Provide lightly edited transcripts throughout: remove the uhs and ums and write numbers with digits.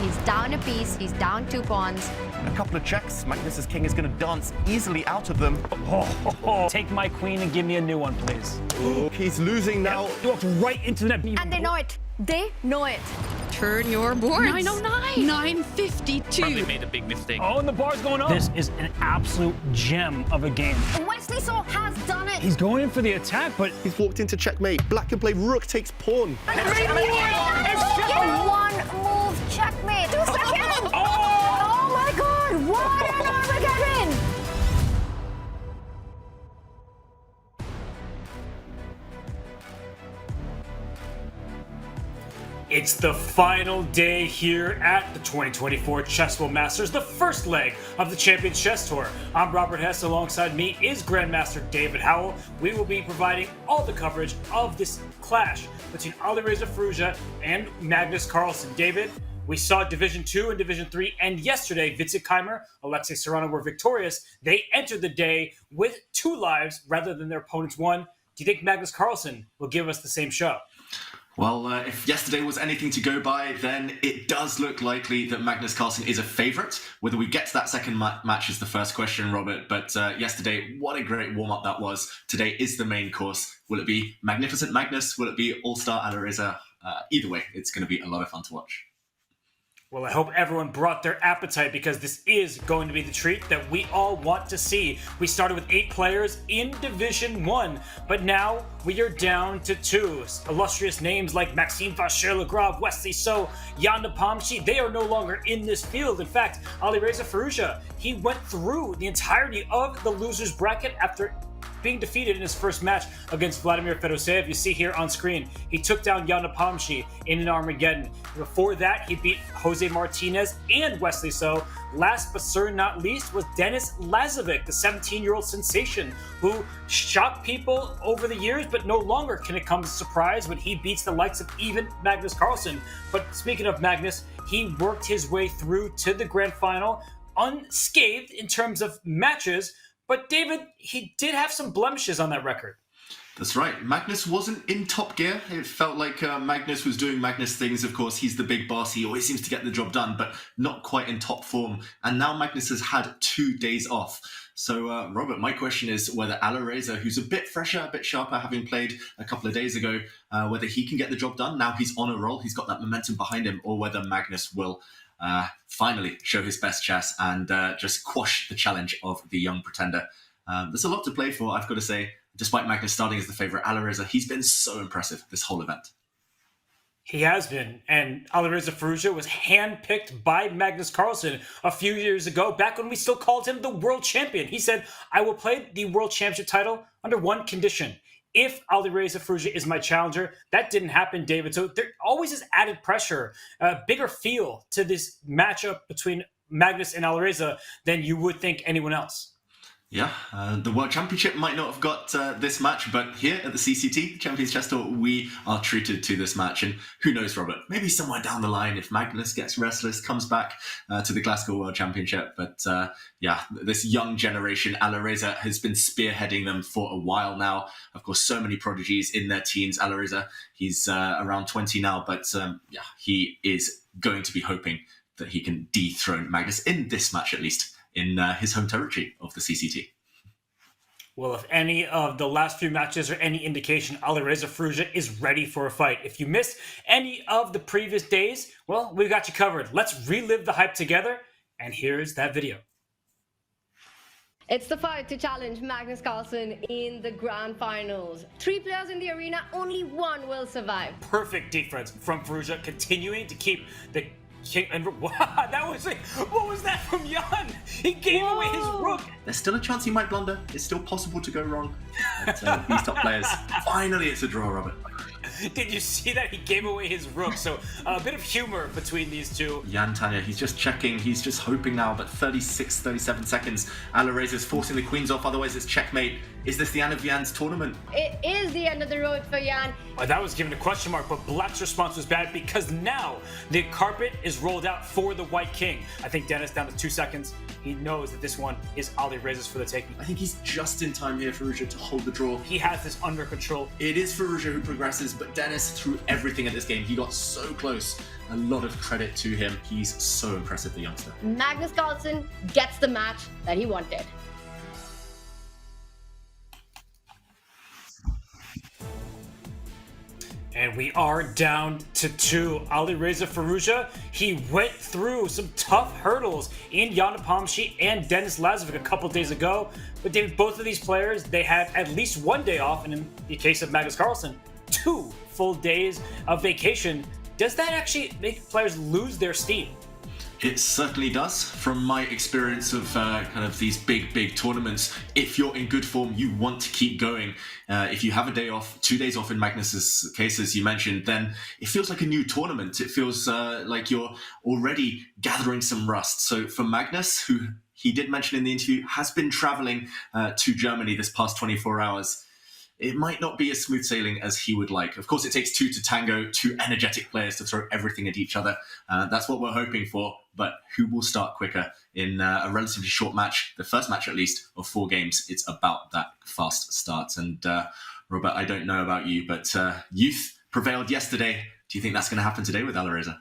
He's down a piece, he's down 2 pawns. A couple of checks, Magnus's king is going to dance easily out of them. Take my queen and give me a new one, please. He's losing now. He walked right into the net. And they know it. They know it. Turn your boards. 909. 952. Probably made a big mistake. Oh, and the bar's going up. This is an absolute gem of a game. Wesley So has done it. He's going in for the attack, but He's walked into checkmate. Black can play rook takes pawn. It's just a one-move checkmate. 2 seconds. Oh my God! What an Armageddon! it's the final day here at the 2024 Chessable Masters, the first leg of the Champions Chess Tour. I'm Robert Hess. Alongside me is Grandmaster David Howell. We will be providing all the coverage of this clash between Alireza Firouzja and Magnus Carlsen. David, we saw Division II and Division III, and yesterday, Vachier-Lagrave, Alexei Serrano were victorious. They entered the day with 2 lives rather than their opponent's 1. Do you think Magnus Carlsen will give us the same show? Well, if yesterday was anything to go by, then it does look likely that Magnus Carlsen is a favourite. Whether we get to that second match is the first question, Robert. But yesterday, what a great warm-up that was. Today is the main course. Will it be Magnificent Magnus? Will it be All-Star Alireza? Either way, it's going to be a lot of fun to watch. Well, I hope everyone brought their appetite because this is going to be the treat that we all want to see. We started with 8 players in Division I, but now we are down to 2. Illustrious names like Maxime Vachier-Lagrave, Wesley So, Jan Nepomniachtchi, they are no longer in this field. In fact, Alireza Firouzja, he went through the entirety of the loser's bracket after being defeated in his first match against Vladimir Fedoseev. You see here on screen, he took down Jan Nepomniachtchi in an Armageddon. Before that, he beat Jose Martinez and Wesley So. Last but certainly not least was Denis Lazovic, the 17-year-old sensation who shocked people over the years, but no longer can it come as a surprise when he beats the likes of even Magnus Carlsen. But speaking of Magnus, he worked his way through to the grand final unscathed in terms of matches. But David, he did have some blemishes on that record. That's right. Magnus wasn't in top gear. It felt like Magnus was doing Magnus things. Of course, he's the big boss. He always seems to get the job done, but not quite in top form. And now Magnus has had 2 days off. So, Robert, my question is whether Alireza, who's a bit fresher, a bit sharper, having played a couple of days ago, whether he can get the job done. Now he's on a roll. He's got that momentum behind him, or whether Magnus will finally show his best chess and just quash the challenge of the young pretender. There's a lot to play for, I've got to say. Despite Magnus starting as the favourite, Alireza, he's been so impressive this whole event. He has been, and Alireza Firouzja was handpicked by Magnus Carlsen a few years ago, back when we still called him the world champion. He said, I will play the world championship title under one condition. If Alireza Firouzja is my challenger, that didn't happen, David. So there always is added pressure, a bigger feel to this matchup between Magnus and Alireza than you would think anyone else. Yeah, the World Championship might not have got this match, but here at the CCT, Champions Chess Tour, we are treated to this match. And who knows, Robert, maybe somewhere down the line, if Magnus gets restless, comes back to the Glasgow World Championship. But yeah, this young generation, Alireza has been spearheading them for a while now. Of course, so many prodigies in their teens. Alireza, he's around 20 now, but yeah, he is going to be hoping that he can dethrone Magnus in this match, at least, in his home territory of the CCT. Well, if any of the last few matches are any indication, Alireza Firouzja is ready for a fight. If you missed any of the previous days, well, we've got you covered. Let's relive the hype together, and here's that video. It's the fight to challenge Magnus Carlsen in the grand finals. 3 players in the arena, only 1 will survive. Perfect defense from Firouzja, continuing to keep the king. And wow, that was like, what was that from Jan? He gave away his rook. There's still a chance he might blunder. It's still possible to go wrong. But, these top players. Finally, it's a draw, Robert. Did you see that? He gave away his rook. So a bit of humor between these two. Jan Tanya, he's just checking. He's just hoping now, but 36, 37 seconds. Alireza is forcing the queens off. Otherwise, it's checkmate. Is this the end of Jan's tournament? It is the end of the road for Jan. That was given a question mark, but Black's response was bad because now the carpet is rolled out for the White King. I think Dennis down to 2 seconds. He knows that this one is Alireza's for the taking. I think he's just in time here, Firouzja, to hold the draw. He has this under control. It is Firouzja who progresses, but Dennis threw everything at this game. He got so close. A lot of credit to him. He's so impressive, the youngster. Magnus Carlsen gets the match that he wanted. And we are down to 2. Alireza Firouzja, he went through some tough hurdles in Jan Nepomniachtchi and Denis Lazovic a couple days ago. But David, both of these players, they had at least one day off, and in the case of Magnus Carlsen, 2 full days of vacation. Does that actually make players lose their steam? It certainly does. From my experience of kind of these big tournaments, if you're in good form, you want to keep going. If you have a day off, 2 days off in Magnus's case, as you mentioned, then it feels like a new tournament. It feels like you're already gathering some rust. So for Magnus, who he did mention in the interview, has been traveling to Germany this past 24 hours, it might not be as smooth sailing as he would like. Of course, it takes 2 to tango, 2 energetic players to throw everything at each other. That's what we're hoping for. But who will start quicker in a relatively short match, the first match at least, of 4 games? It's about that fast start. And Robert, I don't know about you, but youth prevailed yesterday. Do you think that's going to happen today with Alireza?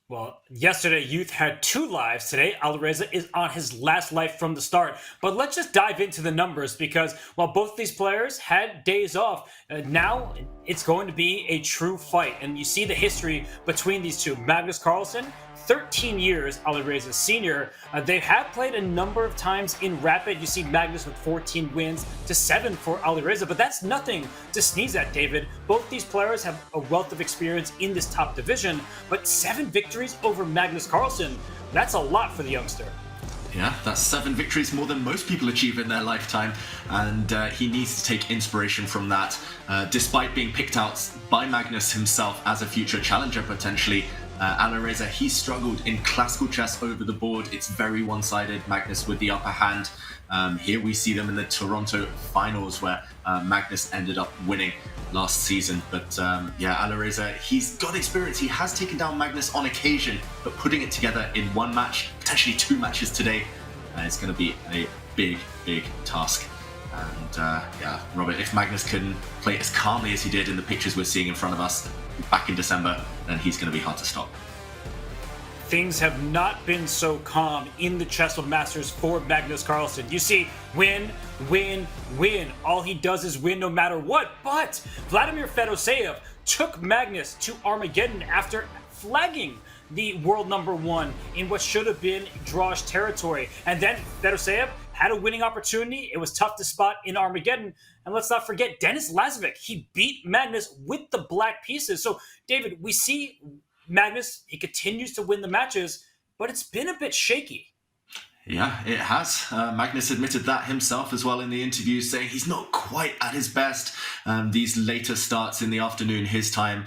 Well, yesterday, Youth had 2 lives. Today, Alireza is on his last life from the start. But let's just dive into the numbers because while both these players had days off, now it's going to be a true fight. And you see the history between these two. Magnus Carlsen, 13 years, Alireza's senior. They have played a number of times in Rapid. You see Magnus with 14 wins to 7 for Alireza, but that's nothing to sneeze at, David. Both these players have a wealth of experience in this top division, but 7 victories over Magnus Carlsen, that's a lot for the youngster. Yeah, that's 7 victories, more than most people achieve in their lifetime, and he needs to take inspiration from that. Despite being picked out by Magnus himself as a future challenger potentially, Alireza, he struggled in classical chess over the board. It's very one-sided, Magnus with the upper hand. Here we see them in the Toronto finals where Magnus ended up winning last season. But yeah, Alireza, he's got experience. He has taken down Magnus on occasion, but putting it together in 1 match, potentially 2 matches today, it's going to be a big task. And yeah, Robert, if Magnus can play as calmly as he did in the pictures we're seeing in front of us back in December, then he's going to be hard to stop. Things have not been so calm in the Chessable Masters for Magnus Carlsen. You see, win. All he does is win no matter what. But Vladimir Fedoseev took Magnus to Armageddon after flagging the world #1 in what should have been drawish territory. And then Fedoseev had a winning opportunity. It was tough to spot in Armageddon. And let's not forget Denis Lazovic. He beat Magnus with the black pieces. So, David, we see Magnus, he continues to win the matches, but it's been a bit shaky. Yeah, it has. Magnus admitted that himself as well in the interview, saying he's not quite at his best. These later starts in the afternoon, his time,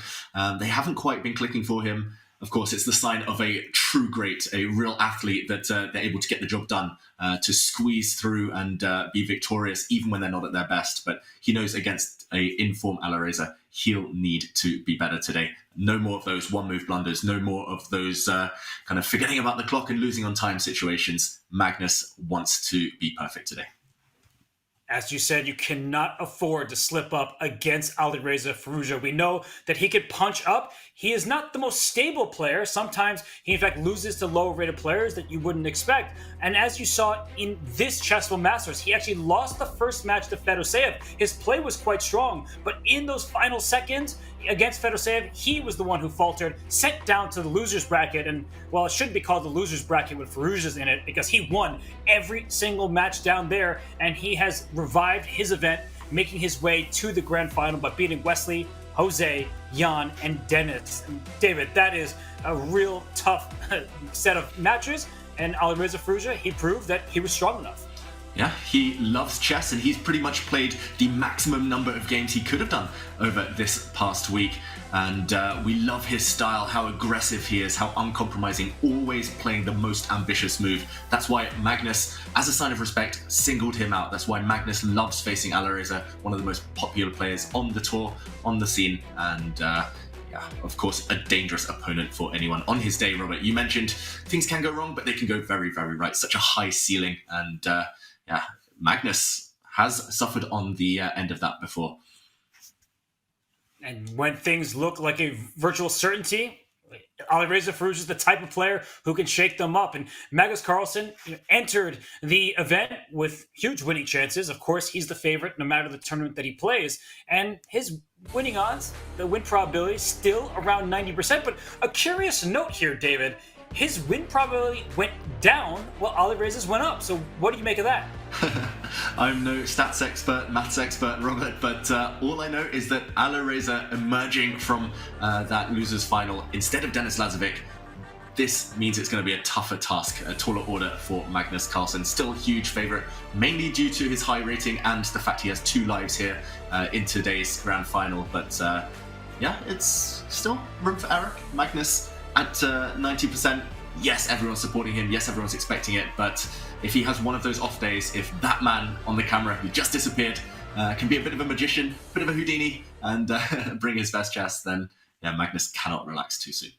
they haven't quite been clicking for him. Of course, it's the sign of a true great, a real athlete that they're able to get the job done, to squeeze through and be victorious even when they're not at their best. But he knows against a in-form Alireza, he'll need to be better today. No more of those one-move blunders, no more of those kind of forgetting about the clock and losing on time situations. Magnus wants to be perfect today. As you said, you cannot afford to slip up against Alireza Firouzja. We know that he could punch up. He is not the most stable player. Sometimes he, in fact, loses to lower-rated players that you wouldn't expect. And as you saw in this Chessable Masters, he actually lost the first match to Fedoseev. His play was quite strong, but in those final seconds against Fedoseev, he was the one who faltered, sent down to the loser's bracket. And, well, it shouldn't be called the loser's bracket with Firouzja's in it because he won every single match down there, and he has revived his event, making his way to the grand final by beating Wesley, Jose, Jan, and Dennis. And David, that is a real tough set of matches, and Alireza Firouzja, he proved that he was strong enough. Yeah, he loves chess and he's pretty much played the maximum number of games he could have done over this past week. And we love his style, how aggressive he is, how uncompromising, always playing the most ambitious move. That's why Magnus, as a sign of respect, singled him out. That's why Magnus loves facing Alireza, one of the most popular players on the tour, on the scene, and of course, a dangerous opponent for anyone on his day. Robert, you mentioned things can go wrong, but they can go very, very right. Such a high ceiling, and Magnus has suffered on the end of that before. And when things look like a virtual certainty, Alireza Firouzja is the type of player who can shake them up. And Magnus Carlsen entered the event with huge winning chances. Of course, he's the favorite no matter the tournament that he plays. And his winning odds, the win probability, still around 90%. But a curious note here, David, his win probability went down while Alireza's went up. So what do you make of that? I'm no stats expert, maths expert, Robert, but all I know is that Alireza emerging from that losers final instead of Denis Lazovic, this means it's going to be a tougher task, a taller order for Magnus Carlsen. Still a huge favourite, mainly due to his high rating and the fact he has 2 lives here in today's grand final. But it's still room for error. Magnus at 90%. Yes, everyone's supporting him. Yes, everyone's expecting it. But if he has one of those off days, if that man on the camera who just disappeared can be a bit of a magician, a bit of a Houdini, and bring his best chess, then Magnus cannot relax too soon.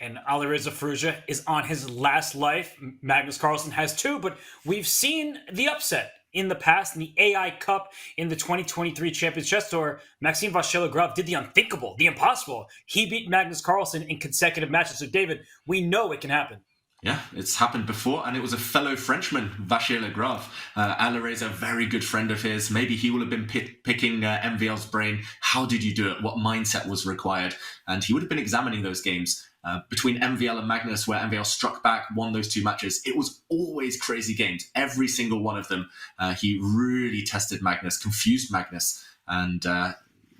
And Alireza Firouzja is on his last life. Magnus Carlsen has 2, but we've seen the upset in the past. In the AI Cup in the 2023 Champions Chess Tour, Maxime Vachier-Lagrave did the unthinkable, the impossible. He beat Magnus Carlsen in consecutive matches. So, David, we know it can happen. Yeah, it's happened before, and it was a fellow Frenchman, Vachier-Lagrave. Alireza, a very good friend of his. Maybe he will have been picking MVL's brain. How did you do it? What mindset was required? And he would have been examining those games. Between MVL and Magnus, where MVL struck back, won those 2 matches, it was always crazy games. Every single one of them. He really tested Magnus, confused Magnus. And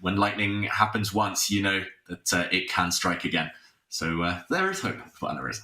when lightning happens once, you know that it can strike again. So there is hope for Alireza.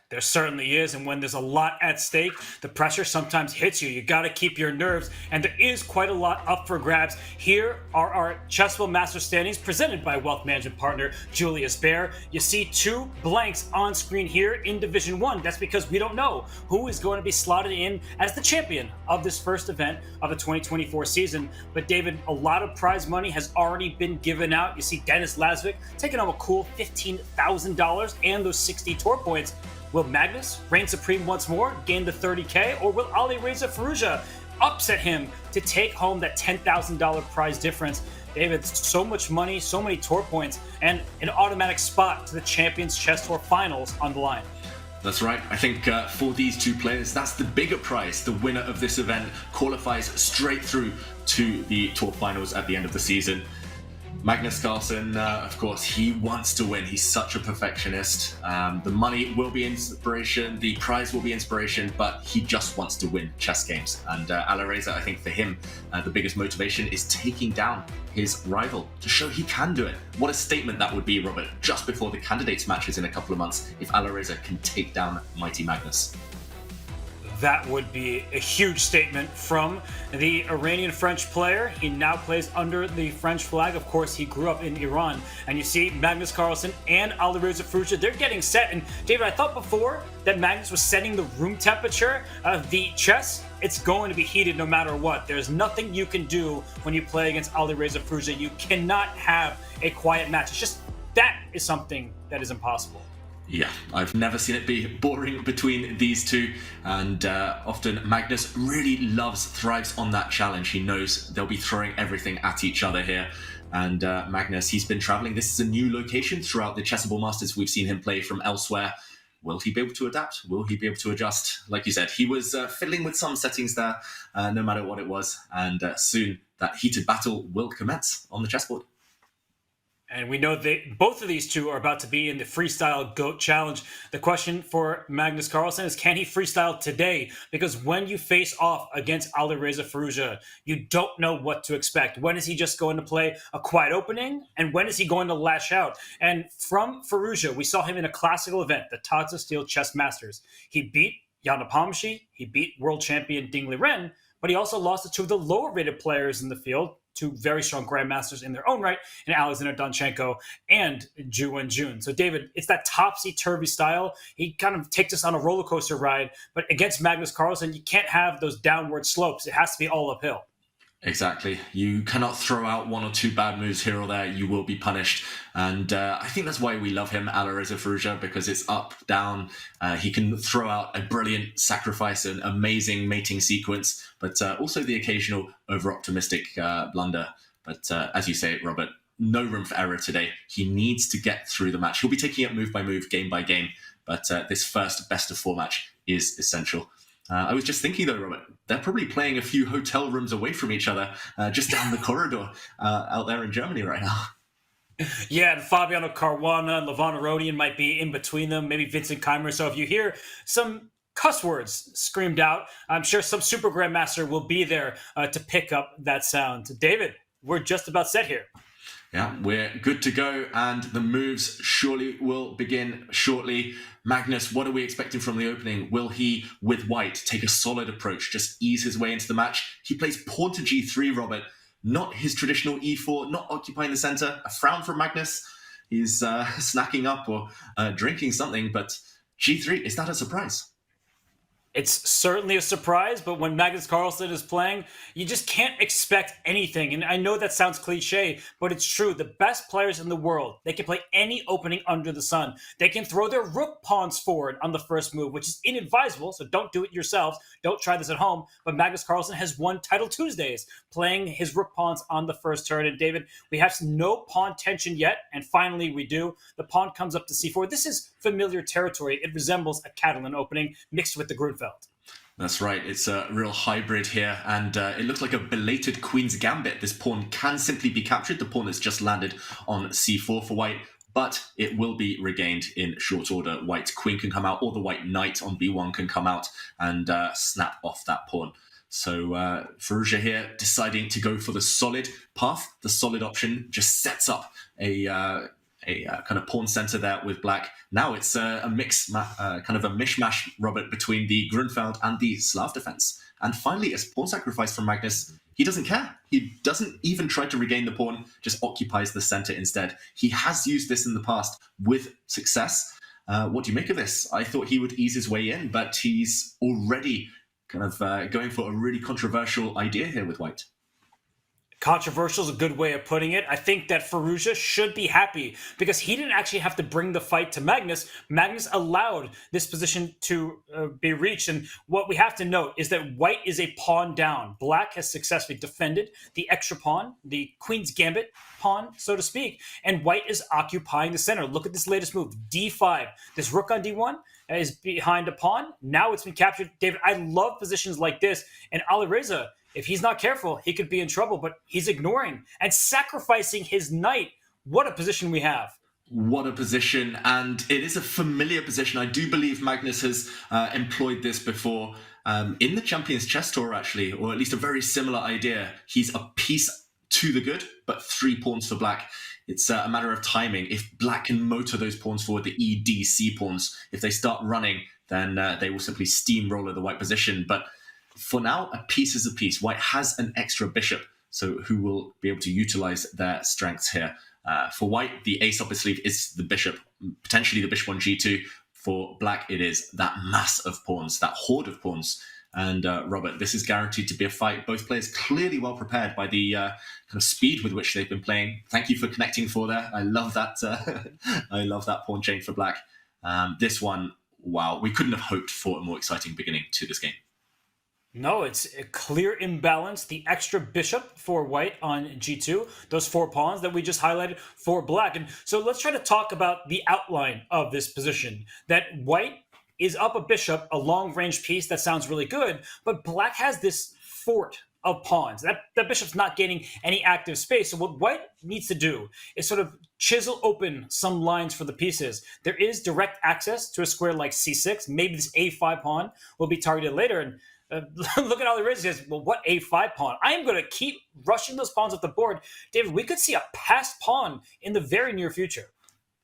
There certainly is, and when there's a lot at stake, the pressure sometimes hits you. You got to keep your nerves, and there is quite a lot up for grabs. Here are our Chessable Masters standings presented by wealth management partner Julius Baer. You see 2 blanks on screen here in Division 1. That's because we don't know who is going to be slotted in as the champion of this first event of the 2024 season. But David, a lot of prize money has already been given out. You see Denis Lazovic taking home a cool $15,000 and those 60 tour points. Will Magnus reign supreme once more, gain the 30K, or will Alireza Firouzja upset him to take home that $10,000 prize difference? David, so much money, so many tour points, and an automatic spot to the Champions Chess Tour Finals on the line. That's right. I think for these 2 players, that's the bigger prize. The winner of this event qualifies straight through to the Tour Finals at the end of the season. Magnus Carlsen, of course, he wants to win. He's such a perfectionist. The money will be inspiration, the prize will be inspiration, but he just wants to win chess games. And Alireza, I think for him, the biggest motivation is taking down his rival to show he can do it. What a statement that would be, Robert, just before the candidates matches in a couple of months, if Alireza can take down mighty Magnus. That would be a huge statement from the Iranian-French player. He now plays under the French flag. Of course, he grew up in Iran. And you see Magnus Carlsen and Alireza Firouzja, they're getting set. And David, I thought before that Magnus was setting the room temperature of the chess. It's going to be heated no matter what. There's nothing you can do when you play against Alireza Firouzja. You cannot have a quiet match. It's just, that is something that is impossible. Yeah, I've never seen it be boring between these 2, and often Magnus really thrives on that challenge. He knows they'll be throwing everything at each other here, and Magnus, he's been traveling. This is a new location throughout the Chessable Masters. We've seen him play from elsewhere. Will he be able to adapt? Will he be able to adjust? Like you said, he was fiddling with some settings there, no matter what it was, and soon that heated battle will commence on the chessboard. And we know that both of these 2 are about to be in the Freestyle GOAT Challenge. The question for Magnus Carlsen is, can he freestyle today? Because when you face off against Alireza Firouzja, you don't know what to expect. When is he just going to play a quiet opening? And when is he going to lash out? And from Firouzja, we saw him in a classical event, the Tots of Steel Chess Masters. He beat Jan Nepomniachtchi, he beat world champion Ding Liren, but he also lost to two of the lower rated players in the field, two very strong grandmasters in their own right, in Alexander Donchenko and Ju Wenjun. So David, it's that topsy-turvy style. He kind of takes us on a roller coaster ride, but against Magnus Carlsen, you can't have those downward slopes. It has to be all uphill. Exactly. You cannot throw out one or two bad moves here or there. You will be punished. And I think that's why we love him, Alireza Firouzja, because it's up, down. He can throw out a brilliant sacrifice, an amazing mating sequence, but also the occasional over-optimistic blunder. But as you say, Robert, no room for error today. He needs to get through the match. He'll be taking it move by move, game by game. But this first best-of-4 match is essential. I was just thinking, though, Robert, they're probably playing a few hotel rooms away from each other, just down the corridor out there in Germany right now. Yeah, and Fabiano Caruana and Levon Aronian might be in between them, maybe Vincent Keimer. So if you hear some cuss words screamed out, I'm sure some Super Grandmaster will be there to pick up that sound. David, we're just about set here. Yeah, we're good to go, and the moves surely will begin shortly. Magnus, what are we expecting from the opening? Will he, with white, take a solid approach, just ease his way into the match? He plays pawn to g3, Robert, not his traditional e4, not occupying the center. A frown from Magnus. He's snacking up or drinking something, but g3, is that a surprise? It's certainly a surprise, but when Magnus Carlsen is playing, you just can't expect anything. And I know that sounds cliche, but it's true. The best players in the world, they can play any opening under the sun. They can throw their rook pawns forward on the first move, which is inadvisable, so don't do it yourselves. Don't try this at home. But Magnus Carlsen has won Title Tuesdays playing his rook pawns on the first turn. And David, we have no pawn tension yet, and finally we do. The pawn comes up to c4. This is familiar territory. It resembles a Catalan opening mixed with the Grunfeld. That's right. It's a real hybrid here, and it looks like a belated Queen's Gambit. This pawn can simply be captured. The pawn that's just landed on c4 for white, but it will be regained in short order. White Queen can come out, or the White Knight on b1 can come out and snap off that pawn. So Firouzja here deciding to go for the solid path. The solid option just sets up a kind of pawn center there with black. Now it's a mix, kind of a mishmash, Robert, between the Grunfeld and the Slav defense. And finally, a pawn sacrifice from Magnus. He doesn't care. He doesn't even try to regain the pawn, just occupies the center instead. He has used this in the past with success. What do you make of this? I thought he would ease his way in, but he's already kind of going for a really controversial idea here with white. Controversial is a good way of putting it. I think that Firouzja should be happy because he didn't actually have to bring the fight to Magnus. Magnus allowed this position to be reached. And what we have to note is that white is a pawn down. Black has successfully defended the extra pawn, the Queen's Gambit pawn, so to speak. And white is occupying the center. Look at this latest move, d5. This rook on d1 is behind a pawn. Now it's been captured. David, I love positions like this. And Alireza, if he's not careful, he could be in trouble, but he's ignoring and sacrificing his knight. What a position we have. What a position, and it is a familiar position. I do believe Magnus has employed this before in the Champions Chess Tour, actually, or at least a very similar idea. He's a piece to the good, but 3 pawns for black. It's a matter of timing. If black can motor those pawns forward, the E, D, C pawns, if they start running, then they will simply steamroller the white position. But for now, a piece is a piece. White has an extra bishop, so who will be able to utilize their strengths here. For white, the ace up his sleeve is the bishop, potentially the bishop on g2. For black, it is that mass of pawns, that horde of pawns. And Robert, this is guaranteed to be a fight. Both players clearly well prepared by the kind of speed with which they've been playing. Thank you for connecting 4 there. I love that. I love that pawn chain for black. This one, wow, we couldn't have hoped for a more exciting beginning to this game. No, it's a clear imbalance. The extra bishop for white on g2, those 4 pawns that we just highlighted for black. And so let's try to talk about the outline of this position. That white is up a bishop, a long-range piece. That sounds really good, but black has this fort of pawns. That bishop's not gaining any active space. So what white needs to do is sort of chisel open some lines for the pieces. There is direct access to a square like c6. Maybe this a5 pawn will be targeted later. And look at Alireza says, well, what a5 pawn? I am going to keep rushing those pawns up the board. David, we could see a passed pawn in the very near future.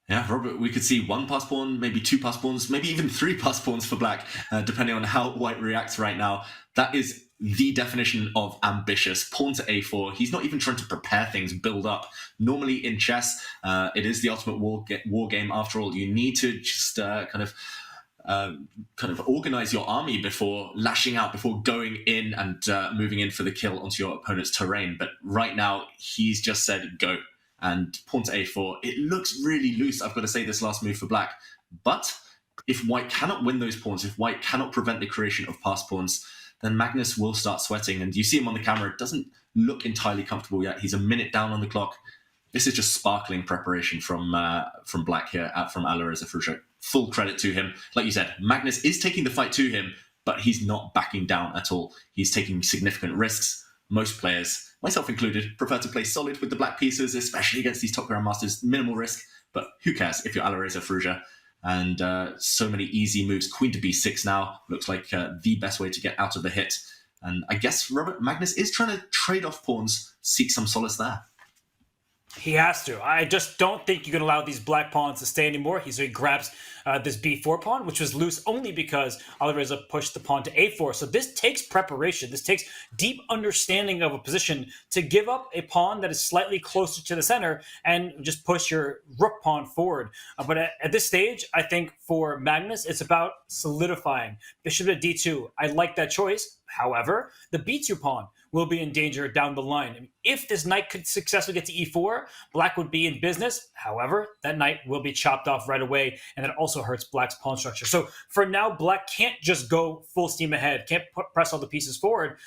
Yeah, Robert, we could see 1 pass pawn, maybe 2 pass pawns, maybe even 3 pass pawns for black, depending on how white reacts right now. That is the definition of ambitious. Pawn to a4. He's not even trying to prepare things, build up. Normally in chess, it is the ultimate war game. After all, you need to just kind of organize your army before lashing out, before going in and moving in for the kill onto your opponent's terrain. But right now, he's just said go. And pawn to a4, it looks really loose, I've got to say, this last move for black. But if white cannot win those pawns, if white cannot prevent the creation of pass pawns, then Magnus will start sweating. And you see him on the camera, it doesn't look entirely comfortable yet. He's a minute down on the clock. This is just sparkling preparation from black here, from Alireza Firouzja. Full credit to him. Like you said, Magnus is taking the fight to him, but he's not backing down at all. He's taking significant risks. Most players, myself included, prefer to play solid with the black pieces, especially against these top grandmasters. Minimal risk, but who cares if you're Alireza Firouzja? And so many easy moves. Queen to b6 now looks like the best way to get out of the hit. And I guess Robert Magnus is trying to trade off pawns, seek some solace there. He has to. I just don't think you can allow these black pawns to stay anymore. So he grabs this b4 pawn, which was loose only because Alireza pushed the pawn to a4. So this takes preparation. This takes deep understanding of a position to give up a pawn that is slightly closer to the center and just push your rook pawn forward. But at this stage, I think for Magnus, it's about solidifying. Bishop to d2. I like that choice. However, the b2 pawn will be in danger down the line. If this knight could successfully get to e4, black would be in business. However, that knight will be chopped off right away, and that also hurts black's pawn structure. So for now, black can't just go full steam ahead, can't press all the pieces forward.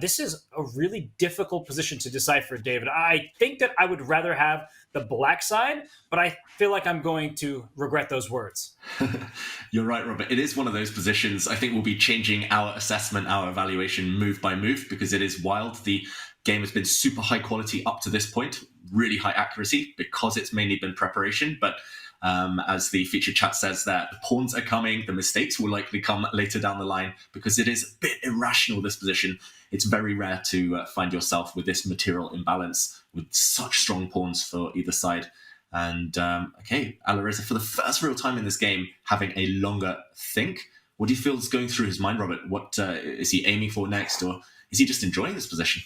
This is a really difficult position to decipher, David. I think that I would rather have the black side, but I feel like I'm going to regret those words. You're right, Robert. It is one of those positions. I think we'll be changing our assessment, our evaluation move by move, because it is wild. The game has been super high quality up to this point, really high accuracy, because it's mainly been preparation. But as the featured chat says there, the pawns are coming, the mistakes will likely come later down the line, because it is a bit irrational, this position. It's very rare to find yourself with this material imbalance, with such strong pawns for either side. And okay, Alireza, for the first real time in this game, having a longer think. What do you feel is going through his mind, Robert? What is he aiming for next, or is he just enjoying this position?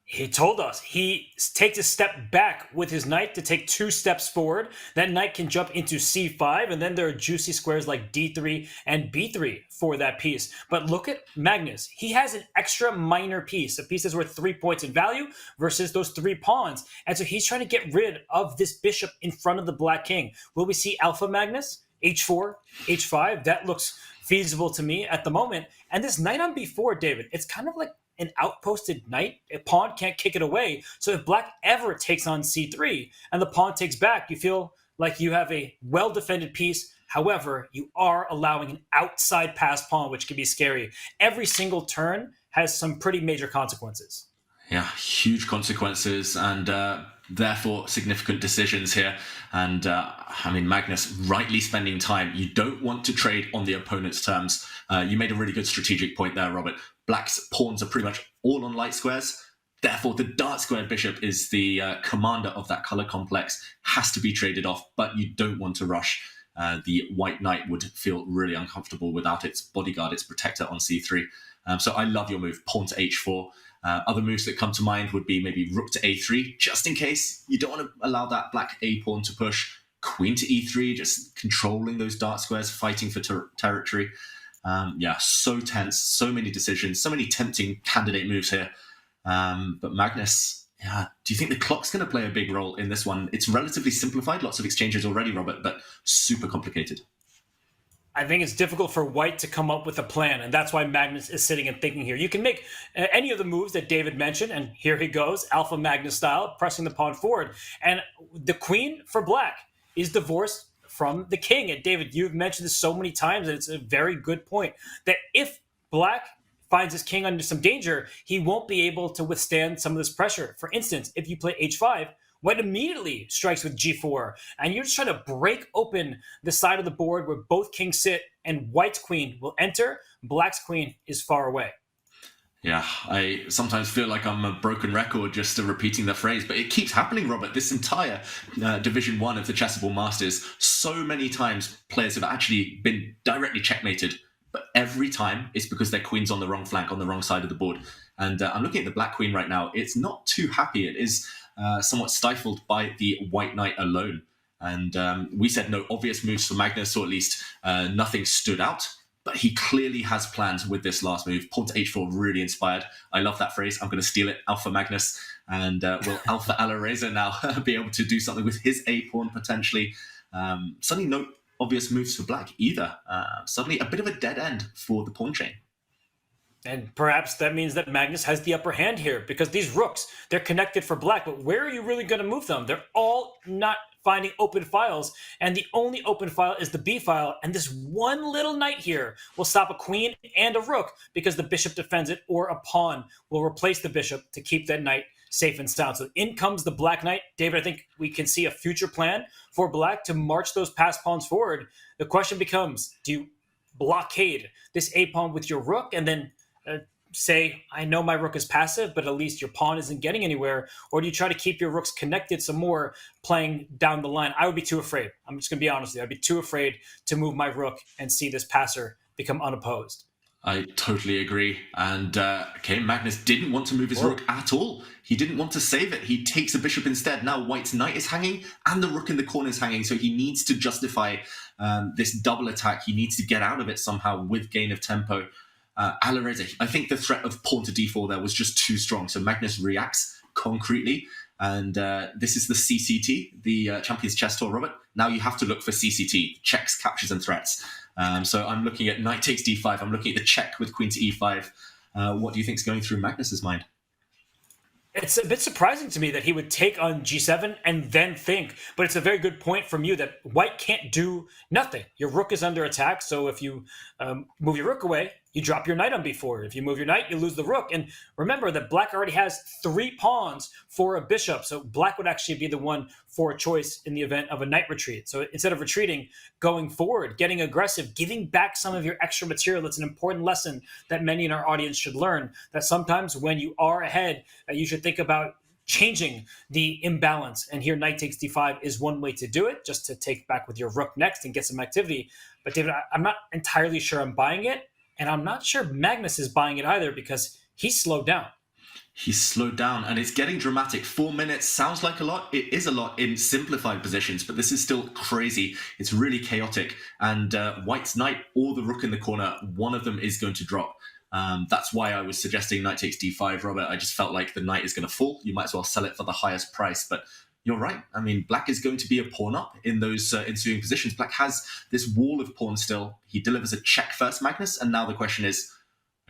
He told us he takes a step back with his knight to take 2 steps forward. That knight can jump into c5, and then there are juicy squares like d3 and b3 for that piece. But look at Magnus. He has an extra minor piece, a piece that's worth 3 points in value versus those 3 pawns. And so he's trying to get rid of this bishop in front of the black king. Will we see Alpha Magnus? h4, h5? That looks feasible to me at the moment. And this knight on b4, David, it's kind of like an outposted knight. A pawn can't kick it away. So if black ever takes on c3 and the pawn takes back, you feel like you have a well-defended piece. However, you are allowing an outside pass pawn, which can be scary. Every single turn has some pretty major consequences. Yeah, huge consequences, and therefore significant decisions here. And I mean, Magnus rightly spending time. You don't want to trade on the opponent's terms. You made a really good strategic point there, Robert. Black's pawns are pretty much all on light squares. Therefore, the dark squared bishop is the commander of that color complex, has to be traded off, but you don't want to rush. The white knight would feel really uncomfortable without its bodyguard, its protector on c3. So I love your move, pawn to h4. Other moves that come to mind would be maybe rook to a3, just in case. You don't want to allow that black a pawn to push. Queen to e3, just controlling those dark squares, fighting for territory. Yeah, so tense, so many decisions, so many tempting candidate moves here. But Magnus, yeah, do you think the clock's going to play a big role in this one? It's relatively simplified, lots of exchanges already, Robert, but super complicated. I think it's difficult for white to come up with a plan, and that's why Magnus is sitting and thinking here. You can make any of the moves that David mentioned, and here he goes, Alpha Magnus style, pressing the pawn forward. And the queen for black is divorced from the king. And David, you've mentioned this so many times, and it's a very good point, that if black finds his king under some danger, he won't be able to withstand some of this pressure. For instance, if you play h5, white immediately strikes with g4, and you're just trying to break open the side of the board where both kings sit, and white's queen will enter, black's queen is far away. Yeah, I sometimes feel like I'm a broken record just repeating the phrase, but it keeps happening, Robert. This entire Division I of the Chessable Masters, so many times players have actually been directly checkmated, but every time it's because their queen's on the wrong flank, on the wrong side of the board. And I'm looking at the black queen right now. It's not too happy. It is somewhat stifled by the white knight alone. And we said no obvious moves for Magnus, or at least nothing stood out. But he clearly has plans with this last move. Pawn to h4, really inspired. I love that phrase. I'm going to steal it. Alpha Magnus. And will Alpha Alireza now be able to do something with his a-pawn potentially? Suddenly no obvious moves for black either. Suddenly a bit of a dead end for the pawn chain. And perhaps that means that Magnus has the upper hand here, because these rooks, they're connected for black, but where are you really going to move them? They're all not finding open files, and the only open file is the B file, and this one little knight here will stop a queen and a rook because the bishop defends it, or a pawn will replace the bishop to keep that knight safe and sound. So in comes the black knight. David, I think we can see a future plan for black to march those passed pawns forward. The question becomes, do you blockade this a-pawn with your rook and then say, I know my rook is passive, but at least your pawn isn't getting anywhere? Or do you try to keep your rooks connected some more playing down the line? I would be too afraid. I'm just going to be honest with you. I'd be too afraid to move my rook and see this passer become unopposed. I totally agree. And Magnus didn't want to move his rook at all. He didn't want to save it. He takes a bishop instead. Now white's knight is hanging and the rook in the corner is hanging. So he needs to justify this double attack. He needs to get out of it somehow with gain of tempo. Alireza, I think the threat of pawn to d4 there was just too strong. So Magnus reacts concretely. And this is the CCT, the Champions Chess Tour, Robert. Now you have to look for CCT, checks, captures, and threats. So I'm looking at knight takes d5. I'm looking at the check with queen to e5. What do you think is going through Magnus's mind? It's a bit surprising to me that he would take on g7 and then think, but it's a very good point from you that white can't do nothing. Your rook is under attack, so if you move your rook away, you drop your knight on b4. If you move your knight, you lose the rook. And remember that black already has 3 pawns for a bishop, so black would actually be the one for a choice in the event of a knight retreat. So instead of retreating, going forward, getting aggressive, giving back some of your extra material. That's an important lesson that many in our audience should learn, that sometimes when you are ahead, you should think about changing the imbalance. And here knight takes d5 is one way to do it, just to take back with your rook next and get some activity. But David, I'm not entirely sure I'm buying it. And I'm not sure Magnus is buying it either, because he's slowed down. He's slowed down, and it's getting dramatic. 4 minutes sounds like a lot. It is a lot in simplified positions, but this is still crazy. It's really chaotic. And white's knight or the rook in the corner, one of them is going to drop. That's why I was suggesting knight takes d5, Robert. I just felt like the knight is going to fall. You might as well sell it for the highest price. But you're right. I mean, black is going to be a pawn up in those ensuing positions. Black has this wall of pawns still. He delivers a check first, Magnus. And now the question is,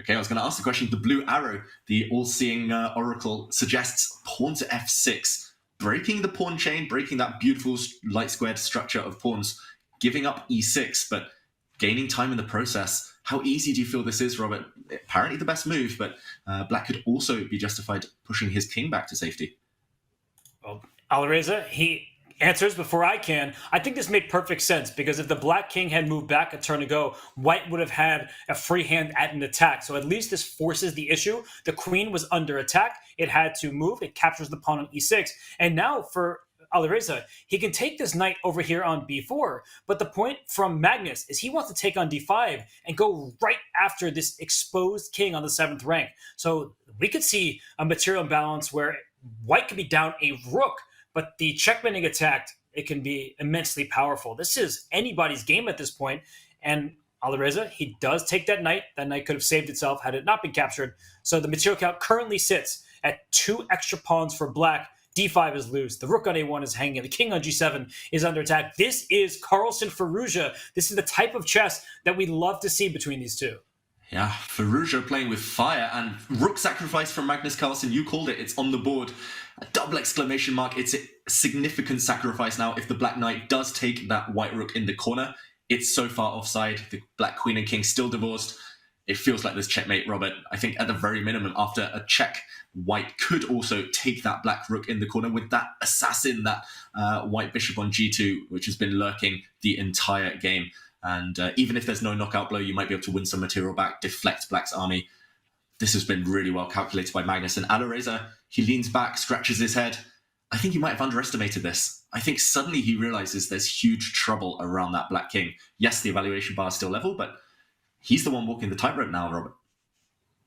okay, I was going to ask the question. The blue arrow, the all-seeing oracle, suggests pawn to f6, breaking the pawn chain, breaking that beautiful light squared structure of pawns, giving up e6, but gaining time in the process. How easy do you feel this is, Robert? Apparently the best move, but black could also be justified pushing his king back to safety. Well, Alireza, he answers before I can. I think this made perfect sense, because if the black king had moved back a turn ago, white would have had a free hand at an attack. So at least this forces the issue. The queen was under attack. It had to move. It captures the pawn on e6. And now for Alireza, he can take this knight over here on b4. But the point from Magnus is he wants to take on d5 and go right after this exposed king on the 7th rank. So we could see a material imbalance where white could be down a rook, but the checkmating attack, it can be immensely powerful. This is anybody's game at this point. And Alireza, he does take that knight. That knight could have saved itself had it not been captured. So the material count currently sits at 2 extra pawns for black. d5 is loose. The rook on a1 is hanging. The king on g7 is under attack. This is Carlsen Firouzja. This is the type of chess that we love to see between these two. Yeah, Firouzja playing with fire, and rook sacrifice from Magnus Carlsen. You called it. It's on the board. A double exclamation mark. It's a significant sacrifice now. If the black knight does take that white rook in the corner, it's so far offside. The black queen and king still divorced. It feels like there's checkmate, Robert. I think at the very minimum, after a check, white could also take that black rook in the corner with that assassin, that white bishop on g2, which has been lurking the entire game. And even if there's no knockout blow, you might be able to win some material back, deflect black's army. This has been really well calculated by Magnus. And Alireza, he leans back, scratches his head. I think he might have underestimated this. I think suddenly he realizes there's huge trouble around that black king. Yes, the evaluation bar is still level, but he's the one walking the tightrope now, Robert.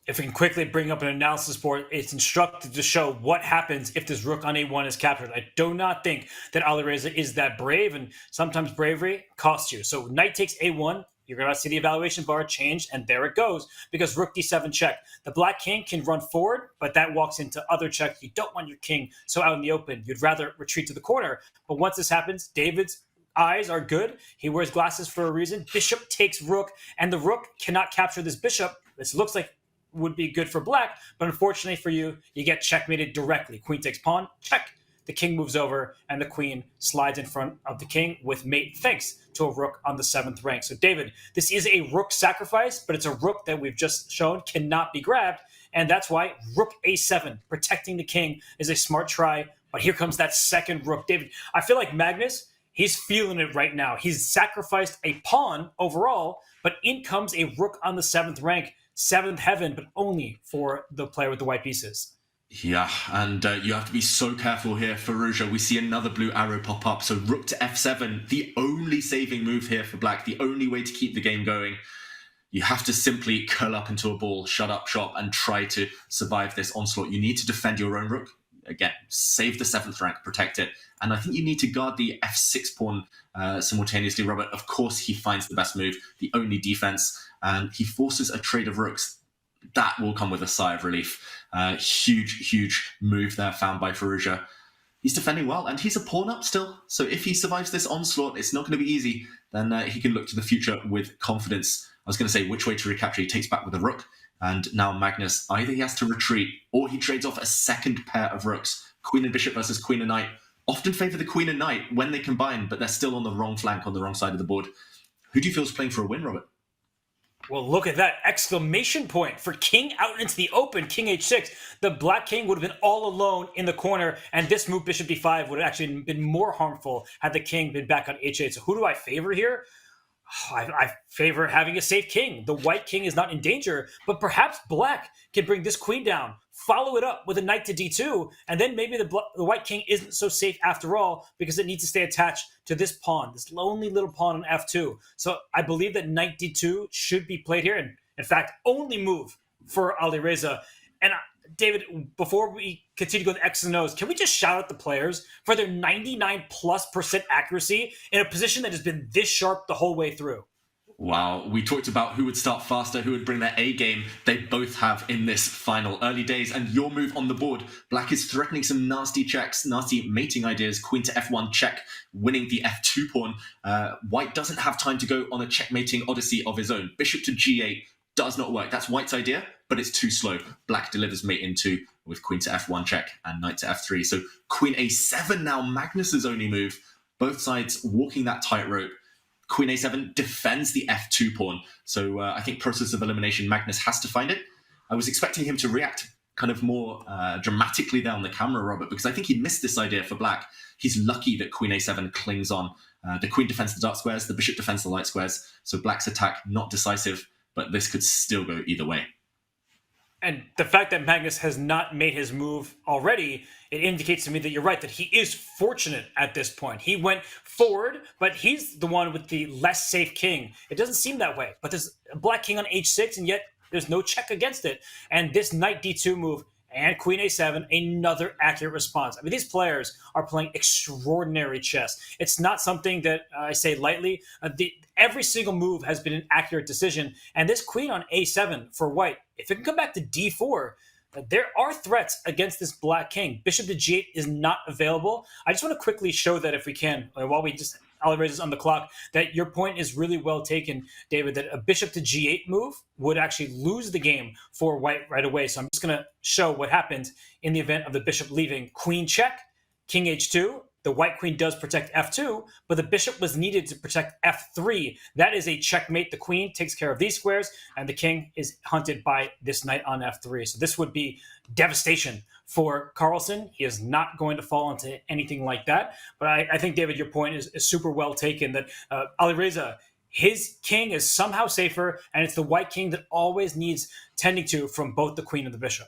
If we can quickly bring up an analysis board, it's instructed to show what happens if this rook on a1 is captured. I do not think that Alireza is that brave, and sometimes bravery costs you. So knight takes a1, you're going to see the evaluation bar change, and there it goes, because rook d7 check. The black king can run forward, but that walks into other checks. You don't want your king so out in the open. You'd rather retreat to the corner. But once this happens, David's eyes are good. He wears glasses for a reason. Bishop takes rook, and the rook cannot capture this bishop. This looks like would be good for black, but unfortunately for you, you get checkmated directly. Queen takes pawn, check. The king moves over, and the queen slides in front of the king with mate, thanks to a rook on the 7th rank. So, David, this is a rook sacrifice, but it's a rook that we've just shown cannot be grabbed, and that's why rook a7, protecting the king, is a smart try. But here comes that second rook. David, I feel like Magnus, he's feeling it right now. He's sacrificed a pawn overall, but in comes a rook on the 7th rank. 7th heaven, but only for the player with the white pieces. Yeah, and you have to be so careful here, Firouzja. We see another blue arrow pop up. So rook to f7, the only saving move here for black, the only way to keep the game going. You have to simply curl up into a ball, shut up shop, and try to survive this onslaught. You need to defend your own rook. Again, save the 7th rank, protect it. And I think you need to guard the f6 pawn simultaneously, Robert. Of course, he finds the best move, the only defense, and he forces a trade of rooks. That will come with a sigh of relief. Huge move there found by Firouzja. He's defending well, and he's a pawn up still. So if he survives this onslaught, it's not going to be easy. Then he can look to the future with confidence. I was going to say which way to recapture. He takes back with a rook. And now Magnus, either he has to retreat or he trades off a second pair of rooks. Queen and bishop versus queen and knight. Often favour the queen and knight when they combine, but they're still on the wrong flank, on the wrong side of the board. Who do you feel is playing for a win, Robert? Well, look at that exclamation point for king out into the open, king h6. The black king would have been all alone in the corner, and this move, bishop d5, would have actually been more harmful had the king been back on h8. So who do I favor here? I favor having a safe king. The white king is not in danger, but perhaps black can bring this queen down, follow it up with a knight to d2, and then maybe the white king isn't so safe after all because it needs to stay attached to this pawn, this lonely little pawn on f2. So I believe that knight d2 should be played here, and in fact, only move for Alireza. And David, before we continue to go to X's and O's, can we just shout out the players for their 99+% accuracy in a position that has been this sharp the whole way through? Wow, we talked about who would start faster, who would bring their A game. They both have in this final. Early days, and your move on the board. Black is threatening some nasty checks, nasty mating ideas. Queen to f1 check, winning the f2 pawn. White doesn't have time to go on a checkmating odyssey of his own. Bishop to g8 does not work. That's White's idea, but it's too slow. Black delivers mate in 2 with queen to f1 check and knight to f3. So queen a7 now, Magnus's only move. Both sides walking that tightrope. Queen a7 defends the f2 pawn. So I think process of elimination, Magnus has to find it. I was expecting him to react kind of more dramatically there on the camera, Robert, because I think he missed this idea for black. He's lucky that queen a7 clings on. The queen defends the dark squares, the bishop defends the light squares. So black's attack not decisive, but this could still go either way. And the fact that Magnus has not made his move already, it indicates to me that you're right, that he is fortunate at this point. He went forward, but he's the one with the less safe king. It doesn't seem that way, but there's a black king on h6, and yet there's no check against it. And this knight d2 move and queen a7, another accurate response. I mean, these players are playing extraordinary chess. It's not something that I say lightly. Every single move has been an accurate decision. And this queen on a7 for white, if it can come back to d4, there are threats against this black king. Bishop to g8 is not available. I just want to quickly show that if we can, while we just Alireza's on the clock, that your point is really well taken, David, that a bishop to g8 move would actually lose the game for white right away. So I'm just going to show what happens in the event of the bishop leaving. Queen check, king h2. The white queen does protect f2, but the bishop was needed to protect f3. That is a checkmate. The queen takes care of these squares, and the king is hunted by this knight on f3. So this would be devastation for Carlsen. He is not going to fall into anything like that. But I think, David, your point is super well taken, that Alireza, his king is somehow safer, and it's the white king that always needs tending to from both the queen and the bishop.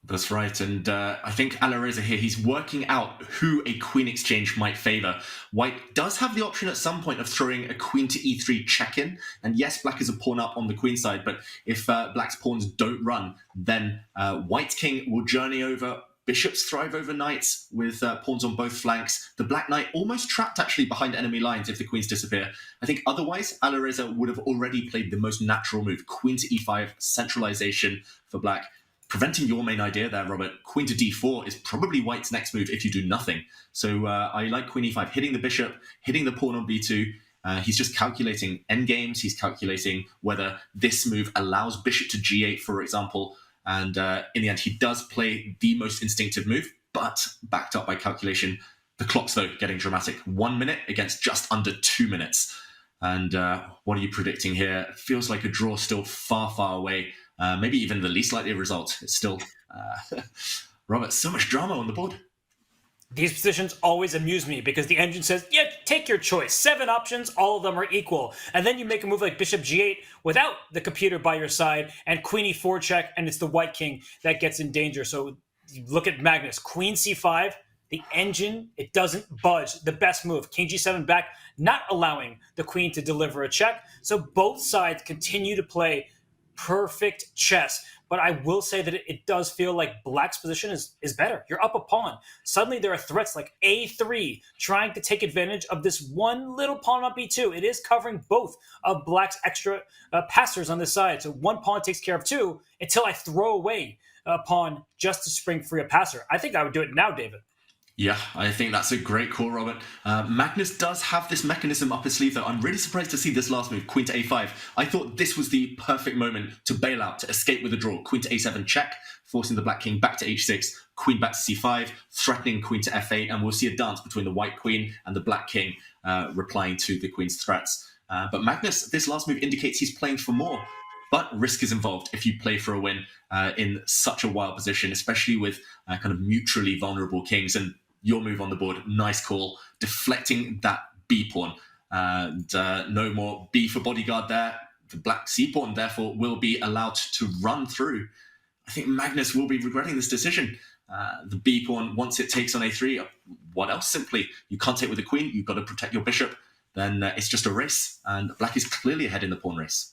That's right, and I think Alireza here, he's working out who a queen exchange might favour. White does have the option at some point of throwing a queen to e3 check-in, and yes, black is a pawn up on the queen side, but if black's pawns don't run, then white's king will journey over. Bishops thrive over knights with pawns on both flanks. The black knight almost trapped actually behind enemy lines if the queens disappear. I think otherwise, Alireza would have already played the most natural move. Queen to e5, centralization for black. Preventing your main idea there, Robert, queen to d4 is probably white's next move if you do nothing. So I like queen e5, hitting the bishop, hitting the pawn on b2. He's just calculating endgames. He's calculating whether this move allows bishop to g8, for example. And in the end, he does play the most instinctive move, but backed up by calculation. The clock's, though, getting dramatic. 1 minute against just under 2 minutes. And what are you predicting here? It feels like a draw still far, far away. Maybe even the least likely result. It's still, Robert, so much drama on the board. These positions always amuse me because the engine says, yeah, take your choice. 7 options, all of them are equal. And then you make a move like bishop g8 without the computer by your side and queen e4 check, and it's the white king that gets in danger. So you look at Magnus, queen c5, the engine, it doesn't budge. The best move, king g7 back, not allowing the queen to deliver a check. So both sides continue to play perfect chess. But I will say that it does feel like black's position is better. You're up a pawn. Suddenly there are threats like a3 trying to take advantage of this one little pawn on b2. It is covering both of black's extra passers on this side. So one pawn takes care of 2 until I throw away a pawn just to spring free a passer. I think I would do it now, David. Yeah, I think that's a great call, Robert. Magnus does have this mechanism up his sleeve, though. I'm really surprised to see this last move, queen to a5. I thought this was the perfect moment to bail out, to escape with a draw. Queen to a7 check, forcing the black king back to h6, queen back to c5, threatening queen to f8, and we'll see a dance between the white queen and the black king, replying to the queen's threats. But Magnus, this last move indicates he's playing for more. But risk is involved if you play for a win in such a wild position, especially with kind of mutually vulnerable kings. And your move on the board, nice call, deflecting that b pawn. And no more b for bodyguard there. The black c pawn, therefore, will be allowed to run through. I think Magnus will be regretting this decision. The b pawn, once it takes on a3, what else simply? You can't take with the queen, you've got to protect your bishop. Then it's just a race, and black is clearly ahead in the pawn race.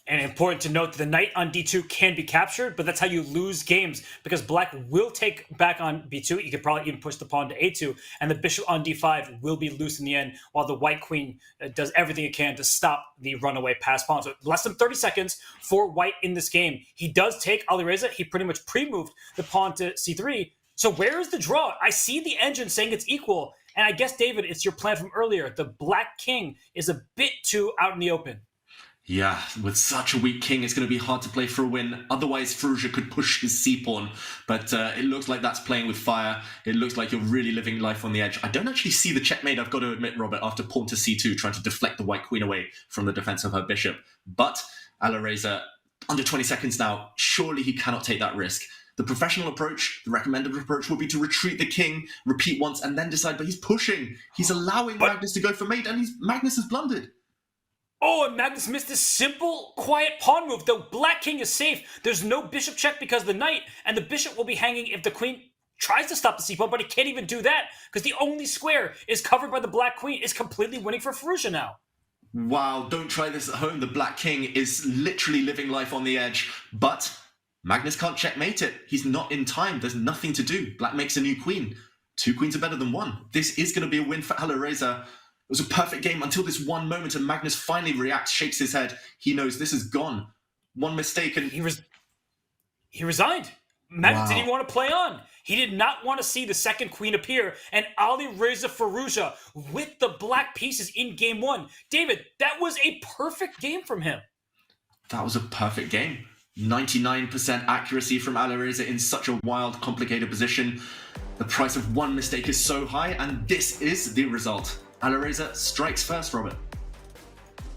And important to note that the knight on d2 can be captured, but that's how you lose games, because black will take back on b2. You could probably even push the pawn to a2, and the bishop on d5 will be loose in the end, while the white queen does everything it can to stop the runaway pass pawn. So less than 30 seconds for white in this game. He does take Alireza. He pretty much pre-moved the pawn to c3. So where is the draw? I see the engine saying it's equal, and I guess, David, it's your plan from earlier. The black king is a bit too out in the open. Yeah, with such a weak king, it's going to be hard to play for a win. Otherwise, Firouzja could push his c-pawn. But it looks like that's playing with fire. It looks like you're really living life on the edge. I don't actually see the checkmate, I've got to admit, Robert, after pawn to c2, trying to deflect the white queen away from the defense of her bishop. But Alireza, under 20 seconds now, surely he cannot take that risk. The professional approach, the recommended approach, would be to retreat the king, repeat once, and then decide. But he's pushing. He's allowing Magnus to go for mate, and Magnus has blundered. Oh, and Magnus missed this simple, quiet pawn move. The black king is safe. There's no bishop check because of the knight, and the bishop will be hanging if the queen tries to stop the c-pawn, but he can't even do that because the only square is covered by the black queen. Is completely winning for Firouzja now. Wow, don't try this at home. The black king is literally living life on the edge, but Magnus can't checkmate it. He's not in time. There's nothing to do. Black makes a new queen. 2 queens are better than 1. This is going to be a win for Alireza. It was a perfect game until this one moment, and Magnus finally reacts, shakes his head. He knows this is gone. One mistake, and he resigned. Magnus didn't even want to play on. He did not want to see the second queen appear, and Alireza Firouzja with the black pieces in game 1. David, that was a perfect game from him. That was a perfect game. 99% accuracy from Alireza in such a wild, complicated position. The price of one mistake is so high, and this is the result. Alireza strikes first, Robert.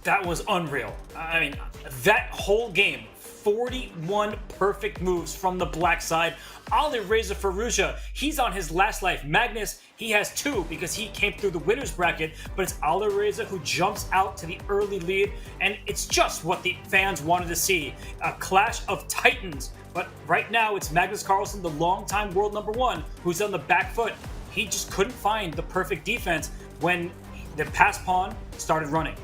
That was unreal. I mean, that whole game, 41 perfect moves from the black side. Alireza Firouzja, he's on his last life. Magnus, he has 2 because he came through the winner's bracket, but it's Alireza who jumps out to the early lead, and it's just what the fans wanted to see. A clash of titans. But right now, it's Magnus Carlsen, the longtime world #1, who's on the back foot. He just couldn't find the perfect defense when the pass pawn started running.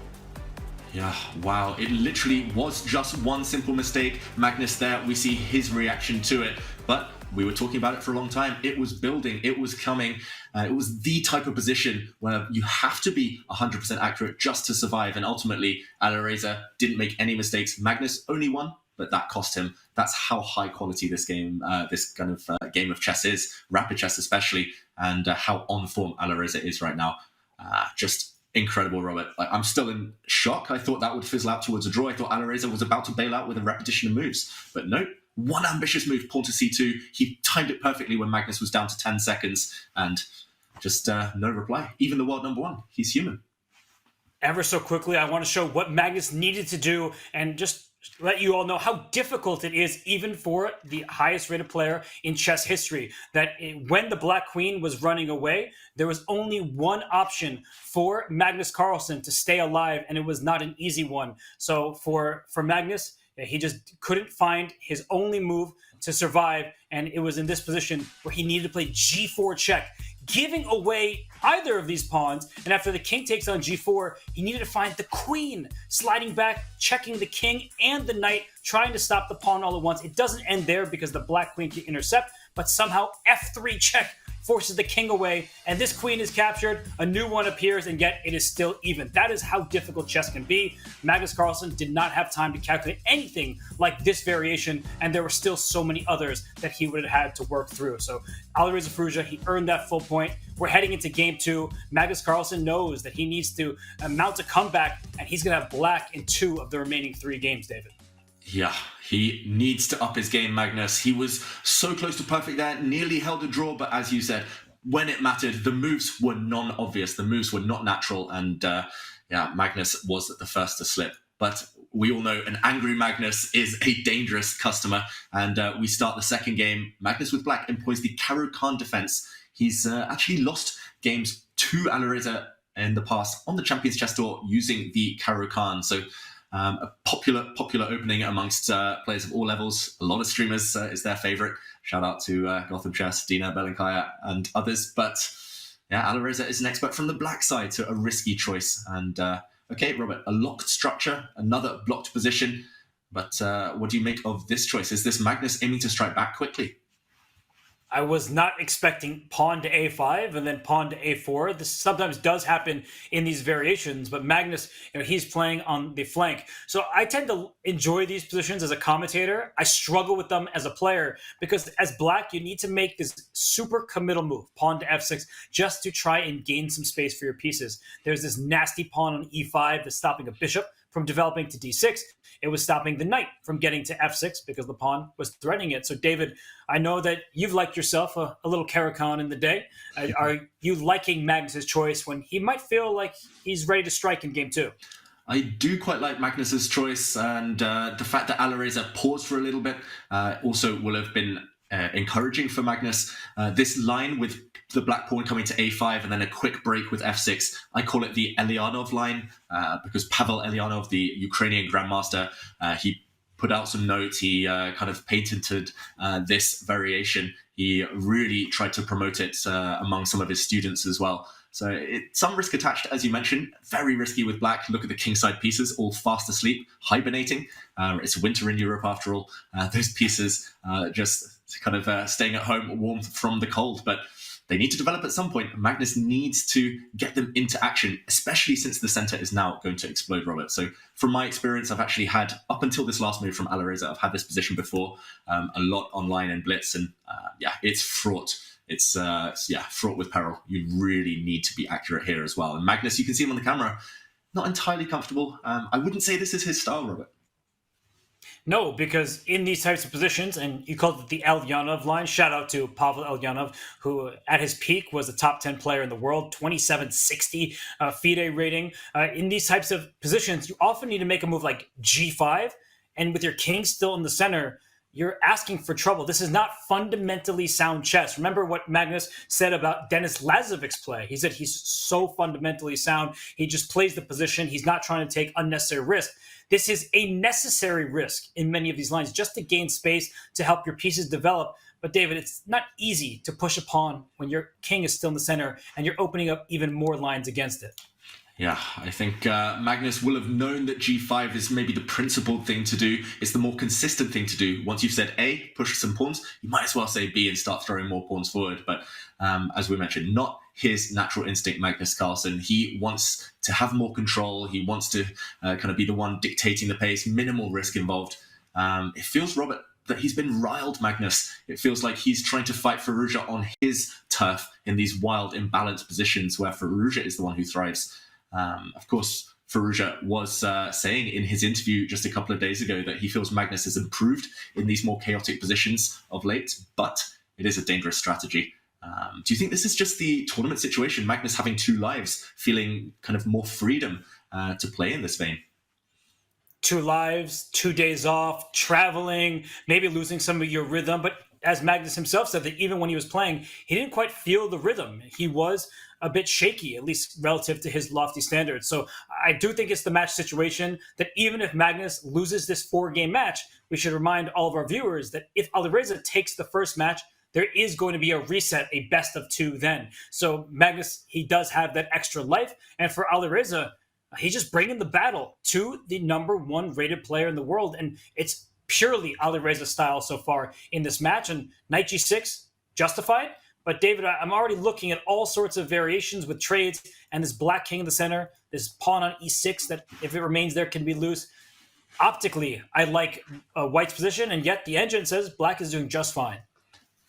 Yeah, wow. It literally was just one simple mistake. Magnus there, we see his reaction to it. But we were talking about it for a long time. It was building, it was coming. It was the type of position where you have to be 100% accurate just to survive. And ultimately, Alireza didn't make any mistakes. Magnus only won, but that cost him. That's how high quality this game, this kind of game of chess is, rapid chess especially, and how on form Alireza is right now. Just incredible, Robert. I'm still in shock. I thought that would fizzle out towards a draw. I thought Alireza was about to bail out with a repetition of moves, but no. One ambitious move, pawn to c2. He timed it perfectly when Magnus was down to 10 seconds, and just no reply. Even the world #1, he's human. Ever so quickly, I want to show what Magnus needed to do and just let you all know how difficult it is, even for the highest rated player in chess history, that when the Black Queen was running away, there was only one option for Magnus Carlsen to stay alive, and it was not an easy one. So for Magnus, he just couldn't find his only move to survive, and it was in this position where he needed to play g4 check, giving away either of these pawns. And after the king takes on g4, he needed to find the queen, sliding back, checking the king and the knight, trying to stop the pawn all at once. It doesn't end there because the black queen can intercept, but somehow f3 check forces the king away, and this queen is captured, a new one appears, and yet it is still even. That is how difficult chess can be. Magnus Carlsen did not have time to calculate anything like this variation, and there were still so many others that he would have had to work through. So Alireza Firouzja, he earned that full point. We're heading into game 2. Magnus Carlsen knows that he needs to mount a comeback, and he's going to have black in 2 of the remaining 3 games, David. Yeah, he needs to up his game, Magnus. He was so close to perfect there, nearly held a draw, but as you said, when it mattered, the moves were non-obvious. The moves were not natural, and Magnus was the first to slip. But we all know an angry Magnus is a dangerous customer, and we start the second game. Magnus with black employs the Caro-Kann defense. He's actually lost games to Alireza in the past on the Champions Chess Tour using the Caro-Kann. So a popular opening amongst players of all levels. A lot of streamers is their favorite. Shout out to Gotham Chess, Dina Belinkaya, and others. But yeah, Alireza is an expert from the black side, so a risky choice. And okay, Robert, a locked structure, another blocked position. But what do you make of this choice? Is this Magnus aiming to strike back quickly? I was not expecting pawn to a5 and then pawn to a4. This sometimes does happen in these variations, but Magnus, he's playing on the flank. So I tend to enjoy these positions as a commentator. I struggle with them as a player because as black, you need to make this super committal move, pawn to f6, just to try and gain some space for your pieces. There's this nasty pawn on e5 that's stopping a bishop from developing to d6. It was stopping the knight from getting to f6 because the pawn was threatening it. So, David, I know that you've liked yourself a little Caro-Kann in the day. Are you liking Magnus's choice when he might feel like he's ready to strike in game 2? I do quite like Magnus's choice, and the fact that Alireza paused for a little bit also will have been encouraging for Magnus. This line with the black pawn coming to a5 and then a quick break with f6, I call it the Elyanov line because Pavel Elyanov, the Ukrainian grandmaster, he put out some notes. He kind of patented this variation. He really tried to promote it among some of his students as well. So some risk attached, as you mentioned, very risky with black. Look at the kingside pieces, all fast asleep, hibernating. It's winter in Europe after all. Those pieces just kind of staying at home, warm from the cold. But they need to develop at some point. Magnus needs to get them into action, especially since the center is now going to explode, Robert. So from my experience, I've actually had, up until this last move from Alireza, I've had this position before, a lot online in Blitz, and it's fraught. It's fraught with peril. You really need to be accurate here as well. And Magnus, you can see him on the camera, not entirely comfortable. I wouldn't say this is his style, Robert. No, because in these types of positions, and you called it the Elyanov line, shout out to Pavel Elyanov, who at his peak was a top 10 player in the world, 2760 FIDE rating. In these types of positions, you often need to make a move like g5, and with your king still in the center, you're asking for trouble. This is not fundamentally sound chess. Remember what Magnus said about Denis Lazovic's play. He said he's so fundamentally sound. He just plays the position. He's not trying to take unnecessary risk. This is a necessary risk in many of these lines just to gain space, to help your pieces develop. But David, it's not easy to push a pawn when your king is still in the center and you're opening up even more lines against it. Yeah, I think Magnus will have known that g5 is maybe the principled thing to do. It's the more consistent thing to do. Once you've said A, push some pawns, you might as well say B and start throwing more pawns forward. But as we mentioned, not his natural instinct, Magnus Carlsen. He wants to have more control. He wants to kind of be the one dictating the pace, minimal risk involved. It feels, Robert, that he's been riled, Magnus. It feels like he's trying to fight Firouzja on his turf in these wild, imbalanced positions where Firouzja is the one who thrives. Of course, Firouzja was saying in his interview just a couple of days ago that he feels Magnus has improved in these more chaotic positions of late, but it is a dangerous strategy. Do you think this is just the tournament situation, Magnus having 2 lives, feeling kind of more freedom to play in this vein? 2 lives, 2 days off, traveling, maybe losing some of your rhythm. But as Magnus himself said, that even when he was playing, he didn't quite feel the rhythm. He was a bit shaky, at least relative to his lofty standards. So I do think it's the match situation that even if Magnus loses this 4-game match, we should remind all of our viewers that if Alireza takes the first match, there is going to be a reset, a best of 2 then. So Magnus, he does have that extra life. And for Alireza, he's just bringing the battle to the #1 rated player in the world. And it's purely Alireza style so far in this match. And knight g6, justified. But David, I'm already looking at all sorts of variations with trades and this black king in the center, this pawn on e6 that if it remains there can be loose. Optically, I like white's position, and yet the engine says black is doing just fine.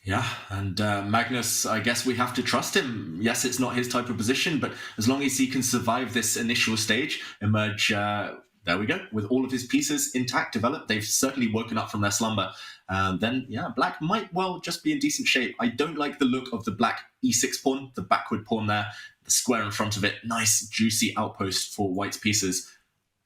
Yeah, and Magnus, I guess we have to trust him. Yes, it's not his type of position, but as long as he can survive this initial stage, emerge, there we go, with all of his pieces intact, developed, they've certainly woken up from their slumber. Then, yeah, black might well just be in decent shape. I don't like the look of the black e6 pawn, the backward pawn there, the square in front of it. Nice, juicy outpost for white's pieces.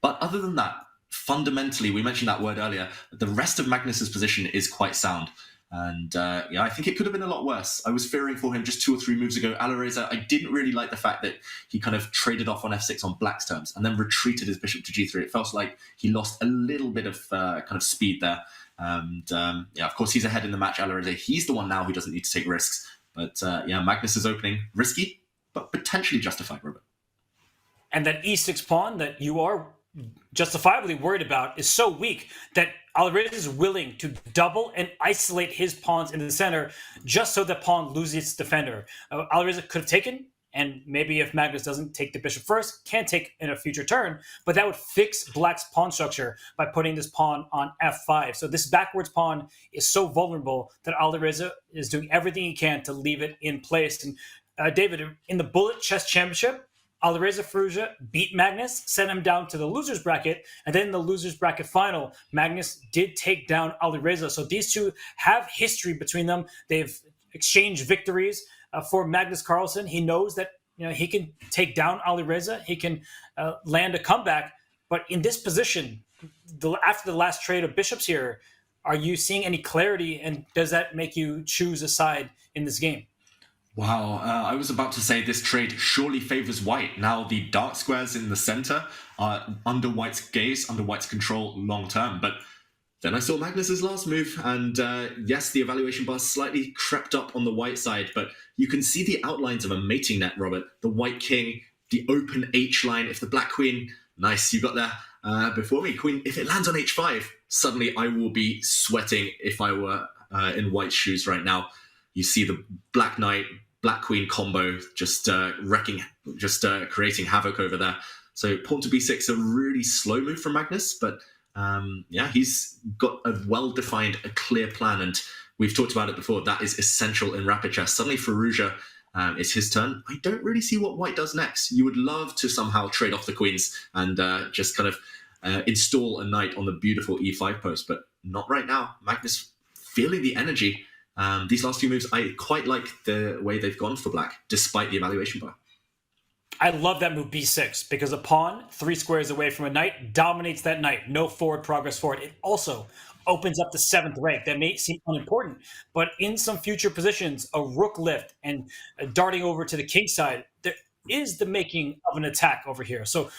But other than that, fundamentally, we mentioned that word earlier, the rest of Magnus's position is quite sound. And yeah, I think it could have been a lot worse. I was fearing for him just 2 or 3 moves ago. Alireza, I didn't really like the fact that he kind of traded off on f6 on black's terms and then retreated his bishop to g3. It felt like he lost a little bit of kind of speed there. And yeah, of course, he's ahead in the match, Alireza. He's the one now who doesn't need to take risks. But yeah, Magnus's opening, risky, but potentially justified, Robert. And that e6 pawn that you are justifiably worried about is so weak that Alireza is willing to double and isolate his pawns in the center just so the pawn loses its defender. Alireza could have taken, and maybe if Magnus doesn't take the bishop first, can take in a future turn, but that would fix black's pawn structure by putting this pawn on f5. So this backwards pawn is so vulnerable that Alireza is doing everything he can to leave it in place. And David, in the Bullet Chess Championship, Alireza Firouzja beat Magnus, sent him down to the loser's bracket, and then in the loser's bracket final, Magnus did take down Alireza. So these two have history between them. They've exchanged victories. For Magnus Carlsen, he knows that he can take down Alireza, he can land a comeback. But in this position, after the last trade of bishops here, are you seeing any clarity, and does that make you choose a side in this game? Wow, I was about to say this trade surely favors white. Now the dark squares in the center are under white's gaze, under white's control long term. But then I saw Magnus's last move, and yes, the evaluation bar slightly crept up on the white side, but you can see the outlines of a mating net, Robert. The white king, the open H line. If the black queen, nice, you got there before me. Queen, if it lands on H5, suddenly I will be sweating if I were in white's shoes right now. You see the black knight, black queen combo just creating havoc over there. So pawn to b6, a really slow move from Magnus, but yeah, he's got a well-defined, a clear plan, and we've talked about it before. That is essential in rapid chess. Suddenly Firouzja, it's his turn. I don't really see what white does next. You would love to somehow trade off the queens and just kind of install a knight on the beautiful e5 post, but not right now. Magnus feeling the energy. These last few moves, I quite like the way they've gone for black, despite the evaluation bar. I love that move b6 because a pawn 3 squares away from a knight dominates that knight. No forward progress forward. It also opens up the 7th rank. That may seem unimportant, but in some future positions, a rook lift and darting over to the king side, there is the making of an attack over here. So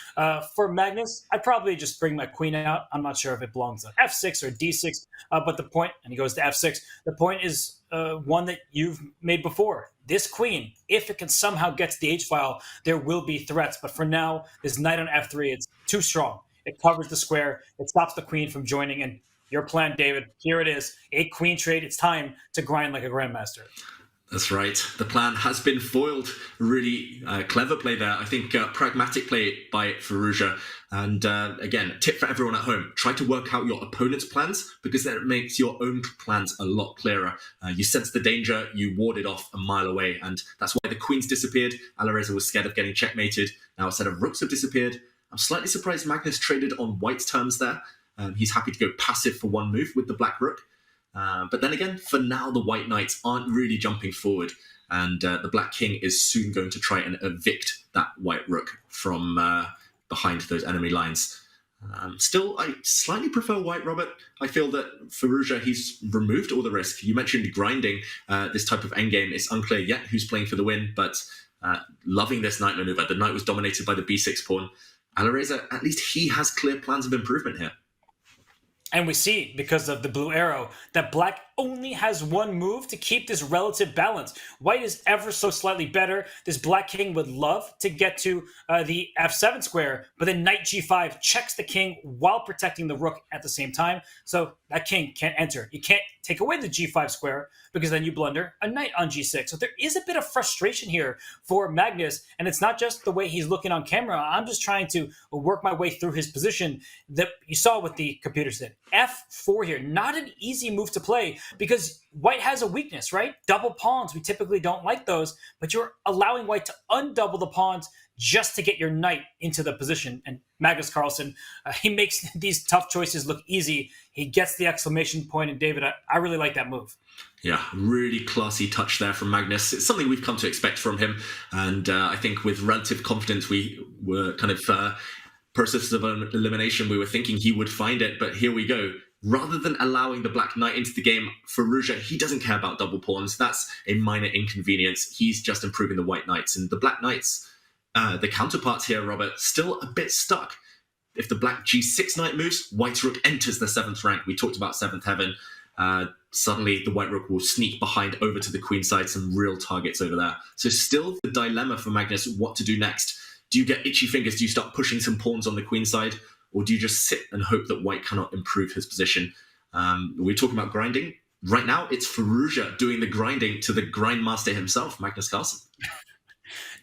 for Magnus, I'd probably just bring my queen out. I'm not sure if it belongs to f6 or d6, but the point, and he goes to f6, the point is one that you've made before. This queen, if it can somehow get to the h-file, there will be threats. But for now, this knight on f3, it's too strong. It covers the square. It stops the queen from joining. And your plan, David, here it is. A queen trade. It's time to grind like a grandmaster. That's right. The plan has been foiled. Really clever play there. I think pragmatic play by Firouzja. And again, tip for everyone at home. Try to work out your opponent's plans because that makes your own plans a lot clearer. You sense the danger, you ward it off a mile away. And that's why the queens disappeared. Alireza was scared of getting checkmated. Now a set of rooks have disappeared. I'm slightly surprised Magnus traded on white's terms there. He's happy to go passive for one move with the black rook. But then again, for now, the white knights aren't really jumping forward. And the black king is soon going to try and evict that white rook from behind those enemy lines. Still, I slightly prefer white, Robert. I feel that Firouzja, he's removed all the risk. You mentioned grinding this type of endgame. It's unclear yet who's playing for the win, but loving this knight maneuver. The knight was dominated by the b6 pawn. Alireza, at least he has clear plans of improvement here. And we see, because of the blue arrow, that black only has one move to keep this relative balance. White is ever so slightly better. This black king would love to get to the f7 square, but then knight g5 checks the king while protecting the rook at the same time. So that king can't enter. You can't take away the g5 square because then you blunder a knight on g6. So there is a bit of frustration here for Magnus, and it's not just the way he's looking on camera. I'm just trying to work my way through his position that you saw what the computer said. f4 here, not an easy move to play because white has a weakness, right? Double pawns, we typically don't like those, but you're allowing white to undouble the pawns just to get your knight into the position. And Magnus Carlsen, he makes these tough choices look easy. He gets the exclamation point, and David, I really like that move. Yeah, really classy touch there from Magnus. It's something we've come to expect from him. And I think with relative confidence, we were kind of process of elimination, we were thinking he would find it, but here we go. Rather than allowing the black knight into the game, Firouzja, he doesn't care about double pawns. That's a minor inconvenience. He's just improving the white knights. And the black knights, the counterparts here, Robert, still a bit stuck. If the black g6 knight moves, white's rook enters the 7th rank. We talked about 7th heaven. Suddenly, the white rook will sneak behind over to the queen side, some real targets over there. So still the dilemma for Magnus, what to do next. Do you get itchy fingers? Do you start pushing some pawns on the queen side? Or do you just sit and hope that white cannot improve his position? We're talking about grinding. Right now, it's Firouzja doing the grinding to the grindmaster himself, Magnus Carlsen.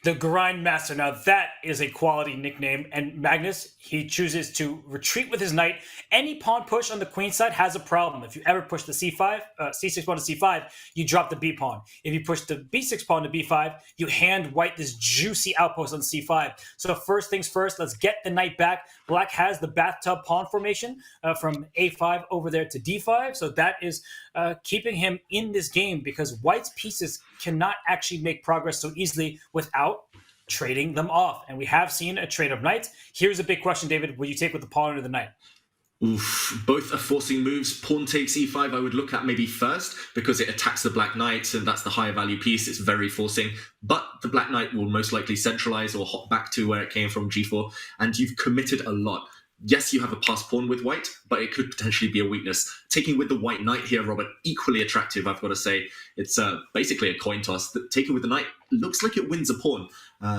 The Grindmaster. Now that is a quality nickname. And Magnus, he chooses to retreat with his knight. Any pawn push on the queen side has a problem. If you ever push the c6 pawn to c5, you drop the b pawn. If you push the b6 pawn to b5, you hand white this juicy outpost on c5. So first things first, let's get the knight back. Black has the bathtub pawn formation from a5 over there to d5. So that is keeping him in this game because white's pieces cannot actually make progress so easily without trading them off. And we have seen a trade of knights. Here's a big question, David. Will you take with the pawn or the knight? Oof, both are forcing moves. Pawn takes e5 I would look at maybe first because it attacks the black knight and that's the higher value piece. It's very forcing. But the black knight will most likely centralize or hop back to where it came from, g4. And you've committed a lot. Yes, you have a pass pawn with white, but it could potentially be a weakness. Taking with the white knight here, Robert, equally attractive, I've got to say. It's basically a coin toss. Taking with the knight looks like it wins a pawn.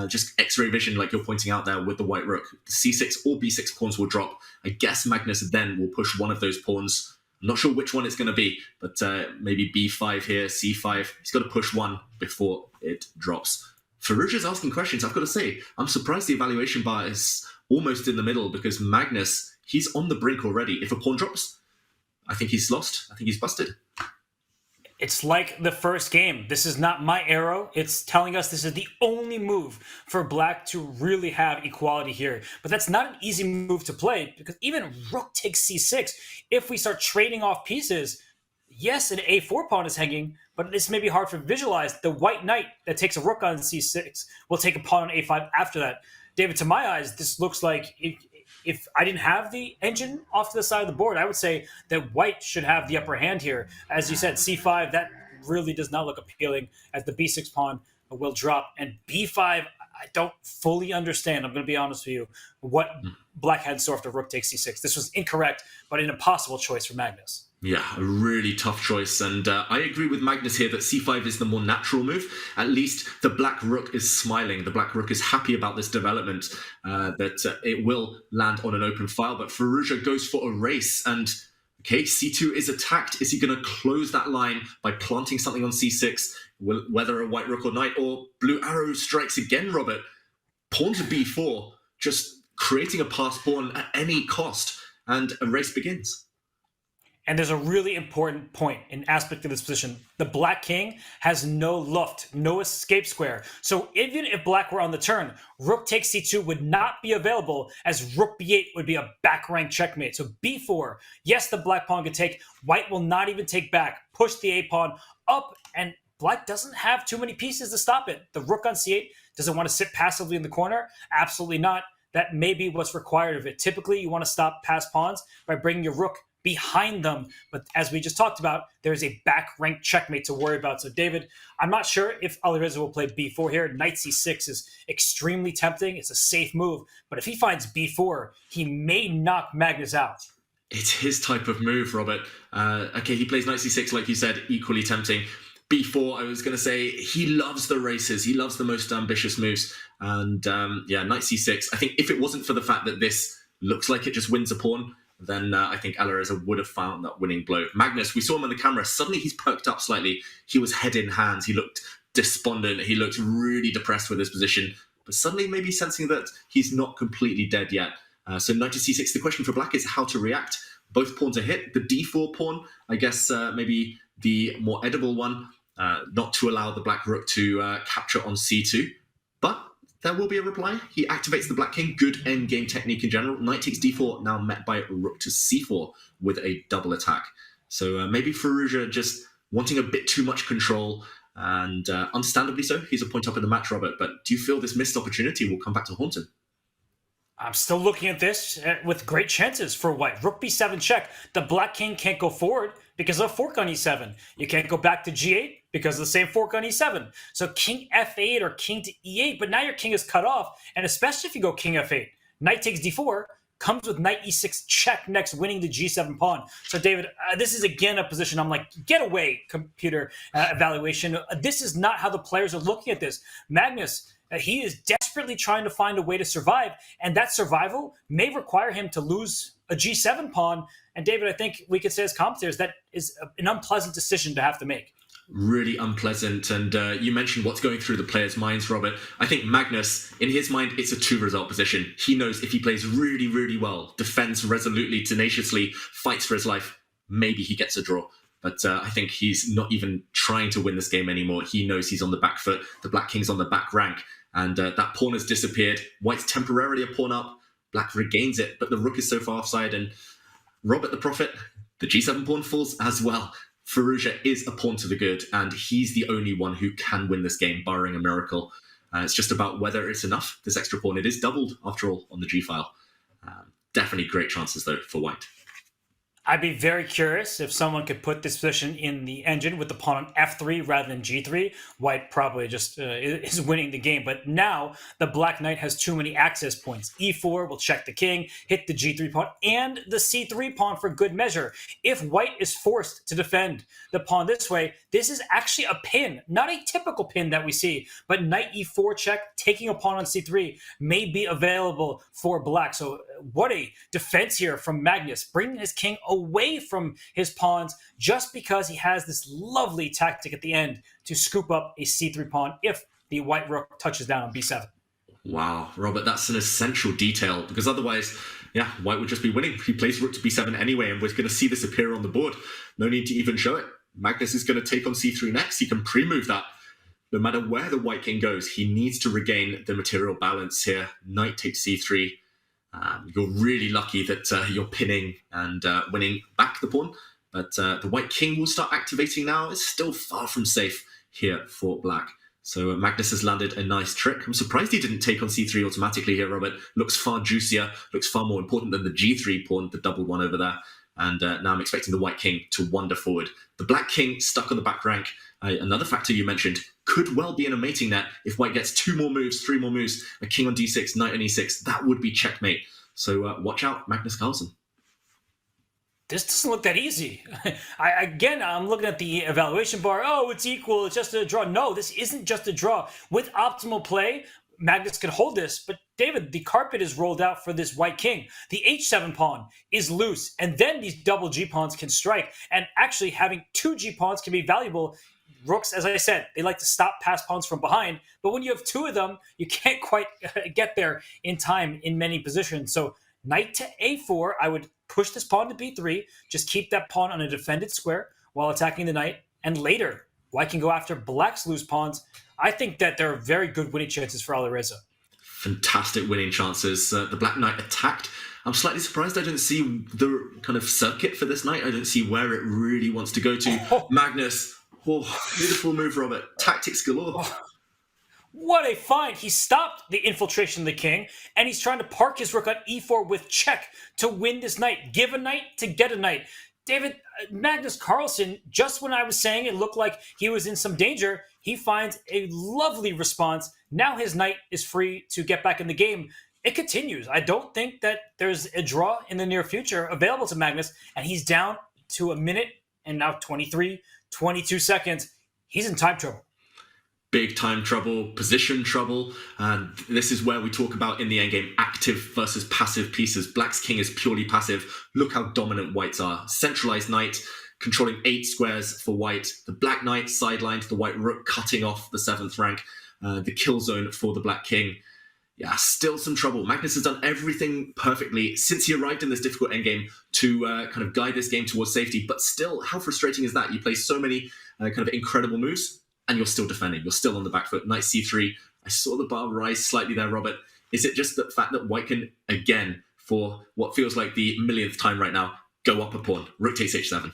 Just X-ray vision, like you're pointing out there with the white rook. The c6 or b6 pawns will drop. I guess Magnus then will push one of those pawns. I'm not sure which one it's going to be, but maybe b5 here, c5. He's got to push one before it drops. Firouzja's asking questions. I've got to say, I'm surprised the evaluation bar is almost in the middle because Magnus, he's on the brink already. If a pawn drops, I think he's lost. I think he's busted. It's like the first game. This is not my arrow. It's telling us this is the only move for black to really have equality here. But that's not an easy move to play because even rook takes c6. If we start trading off pieces, yes, an a4 pawn is hanging, but this may be hard to visualize. The white knight that takes a rook on c6 will take a pawn on a5 after that. David, to my eyes, this looks like if I didn't have the engine off to the side of the board, I would say that white should have the upper hand here. As you said, c5, that really does not look appealing, as the b6 pawn will drop. And b5, I don't fully understand, I'm going to be honest with you, what black had in store after rook takes c6. This was incorrect, but an impossible choice for Magnus. Yeah, a really tough choice. And I agree with Magnus here that c5 is the more natural move. At least the black rook is smiling. The black rook is happy about this development, that it will land on an open file. But Firouzja goes for a race. And okay, c2 is attacked. Is he going to close that line by planting something on c6, whether a white rook or knight, or blue arrow strikes again, Robert? Pawn to b4, just creating a passed pawn at any cost. And a race begins. And there's a really important point, an aspect of this position. The black king has no luft, no escape square. So even if black were on the turn, rook takes c2 would not be available, as rook b8 would be a back rank checkmate. So b4, yes, the black pawn could take. White will not even take back. Push the a pawn up, and black doesn't have too many pieces to stop it. The rook on c8 doesn't want to sit passively in the corner. Absolutely not. That may be what's required of it. Typically, you want to stop passed pawns by bringing your rook behind them. But as we just talked about, there's a back rank checkmate to worry about. So David, I'm not sure if Alireza will play b4 here. Knight c6 is extremely tempting. It's a safe move. But if he finds b4, he may knock Magnus out. It's his type of move, Robert. Okay, he plays knight c6, like you said, equally tempting. b4, I was going to say, he loves the races. He loves the most ambitious moves. And yeah, knight c6. I think if it wasn't for the fact that this looks like it just wins a pawn, then I think Alireza would have found that winning blow. Magnus, we saw him on the camera. Suddenly he's perked up slightly. He was head in hands. He looked despondent. He looked really depressed with his position. But suddenly maybe sensing that he's not completely dead yet. So knight to c6. The question for black is how to react. Both pawns are hit. The d4 pawn, I guess maybe the more edible one, not to allow the black rook to capture on c2. But there will be a reply. He activates the black king. Good endgame technique in general. Knight takes d4, now met by rook to c4 with a double attack. So maybe Firouzja just wanting a bit too much control, and understandably so. He's a point up in the match, Robert. But do you feel this missed opportunity will come back to haunt him? I'm still looking at this with great chances for white. Rook b7 check. The black king can't go forward because of a fork on e7. You can't go back to g8 because of the same fork on e7. So king f8 or king to e8, but now your king is cut off, and especially if you go king f8. Knight takes d4, comes with knight e6 check next, winning the g7 pawn. So David, this is again a position I'm like, get away, computer evaluation. This is not how the players are looking at this. Magnus, he is desperately trying to find a way to survive, and that survival may require him to lose a g7 pawn. And David, I think we could say as commentators that is an unpleasant decision to have to make. Really unpleasant. And you mentioned what's going through the players' minds, Robert. I think Magnus, in his mind, it's a 2-result position. He knows if he plays really, really well, defends resolutely, tenaciously, fights for his life, maybe he gets a draw. But I think he's not even trying to win this game anymore. He knows he's on the back foot. The black king's on the back rank. And that pawn has disappeared. White's temporarily a pawn up. Black regains it, but the rook is so far offside. And Robert the Prophet, the g7 pawn falls as well. Firouzja is a pawn to the good, and he's the only one who can win this game, barring a miracle. It's just about whether it's enough. This extra pawn, it is doubled, after all, on the g-file. Definitely great chances, though, for white. I'd be very curious if someone could put this position in the engine with the pawn on f3 rather than g3. White probably just is winning the game. But now the black knight has too many access points. e4 will check the king, hit the g3 pawn, and the c3 pawn for good measure. If white is forced to defend the pawn this way, this is actually a pin. Not a typical pin that we see, but knight e4 check, taking a pawn on c3 may be available for black. So what a defense here from Magnus, bringing his king away from his pawns just because he has this lovely tactic at the end to scoop up a c3 pawn if the white rook touches down on b7. Wow, Robert, that's an essential detail, because otherwise, yeah, white would just be winning. He plays rook to b7 anyway, and we're going to see this appear on the board. No need to even show it. Magnus is going to take on c3 next. He can pre-move that. No matter where the white king goes, he needs to regain the material balance here. Knight takes c3. You're really lucky that you're pinning and winning back the pawn. But the white king will start activating now. It's still far from safe here for black. So Magnus has landed a nice trick. I'm surprised he didn't take on c3 automatically here, Robert. Looks far juicier, looks far more important than the g3 pawn, the double one over there. And now I'm expecting the white king to wander forward. The black king stuck on the back rank. Another factor you mentioned could well be in a mating net. If white gets 2 more moves, 3 more moves, a king on d6, knight on e6, that would be checkmate. So watch out, Magnus Carlsen. This doesn't look that easy. I'm looking at the evaluation bar. Oh, it's equal. It's just a draw. No, this isn't just a draw. With optimal play, Magnus could hold this. But David, the carpet is rolled out for this white king. The h7 pawn is loose. And then these double g pawns can strike. And actually having 2 g pawns can be valuable. Rooks, as I said, they like to stop pass pawns from behind. But when you have 2 of them, you can't quite get there in time in many positions. So knight to a4, I would push this pawn to b3, just keep that pawn on a defended square while attacking the knight, and later, white can go after black's loose pawns. I think that there are very good winning chances for Alireza. Fantastic winning chances. The black knight attacked. I'm slightly surprised I don't see the kind of circuit for this knight. I don't see where it really wants to go to. Magnus, beautiful move, Robert. Tactics galore. What a find! He stopped the infiltration of the king, and he's trying to park his rook on e4 with check to win this knight. Give a knight to get a knight. David, Magnus Carlsen, just when I was saying it looked like he was in some danger, he finds a lovely response. Now his knight is free to get back in the game. It continues. I don't think that there's a draw in the near future available to Magnus, and he's down to a minute and now 23, 22 seconds. He's in time trouble. Big time trouble, position trouble, and this is where we talk about in the endgame active versus passive pieces. Black's king is purely passive. Look how dominant white's are. Centralized knight, controlling 8 squares for white. The black knight sidelined, the white rook cutting off the 7th rank. The kill zone for the black king. Yeah, still some trouble. Magnus has done everything perfectly since he arrived in this difficult endgame to kind of guide this game towards safety, but still, how frustrating is that? You play so many kind of incredible moves, and you're still defending. You're still on the back foot. Knight c3. I saw the bar rise slightly there, Robert. Is it just the fact that white can, again, for what feels like the millionth time right now, go up a pawn? Rook takes h7.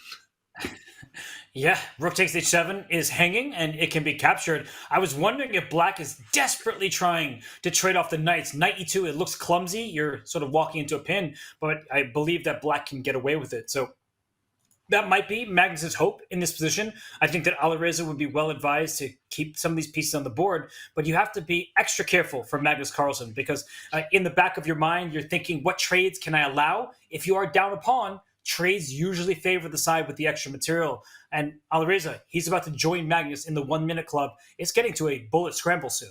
Yeah, rook takes h7 is hanging, and it can be captured. I was wondering if black is desperately trying to trade off the knights. Knight e2, it looks clumsy. You're sort of walking into a pin, but I believe that black can get away with it. So that might be Magnus's hope in this position. I think that Alireza would be well advised to keep some of these pieces on the board, but you have to be extra careful for Magnus Carlsen because in the back of your mind, you're thinking, what trades can I allow? If you are down a pawn, trades usually favor the side with the extra material. And Alireza, he's about to join Magnus in the 1 minute club. It's getting to a bullet scramble soon.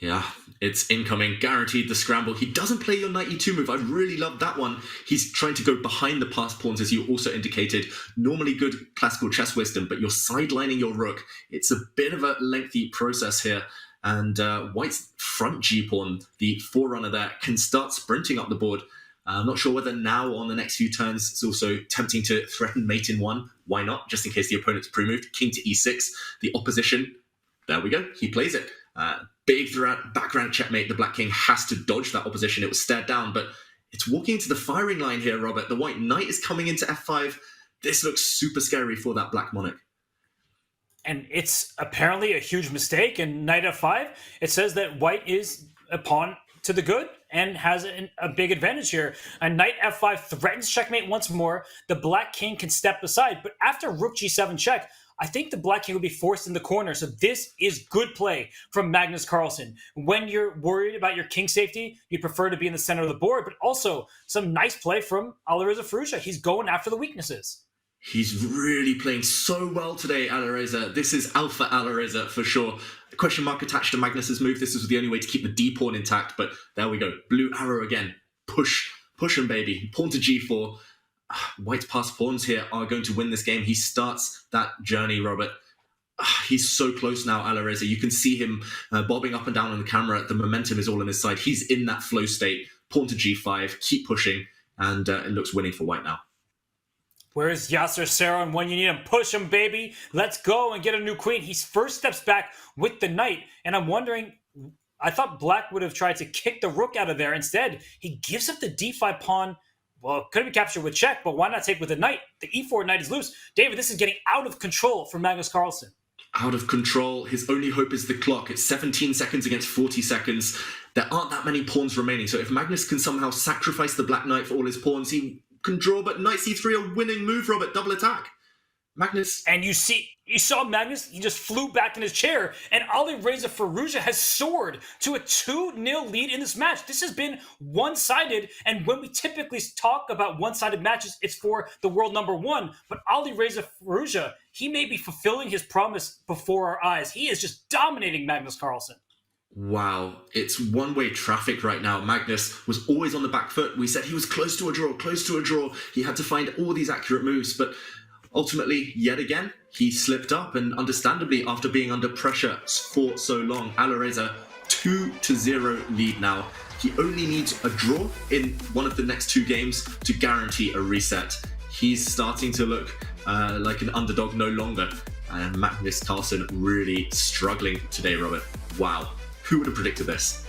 Yeah, it's incoming, guaranteed the scramble. He doesn't play your knight e2 move. I really love that one. He's trying to go behind the passed pawns, as you also indicated. Normally good classical chess wisdom, but you're sidelining your rook. It's a bit of a lengthy process here. And white's front g-pawn, the forerunner there, can start sprinting up the board. I'm not sure whether now on the next few turns it's also tempting to threaten mate in 1. Why not? Just in case the opponent's pre-moved. King to e6. The opposition, there we go. He plays it. Big threat, background checkmate. The black king has to dodge that opposition. It was stared down, but it's walking into the firing line here, Robert. The white knight is coming into f5. This looks super scary for that black monarch. And it's apparently a huge mistake. And knight f5, it says that white is a pawn to the good and has a big advantage here. And knight f5 threatens checkmate once more. The black king can step aside, but after rook g7 check, I think the black king will be forced in the corner. So this is good play from Magnus Carlsen. When you're worried about your king safety, you prefer to be in the center of the board, but also some nice play from Alireza Firouzja. He's going after the weaknesses. He's really playing so well today, Alireza. This is alpha Alireza for sure. A question mark attached to Magnus's move. This was the only way to keep the D pawn intact, but there we go. Blue arrow again. Push him, baby. Pawn to g4. White's passed pawns here are going to win this game. He starts that journey, Robert. He's so close now, Alireza. You can see him bobbing up and down on the camera. The momentum is all on his side. He's in that flow state. Pawn to g5. Keep pushing, and it looks winning for white now. Where's Yasser Sarah when you need him? Push him, baby. Let's go and get a new queen. He first steps back with the knight, and I'm wondering, I thought black would have tried to kick the rook out of there. Instead, he gives up the d5 pawn. well, it could be captured with check, but why not take with the knight? The e4 knight is loose. David, this is getting out of control for Magnus Carlsen. Out of control. His only hope is the clock. It's 17 seconds against 40 seconds. There aren't that many pawns remaining, so if Magnus can somehow sacrifice the black knight for all his pawns, he can draw, but knight c3, a winning move, Robert. Double attack. Magnus. And you saw Magnus, he just flew back in his chair, and Alireza Firouzja has soared to a 2-0 lead in this match. This has been one-sided, and when we typically talk about one-sided matches, it's for the world number one. But Alireza Firouzja, he may be fulfilling his promise before our eyes. He is just dominating Magnus Carlsen. Wow, it's one-way traffic right now. Magnus was always on the back foot. We said he was close to a draw. He had to find all these accurate moves, but ultimately, yet again, he slipped up, and understandably, after being under pressure for so long, Alireza 2-0 lead now. He only needs a draw in one of the next 2 games to guarantee a reset. He's starting to look like an underdog no longer, and Magnus Carlsen really struggling today, Robert. Wow, who would have predicted this?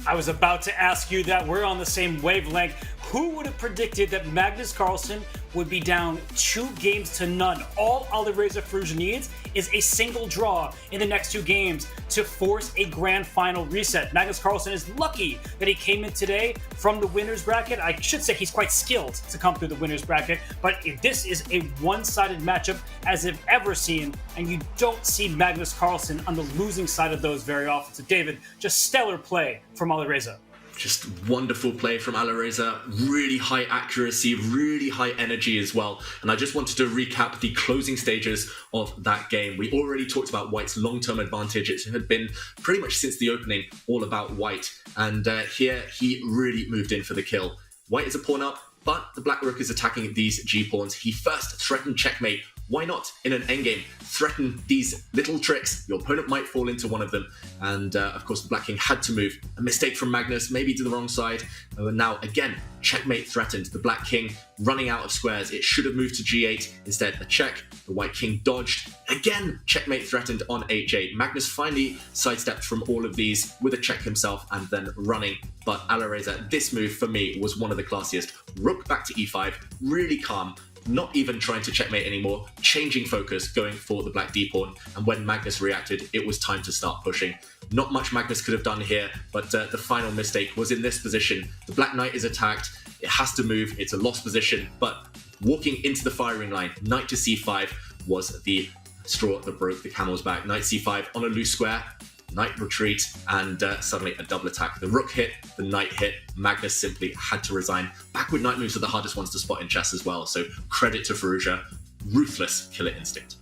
I was about to ask you that. We're on the same wavelength. Who would have predicted that Magnus Carlsen would be down 2-0? All Alireza Firouzja needs is a single draw in the next 2 games to force a grand final reset. Magnus Carlsen is lucky that he came in today from the winner's bracket. I should say he's quite skilled to come through the winner's bracket, but if this is a one-sided matchup as I've ever seen, and you don't see Magnus Carlsen on the losing side of those very often. So David, just stellar play from Alireza. Just wonderful play from Alireza, really high accuracy, really high energy as well. And I just wanted to recap the closing stages of that game. We already talked about White's long-term advantage. It had been pretty much since the opening all about White. And here he really moved in for the kill. White is a pawn up, but the black rook is attacking these g-pawns. He first threatened checkmate. Why not, in an endgame, threaten these little tricks? Your opponent might fall into one of them. And, of course, the black king had to move. A mistake from Magnus, maybe to the wrong side. And now, again, checkmate threatened. The black king running out of squares. It should have moved to g8. Instead, a check. The white king dodged. Again, checkmate threatened on h8. Magnus finally sidestepped from all of these with a check himself and then running. But Alireza, this move, for me, was one of the classiest. Rook back to e5. Really calm. Not even trying to checkmate anymore, changing focus, going for the black d-pawn, and when Magnus reacted, it was time to start pushing. Not much Magnus could have done here, but the final mistake was in this position. The black knight is attacked, it has to move, it's a lost position, but walking into the firing line, knight to c5 was the straw that broke the camel's back. Knight c5 on a loose square, knight retreat, and suddenly a double attack. The rook hit, the knight hit. Magnus simply had to resign. Backward knight moves are the hardest ones to spot in chess as well, so credit to Firouzja. Ruthless killer instinct.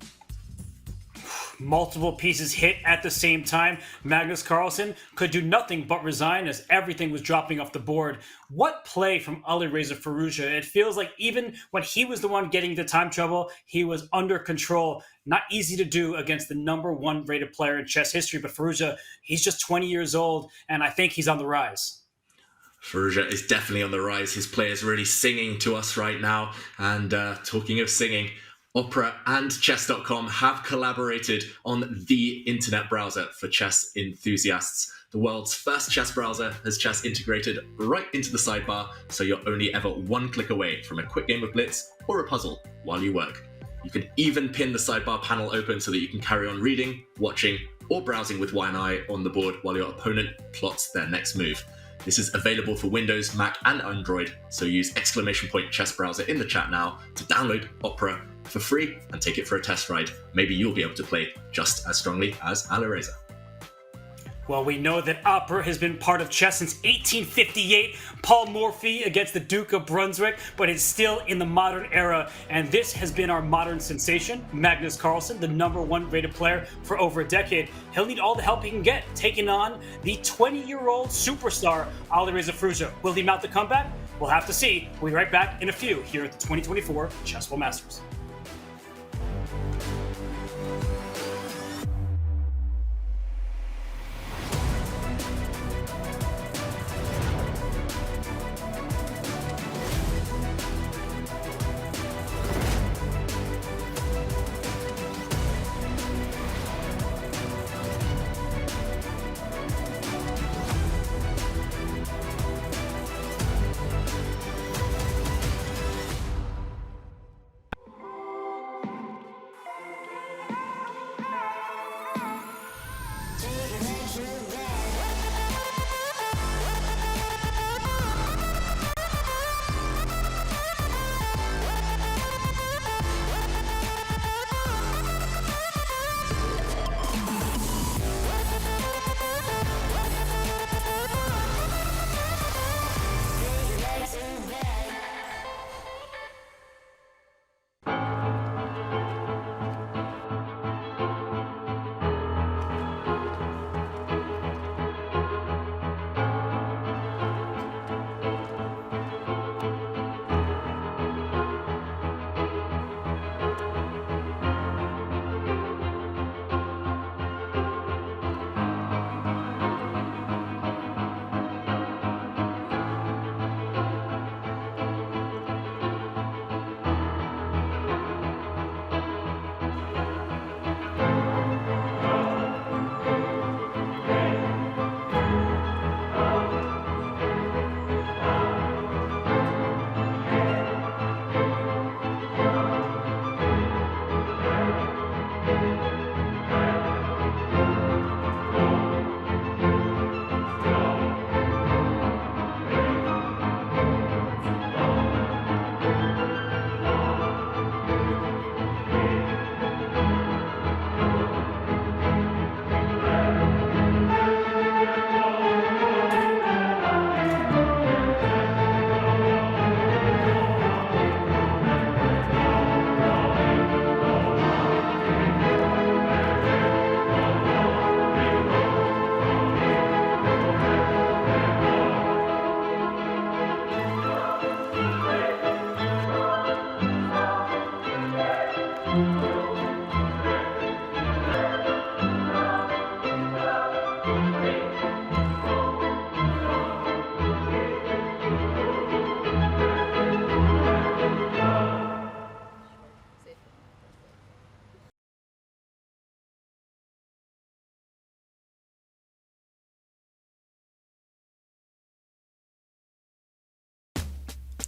Multiple pieces hit at the same time. Magnus Carlsen could do nothing but resign as everything was dropping off the board. What play from Alireza Firouzja. It feels like even when he was the one getting the time trouble, he was under control. Not easy to do against the #1 rated player in chess history, but Firouzja, he's just 20 years old, and I think he's on the rise. Firouzja is definitely on the rise. His play is really singing to us right now. And talking of singing, Opera and Chess.com have collaborated on the internet browser for chess enthusiasts. The world's first chess browser has chess integrated right into the sidebar, so you're only ever one click away from a quick game of Blitz or a puzzle while you work. You can even pin the sidebar panel open so that you can carry on reading, watching, or browsing with one eye on the board while your opponent plots their next move. This is available for Windows, Mac, and Android, so use !chess browser in the chat now to download Opera for free and take it for a test ride. Maybe you'll be able to play just as strongly as Alireza. Well, we know that Opera has been part of chess since 1858, Paul Morphy against the Duke of Brunswick, but it's still in the modern era, and this has been our modern sensation, Magnus Carlsen, the #1 rated player for over a decade. He'll need all the help he can get, taking on the 20-year-old superstar, Alireza Firouzja. Will he mount the comeback? We'll have to see. We'll be right back in a few here at the 2024 Chessable Masters.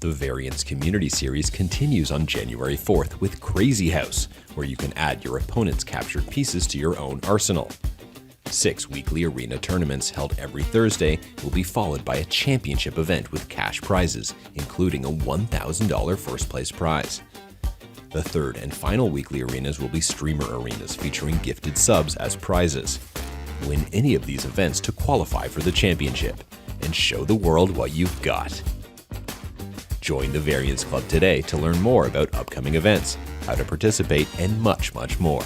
The Variants Community Series continues on January 4th with Crazy House, where you can add your opponent's captured pieces to your own arsenal. 6 weekly arena tournaments held every Thursday will be followed by a championship event with cash prizes, including a $1,000 first place prize. The third and final weekly arenas will be streamer arenas featuring gifted subs as prizes. Win any of these events to qualify for the championship, and show the world what you've got. Join the Variants Club today to learn more about upcoming events, how to participate, and much, much more.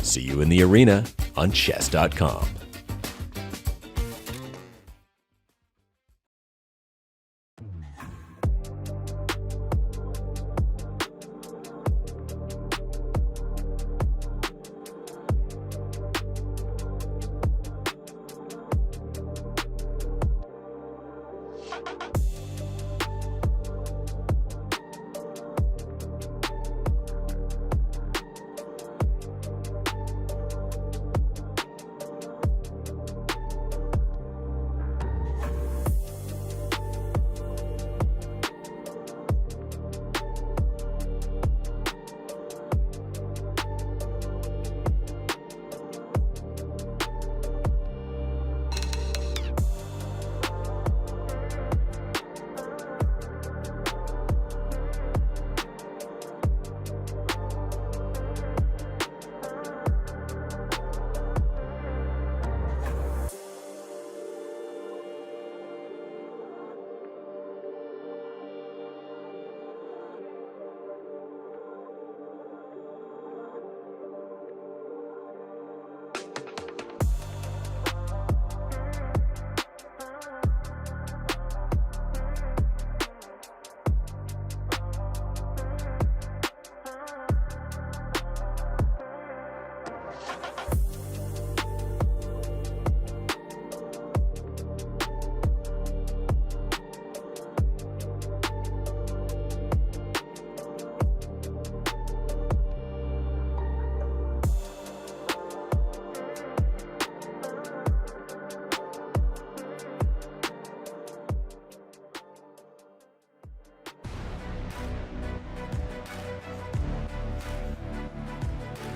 See you in the arena on Chess.com.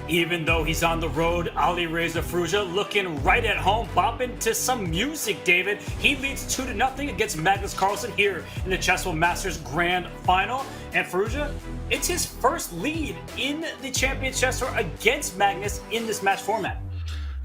Even though he's on the road, Alireza Firouzja looking right at home, bopping to some music, David. He leads 2-0 against Magnus Carlsen here in the Chessable Masters Grand Final. And Firouzja, it's his first lead in the Champions Chess Tour against Magnus in this match format.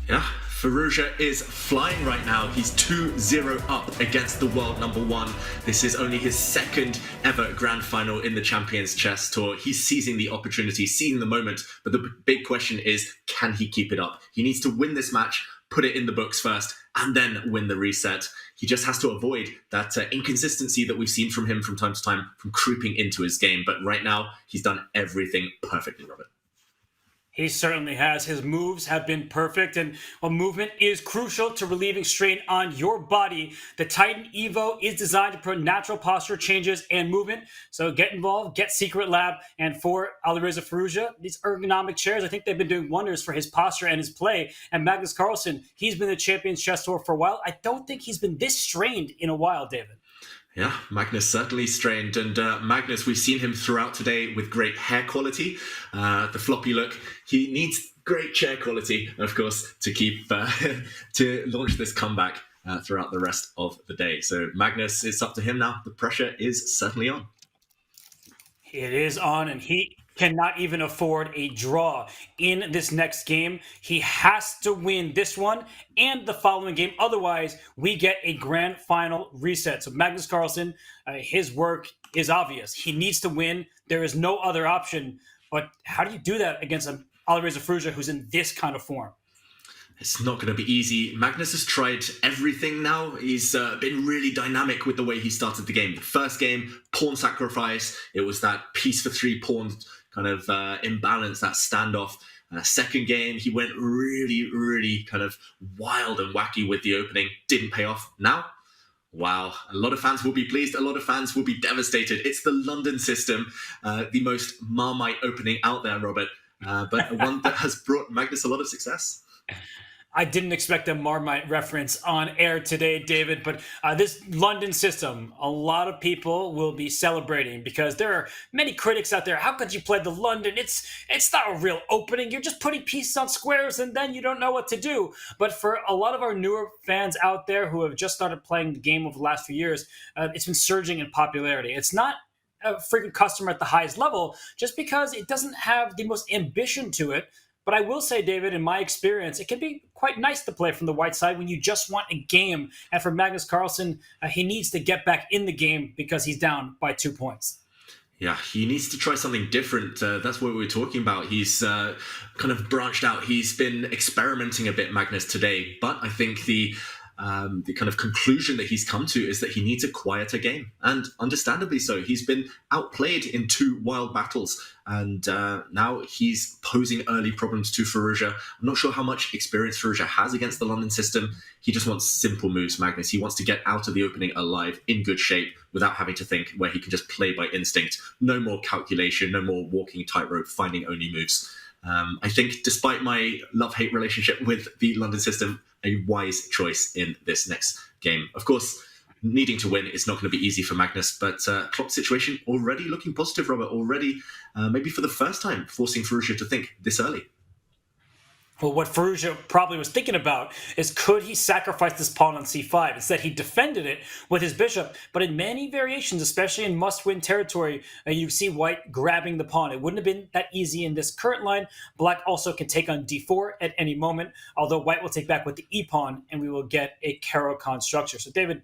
Yeah, Firouzja is flying right now. He's 2-0 up against the world number one. This is only his second ever grand final in the Champions Chess Tour. He's seizing the opportunity, seizing the moment, but the big question is, can he keep it up? He needs to win this match, put it in the books first, and then win the reset. He just has to avoid that inconsistency that we've seen from him from time to time from creeping into his game. But right now, he's done everything perfectly, Robert. He certainly has. His moves have been perfect, and while movement is crucial to relieving strain on your body, the Titan Evo is designed to promote natural posture changes and movement. So get involved, get Secret Lab, and for Alireza Firouzja, these ergonomic chairs, I think they've been doing wonders for his posture and his play. And Magnus Carlsen, he's been the Champions Chess Tour for a while. I don't think he's been this strained in a while, David. Yeah, Magnus certainly strained. And Magnus, we've seen him throughout today with great hair quality, the floppy look. He needs great chair quality, of course, to keep to launch this comeback throughout the rest of the day. So Magnus, it's up to him now. The pressure is certainly on. It is on, and he cannot even afford a draw in this next game. He has to win this one and the following game. Otherwise, we get a grand final reset. So Magnus Carlsen, his work is obvious. He needs to win. There is no other option. But how do you do that against Alireza Firouzja, who's in this kind of form? It's not going to be easy. Magnus has tried everything now. He's been really dynamic with the way he started the game. The first game, pawn sacrifice. It was that piece for 3 pawns kind of imbalance, that standoff. Second game, he went really, really kind of wild and wacky with the opening. Didn't pay off. Now, wow, a lot of fans will be pleased. A lot of fans will be devastated. It's the London system, the most Marmite opening out there, Robert, but one that has brought Magnus a lot of success. I didn't expect a Marmite reference on air today, David, but this London system, a lot of people will be celebrating because there are many critics out there. How could you play the London? It's not a real opening. You're just putting pieces on squares and then you don't know what to do. But for a lot of our newer fans out there who have just started playing the game over the last few years, it's been surging in popularity. It's not a frequent customer at the highest level just because it doesn't have the most ambition to it. But I will say, David, in my experience, it can be quite nice to play from the white side when you just want a game. And for Magnus Carlsen, he needs to get back in the game because he's down by 2 points. Yeah, he needs to try something different. That's what we were talking about. He's kind of branched out. He's been experimenting a bit, Magnus, today. But I think the kind of conclusion that he's come to is that he needs a quieter game. And understandably so. He's been outplayed in 2 wild battles. And now he's posing early problems to Firouzja. I'm not sure how much experience Firouzja has against the London system. He just wants simple moves, Magnus. He wants to get out of the opening alive, in good shape, without having to think, where he can just play by instinct. No more calculation, no more walking tightrope, finding only moves. I think despite my love-hate relationship with the London system, a wise choice in this next game. Of course, needing to win is not going to be easy for Magnus, but clock situation already looking positive, Robert. Already, maybe for the first time, forcing Firouzja to think this early. Well, what Firouzja probably was thinking about is could he sacrifice this pawn on c5? Instead, he defended it with his bishop, but in many variations, especially in must-win territory, you see white grabbing the pawn. It wouldn't have been that easy in this current line. Black also can take on d4 at any moment, although white will take back with the e-pawn, and we will get a Caro-Kann structure. So, David,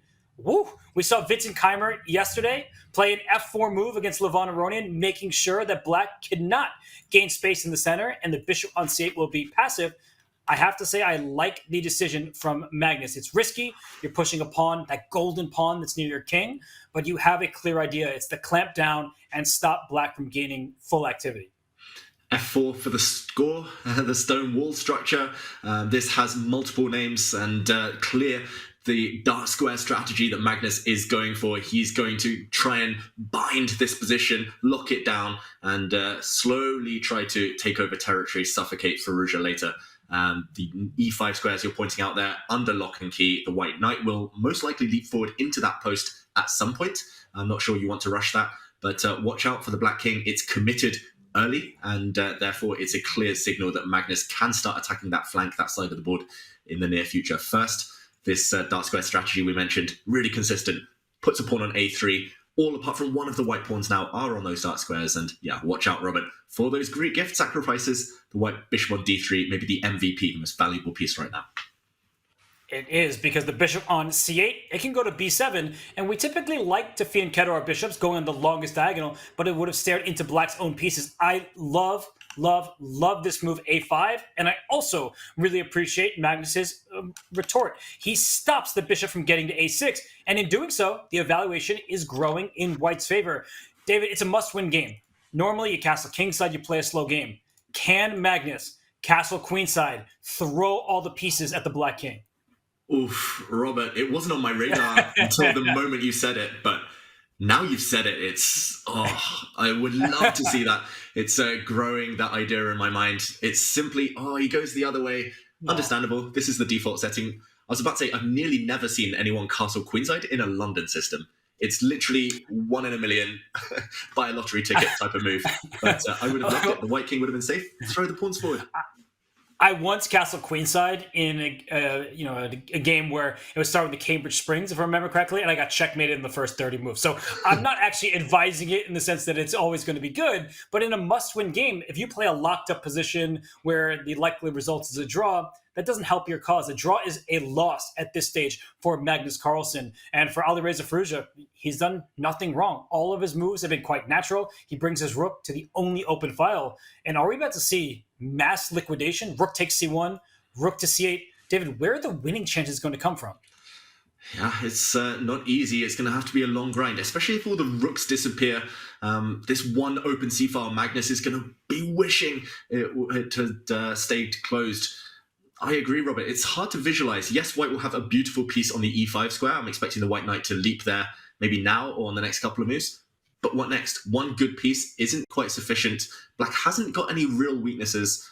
we saw Vincent Keimer yesterday play an f4 move against Levon Aronian, making sure that black cannot gain space in the center and the bishop on c8 will be passive. I have to say I like the decision from Magnus. It's risky. You're pushing a pawn, that golden pawn that's near your king, but you have a clear idea. It's to clamp down and stop black from gaining full activity. F4 for the score, the stone wall structure. This has multiple names and clear the dark square strategy that Magnus is going for. He's going to try and bind this position, lock it down, and slowly try to take over territory, suffocate Firouzja later. The e5 squares you're pointing out there, under lock and key, the white knight will most likely leap forward into that post at some point. I'm not sure you want to rush that, but watch out for the black king. It's committed early, and therefore it's a clear signal that Magnus can start attacking that flank, that side of the board in the near future. First, this dark square strategy we mentioned, really consistent, puts a pawn on a3. All apart from one of the white pawns now are on those dark squares. And yeah, watch out, Robert, for those Greek gift sacrifices. The white bishop on d3, maybe the MVP, the most valuable piece right now. It is, because the bishop on c8, it can go to b7, and we typically like to fianchetto our bishops going on the longest diagonal, but it would have stared into black's own pieces. I love this move a5, and I also really appreciate Magnus's retort. He stops the bishop from getting to a6, and in doing so, the evaluation is growing in white's favor. David, it's a must-win game. Normally, you castle kingside, you play a slow game. Can Magnus castle queenside, throw all the pieces at the black king? Oof, Robert, it wasn't on my radar until the moment you said it, but now you've said it, I would love to see that. It's growing that idea in my mind. It's simply, he goes the other way. No. Understandable. This is the default setting. I was about to say, I've nearly never seen anyone castle queenside in a London system. It's literally 1 in a million, buy a lottery ticket type of move. But I would have loved it. The white king would have been safe. Throw the pawns forward. I once castled queenside in a game where it was starting with the Cambridge Springs, if I remember correctly, and I got checkmated in the first 30 moves. So I'm not actually advising it in the sense that it's always going to be good, but in a must-win game, if you play a locked-up position where the likely result is a draw, that doesn't help your cause. A draw is a loss at this stage for Magnus Carlsen. And for Alireza Firouzja, he's done nothing wrong. All of his moves have been quite natural. He brings his rook to the only open file. And are we about to see mass liquidation? Rook takes c1, rook to c8. David, where are the winning chances going to come from? Yeah, it's not easy. It's going to have to be a long grind, especially if all the rooks disappear. This one open c-file, Magnus is going to be wishing it had stayed closed. I agree, Robert. It's hard to visualize. Yes, white will have a beautiful piece on the e5 square. I'm expecting the white knight to leap there maybe now or on the next couple of moves. But what next? One good piece isn't quite sufficient. Black hasn't got any real weaknesses.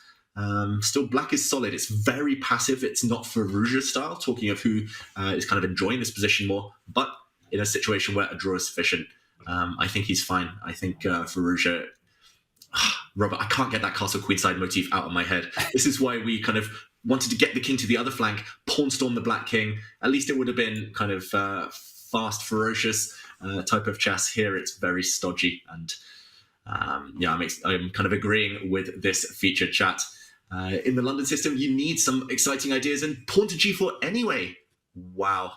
Still, black is solid. It's very passive. It's not Firouzja style, talking of who is kind of enjoying this position more. But in a situation where a draw is sufficient, I think he's fine. I think Firouzja... Robert, I can't get that castle queenside motif out of my head. This is why we kind of wanted to get the king to the other flank, pawn storm the black king. At least it would have been kind of fast, ferocious type of chess. Here it's very stodgy. And yeah, I'm kind of agreeing with this featured chat. In the London system, you need some exciting ideas, and pawn to g4 anyway. Wow.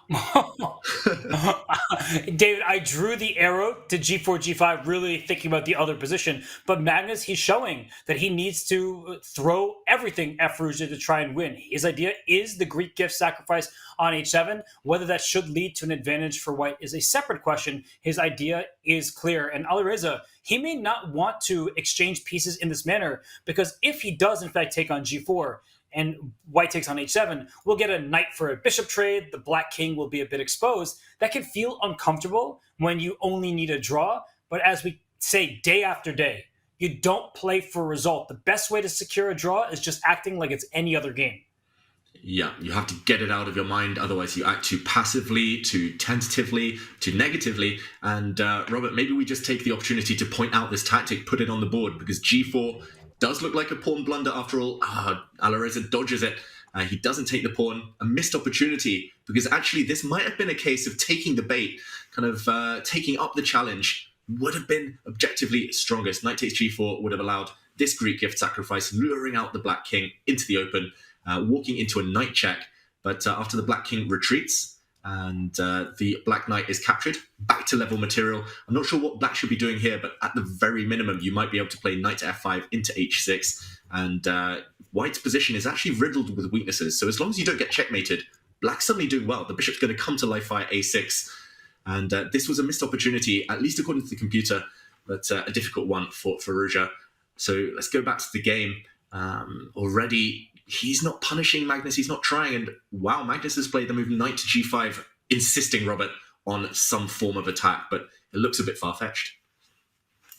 David, I drew the arrow to g4, g5, really thinking about the other position. But Magnus, he's showing that he needs to throw everything at Firouzja to try and win. His idea is the Greek gift sacrifice on h7. Whether that should lead to an advantage for white is a separate question. His idea is clear. And Alireza, he may not want to exchange pieces in this manner, because if he does, in fact, take on g4, and white takes on h7, we'll get a knight for a bishop trade. The black king will be a bit exposed. That can feel uncomfortable when you only need a draw. But as we say day after day, you don't play for a result. The best way to secure a draw is just acting like it's any other game. Yeah, you have to get it out of your mind. Otherwise, you act too passively, too tentatively, too negatively. And Robert, maybe we just take the opportunity to point out this tactic, put it on the board, because g4 does look like a pawn blunder after all. Alireza dodges it. He doesn't take the pawn. A missed opportunity, because actually this might have been a case of taking the bait, kind of taking up the challenge. Would have been objectively strongest. Knight takes g4 would have allowed this Greek gift sacrifice, luring out the black king into the open, walking into a knight check. But after the black king retreats, and the black knight is captured, back to level material. I'm not sure what black should be doing here, but at the very minimum, you might be able to play knight to f5 into h6. And white's position is actually riddled with weaknesses. So as long as you don't get checkmated, black's suddenly doing well. The bishop's going to come to life via a6. And this was a missed opportunity, at least according to the computer, but a difficult one for Firouzja. So let's go back to the game. Already, he's not punishing Magnus, he's not trying, and wow, Magnus has played the move knight to g5, insisting, Robert, on some form of attack, but it looks a bit far-fetched.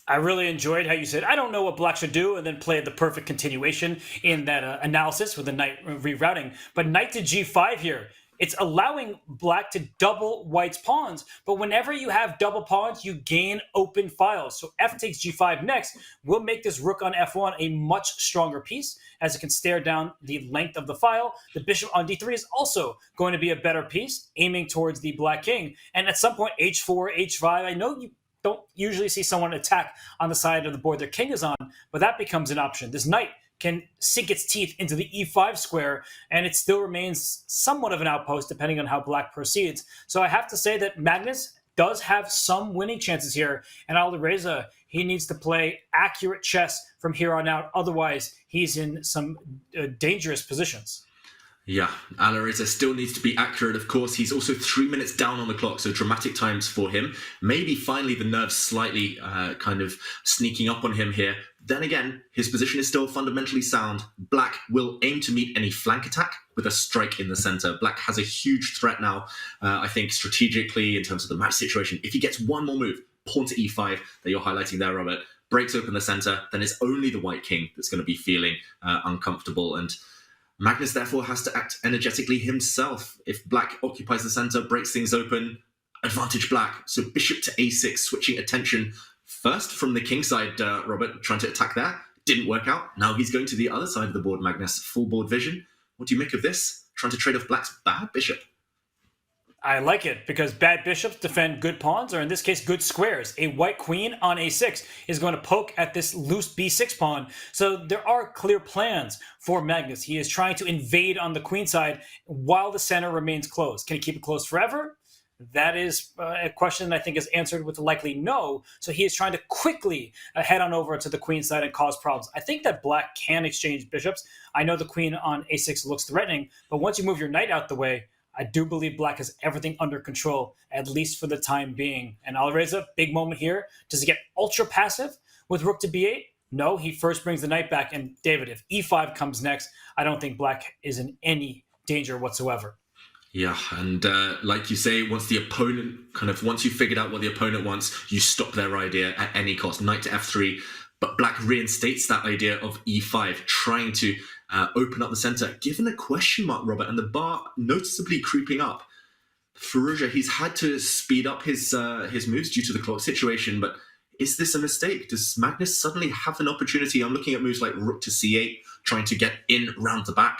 I really enjoyed how you said, I don't know what black should do, and then played the perfect continuation in that analysis with the knight rerouting. But knight to g5 here, it's allowing black to double white's pawns, but whenever you have double pawns, you gain open files. So f takes g5 next will make this rook on f1 a much stronger piece, as it can stare down the length of the file. The bishop on d3 is also going to be a better piece, aiming towards the black king. And at some point, h4, h5, I know you don't usually see someone attack on the side of the board their king is on, but that becomes an option. This knight can sink its teeth into the e5 square, and it still remains somewhat of an outpost depending on how black proceeds. So I have to say that Magnus does have some winning chances here, and Alireza, he needs to play accurate chess from here on out. Otherwise, he's in some dangerous positions. Yeah, Alireza still needs to be accurate, of course. He's also 3 minutes down on the clock, so dramatic times for him. Maybe finally the nerves slightly kind of sneaking up on him here. Then again, his position is still fundamentally sound. Black will aim to meet any flank attack with a strike in the center. Black has a huge threat now, I think, strategically, in terms of the match situation. If he gets one more move, pawn to e5, that you're highlighting there, Robert, breaks open the center, then it's only the white king that's going to be feeling uncomfortable. And Magnus, therefore, has to act energetically himself. If black occupies the center, breaks things open, advantage black. So bishop to a6, switching attention first from the king side, Robert, trying to attack there. Didn't work out. Now he's going to the other side of the board, Magnus. Full board vision. What do you make of this? Trying to trade off black's bad bishop. I like it, because bad bishops defend good pawns, or in this case, good squares. A white queen on a6 is going to poke at this loose b6 pawn. So there are clear plans for Magnus. He is trying to invade on the queen side while the center remains closed. Can he keep it closed forever? That is a question that I think is answered with a likely no. So he is trying to quickly head on over to the queen side and cause problems. I think that black can exchange bishops. I know the queen on a6 looks threatening, but once you move your knight out the way, I do believe black has everything under control, at least for the time being. And Alireza, big moment here. Does he get ultra passive with rook to b8? No, he first brings the knight back. And David, if e5 comes next, I don't think black is in any danger whatsoever. Yeah, and like you say, once you figured out what the opponent wants, you stop their idea at any cost. Knight to f3, but black reinstates that idea of e5, trying to open up the center, given a question mark, Robert, and the bar noticeably creeping up. Firouzja, he's had to speed up his moves due to the clock situation, but is this a mistake? Does Magnus suddenly have an opportunity? I'm looking at moves like rook to c8, trying to get in round the back.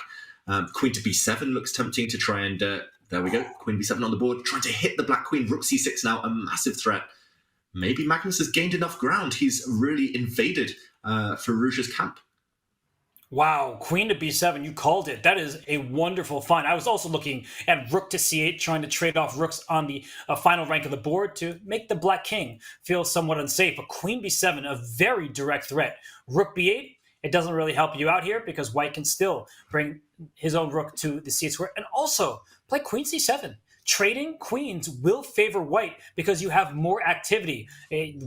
Queen to b7 looks tempting to try and, there we go, queen b7 on the board, trying to hit the black queen, rook c6 now, a massive threat. Maybe Magnus has gained enough ground. He's really invaded Firouzja's camp. Wow, queen to b7, you called it. That is a wonderful find. I was also looking at rook to c8, trying to trade off rooks on the final rank of the board to make the black king feel somewhat unsafe. But queen b7, a very direct threat. Rook b8, it doesn't really help you out here because white can still bring his own rook to the c8 square. And also, play queen c7. Trading queens will favor white because you have more activity.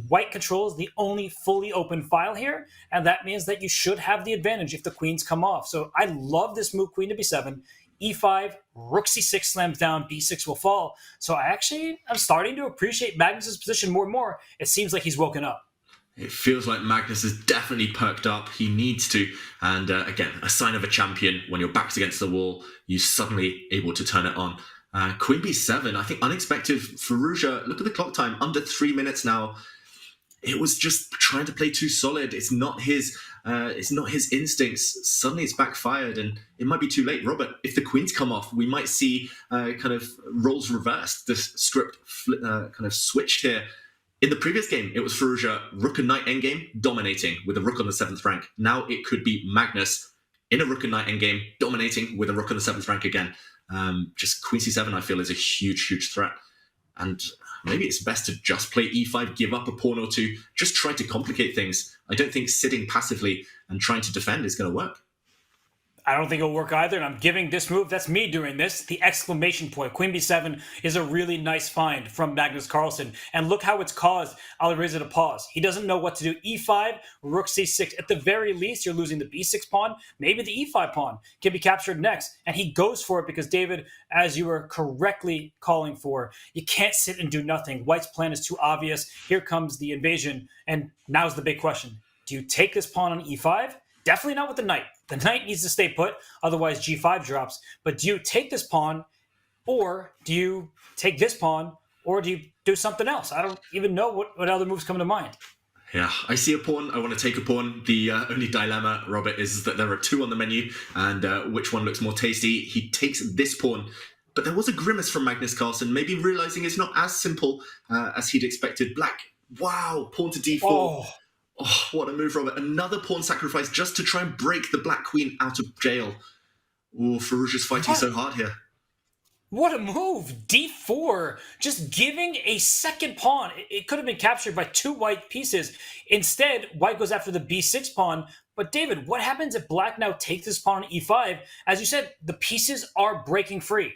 White controls the only fully open file here, and that means that you should have the advantage if the queens come off. So I love this move, queen to b7, e5, rook c6 slams down, b6 will fall. So I'm starting to appreciate Magnus's position more and more. It seems like he's woken up. It feels like Magnus has definitely perked up. He needs to. And again, a sign of a champion. When your back's against the wall, you're suddenly able to turn it on. Queen b7, I think unexpected. Firouzja, look at the clock time, under 3 minutes now. It was just trying to play too solid. It's not his instincts. Suddenly it's backfired, and it might be too late. Robert, if the queens come off, we might see kind of roles reversed. The script kind of switched here. In the previous game, it was Firouzja, rook and knight endgame, dominating with a rook on the 7th rank. Now it could be Magnus in a rook and knight endgame, dominating with a rook on the 7th rank again. Just queen c7, I feel, is a huge threat. And maybe it's best to just play e5, give up a pawn or two, just try to complicate things. I don't think sitting passively and trying to defend is going to work. I don't think it'll work either, and I'm giving this move, that's me doing this, the exclamation point. Queen b7 is a really nice find from Magnus Carlsen, and look how it's caused Alireza to pause. He doesn't know what to do. e5, rook c6. At the very least, you're losing the b6 pawn. Maybe the e5 pawn can be captured next, and he goes for it because, David, as you were correctly calling for, you can't sit and do nothing. White's plan is too obvious. Here comes the invasion, and now's the big question. Do you take this pawn on e5? Definitely not with the knight. The knight needs to stay put, otherwise g5 drops. But do you take this pawn, or do you take this pawn, or do you do something else? I don't even know what other moves come to mind. Yeah, I see a pawn. I want to take a pawn. The only dilemma, Robert, is that there are two on the menu, and which one looks more tasty? He takes this pawn. But there was a grimace from Magnus Carlsen, maybe realizing it's not as simple as he'd expected. Black, wow, pawn to d4. Oh, what a move, Robert. Another pawn sacrifice just to try and break the black queen out of jail. Oh, Firouzja's fighting so hard here. What a move. d4. Just giving a second pawn. It could have been captured by two white pieces. Instead, white goes after the b6 pawn. But David, what happens if black now takes this pawn on e5? As you said, the pieces are breaking free.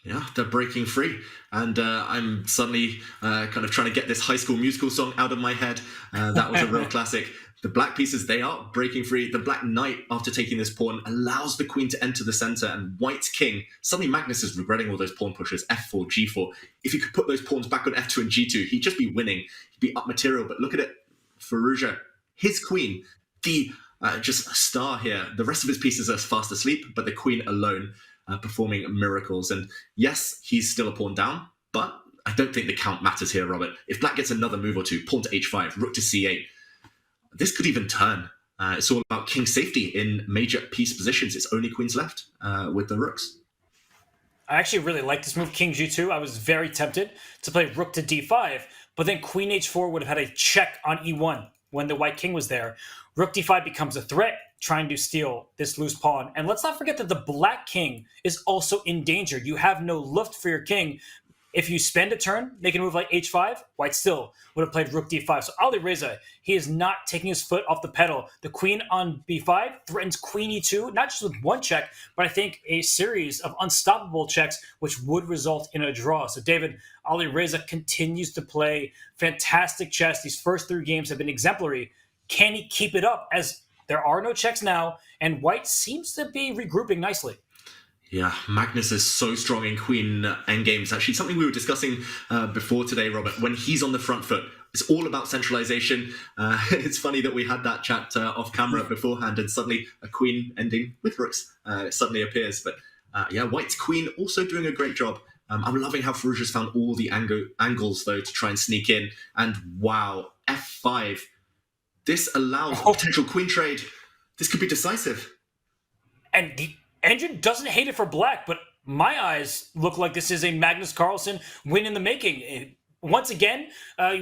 Yeah, they're breaking free. And I'm suddenly kind of trying to get this High School Musical song out of my head. That was a real classic. The black pieces, they are breaking free. The black knight, after taking this pawn, allows the queen to enter the center, and white's king, suddenly Magnus is regretting all those pawn pushes, f4, g4. If he could put those pawns back on f2 and g2, he'd just be winning. He'd be up material. But look at it. Firouzja, his queen, the just a star here. The rest of his pieces are fast asleep, but the queen alone performing miracles. And yes, he's still a pawn down, but I don't think the count matters here, Robert. If black gets another move or two, pawn to h5, rook to c8, this could even turn. It's all about king safety in major piece positions. It's only queens left with the rooks. I actually really like this move, king g2. I was very tempted to play rook to d5, but then queen h4 would have had a check on e1 when the white king was there. Rook d5 becomes a threat, trying to steal this loose pawn. And let's not forget that the black king is also in danger. You have no luft for your king. If you spend a turn, make a move like h5, white still would have played rook d5. So Alireza, he is not taking his foot off the pedal. The queen on b5 threatens queen e2, not just with one check, but I think a series of unstoppable checks, which would result in a draw. So David, Alireza continues to play fantastic chess. These first 3 games have been exemplary. Can he keep it up, as there are no checks now, and white seems to be regrouping nicely? Yeah, Magnus is so strong in queen endgames. Actually, something we were discussing before today, Robert. When he's on the front foot, it's all about centralization. It's funny that we had that chat off camera beforehand, and suddenly a queen ending with rooks suddenly appears. But yeah, white's queen also doing a great job. I'm loving how Firouzja's found all the angles, though, to try and sneak in. And wow, f5. This allows a potential queen trade. This could be decisive. And the engine doesn't hate it for black, but my eyes look like this is a Magnus Carlsen win in the making. Once again,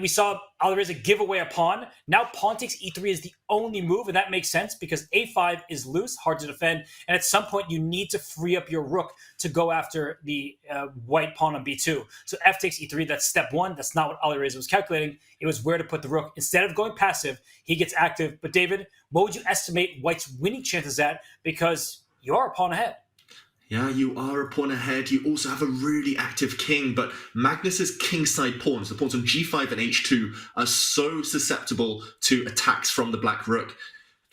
we saw Alireza give away a pawn. Now pawn takes e3 is the only move, and that makes sense because a5 is loose, hard to defend, and at some point you need to free up your rook to go after the white pawn on b2. So f takes e3, that's step 1. That's not what Alireza was calculating. It was where to put the rook. Instead of going passive, he gets active. But David, what would you estimate white's winning chances at? Because you are a pawn ahead. Yeah, you are a pawn ahead. You also have a really active king, but Magnus's kingside pawns, the pawns on g5 and h2, are so susceptible to attacks from the black rook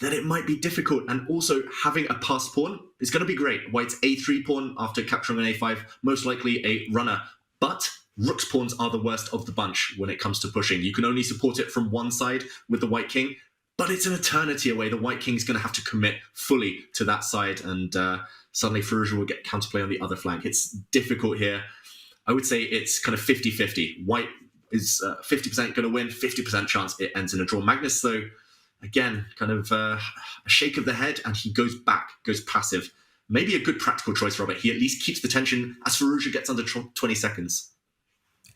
that it might be difficult. And also, having a passed pawn is going to be great. White's a3 pawn after capturing an a5, most likely a runner. But rook's pawns are the worst of the bunch when it comes to pushing. You can only support it from one side with the white king, but it's an eternity away. The white king is going to have to commit fully to that side, and suddenly Firouzja will get counterplay on the other flank. It's difficult here. I would say it's kind of 50-50. White is 50% going to win, 50% chance it ends in a draw. Magnus, though, again, kind of a shake of the head, and he goes back, goes passive. Maybe a good practical choice, Robert. He at least keeps the tension as Firouzja gets under 20 seconds.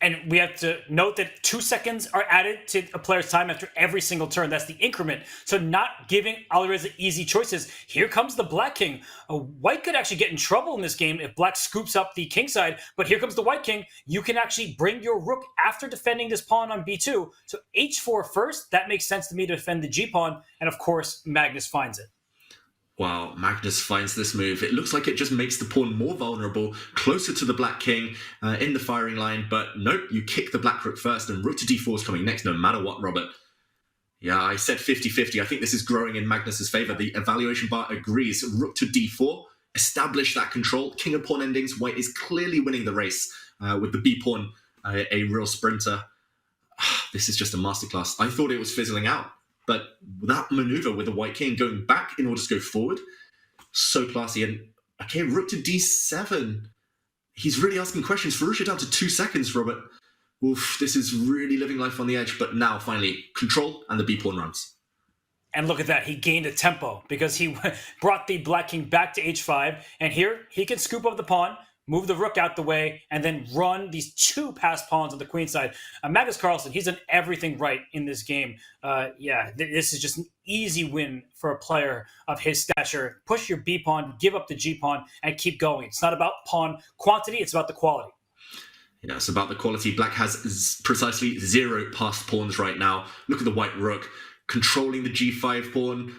And we have to note that 2 seconds are added to a player's time after every single turn. That's the increment. So not giving Alireza easy choices. Here comes the black king. White could actually get in trouble in this game if black scoops up the king side. But here comes the white king. You can actually bring your rook after defending this pawn on b2. So h4 first. That makes sense to me to defend the g-pawn. And of course, Magnus finds it. Wow, Magnus finds this move. It looks like it just makes the pawn more vulnerable, closer to the black king in the firing line. But nope, you kick the black rook first, and rook to d4 is coming next, no matter what, Robert. Yeah, I said 50-50. I think this is growing in Magnus's favor. The evaluation bar agrees. Rook to d4, establish that control. King and pawn endings. White is clearly winning the race with the b pawn, a real sprinter. This is just a masterclass. I thought it was fizzling out. But that maneuver with the white king going back in order to go forward, so classy. And okay, rook to d7. He's really asking questions. Firouzja down to 2 seconds, Robert. Oof, this is really living life on the edge. But now, finally, control and the b-pawn runs. And look at that. He gained a tempo because he brought the black king back to h5. And here, he can scoop up the pawn, move the rook out the way, and then run these 2 passed pawns on the queen side. Magnus Carlsen, he's done everything right in this game. This is just an easy win for a player of his stature. Push your b-pawn, give up the g-pawn, and keep going. It's not about pawn quantity, it's about the quality. Yeah, it's about the quality. Black has precisely 0 passed pawns right now. Look at the white rook, controlling the g5 pawn,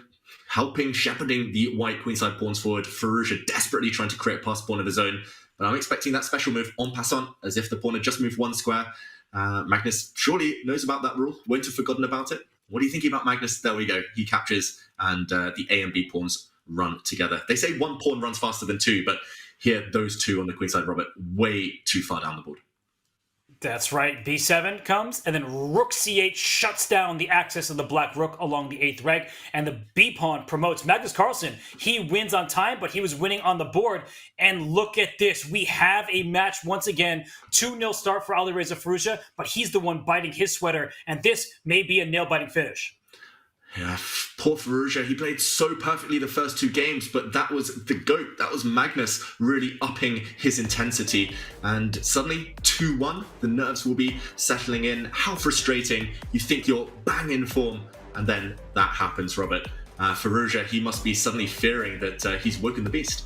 helping, shepherding the white queenside pawns forward. Firouzja desperately trying to create a passed pawn of his own. But I'm expecting that special move en passant, as if the pawn had just moved 1 square. Magnus surely knows about that rule, won't have forgotten about it. What are you thinking about Magnus? There we go. He captures, and the A and B pawns run together. They say 1 pawn runs faster than 2, but here, those 2 on the queenside, Robert, way too far down the board. That's right. b7 comes, and then rook c8 shuts down the access of the black rook along the 8th reg, and the b-pawn promotes. Magnus Carlsen, he wins on time, but he was winning on the board. And look at this. We have a match once again. 2-0 start for Alireza Firouzja, but he's the one biting his sweater, and this may be a nail-biting finish. Yeah, poor Firouzja. He played so perfectly the first 2 games, but that was the GOAT. That was Magnus really upping his intensity. And suddenly, 2-1, the nerves will be settling in. How frustrating. You think you're bang in form, and then that happens, Robert. Firouzja, he must be suddenly fearing that he's woken the beast.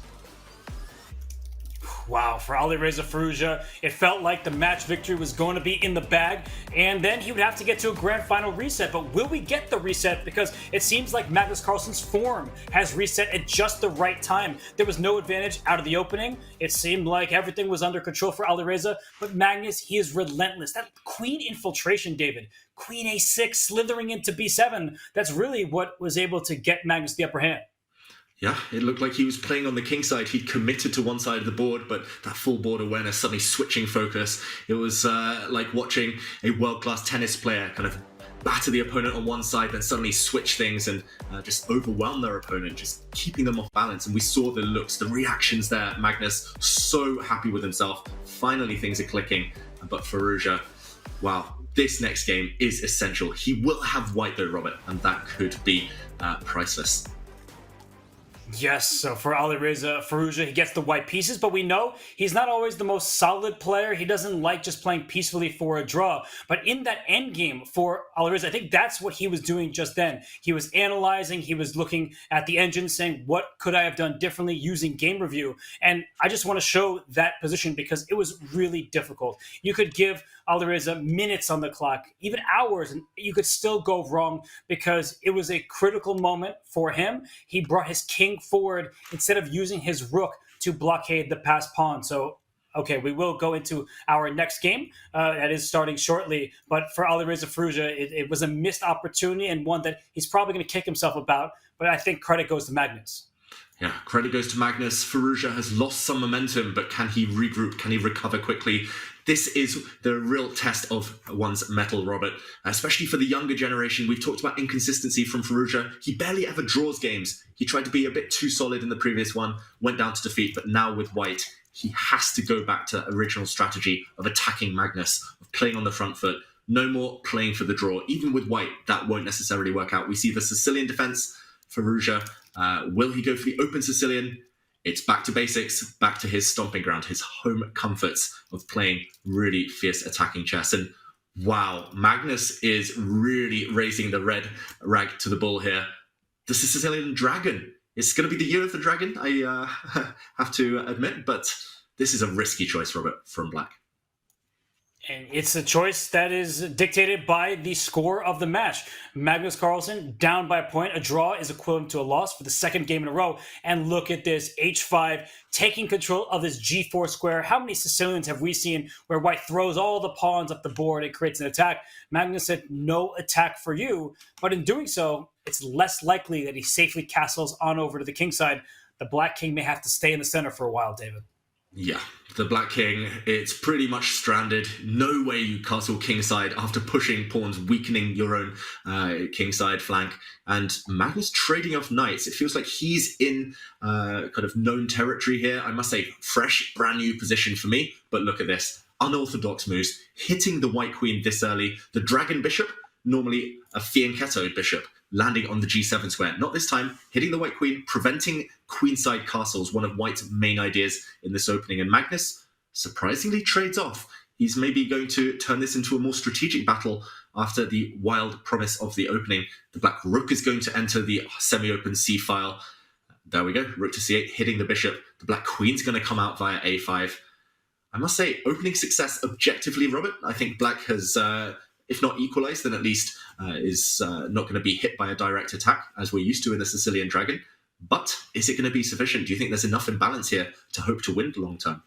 Wow, for Alireza Firouzja, it felt like the match victory was going to be in the bag, and then he would have to get to a grand final reset. But will we get the reset? Because it seems like Magnus Carlsen's form has reset at just the right time. There was no advantage out of the opening. It seemed like everything was under control for Alireza, but Magnus, he is relentless. That queen infiltration, David, queen a6 slithering into b7, that's really what was able to get Magnus the upper hand. Yeah, it looked like he was playing on the king side. He'd committed to one side of the board, but that full board awareness, suddenly switching focus. It was like watching a world-class tennis player kind of batter the opponent on one side, then suddenly switch things and just overwhelm their opponent, just keeping them off balance. And we saw the looks, the reactions there. Magnus, so happy with himself. Finally, things are clicking. But Firouzja, wow, this next game is essential. He will have white though, Robert, and that could be priceless. Yes, so for Alireza Firouzja, he gets the white pieces, but we know he's not always the most solid player. He doesn't like just playing peacefully for a draw. But in that endgame for Alireza, I think that's what he was doing just then. He was analyzing, he was looking at the engine, saying, what could I have done differently using game review? And I just want to show that position because it was really difficult. You could give Alireza minutes on the clock, even hours, and you could still go wrong because it was a critical moment for him. He brought his king forward instead of using his rook to blockade the passed pawn. So, okay, we will go into our next game. That is starting shortly. But for Alireza Firouzja, it was a missed opportunity and one that he's probably going to kick himself about. But I think credit goes to Magnus. Yeah, credit goes to Magnus. Firouzja has lost some momentum, but can he regroup? Can he recover quickly? This is the real test of one's mettle, Robert, especially for the younger generation. We've talked about inconsistency from Firouzja. He barely ever draws games. He tried to be a bit too solid in the previous one, went down to defeat, but now with white, he has to go back to original strategy of attacking Magnus, of playing on the front foot. No more playing for the draw. Even with white, that won't necessarily work out. We see the Sicilian defense. Firouzja, will he go for the open Sicilian? It's back to basics, back to his stomping ground, his home comforts of playing really fierce attacking chess. And wow, Magnus is really raising the red rag to the bull here. The Sicilian dragon. It's going to be the year of the dragon, I have to admit, but this is a risky choice, Robert, from black. And it's a choice that is dictated by the score of the match. Magnus Carlsen down by a point. A draw is equivalent to a loss for the second game in a row. And look at this, h5, taking control of this g4 square. How many Sicilians have we seen where white throws all the pawns up the board and creates an attack? Magnus said, no attack for you. But in doing so, it's less likely that he safely castles on over to the king side. The black king may have to stay in the center for a while, David. Yeah, the black king, it's pretty much stranded. No way you castle kingside after pushing pawns, weakening your own kingside flank. And Magnus trading off knights. It feels like he's in kind of known territory here. I must say, fresh, brand new position for me. But look at this. Unorthodox moves, hitting the white queen this early. The dragon bishop, normally a fianchetto bishop, landing on the g7 square. Not this time, hitting the white queen, preventing queenside castles, one of white's main ideas in this opening. And Magnus surprisingly trades off. He's maybe going to turn this into a more strategic battle after the wild promise of the opening. The black rook is going to enter the semi-open c file. There we go, rook to c8, hitting the bishop. The black queen's going to come out via a5. I must say, opening success objectively, Robert. I think black has... if not equalized, then at least is not going to be hit by a direct attack, as we're used to in the Sicilian Dragon. But is it going to be sufficient? Do you think there's enough imbalance here to hope to win long term?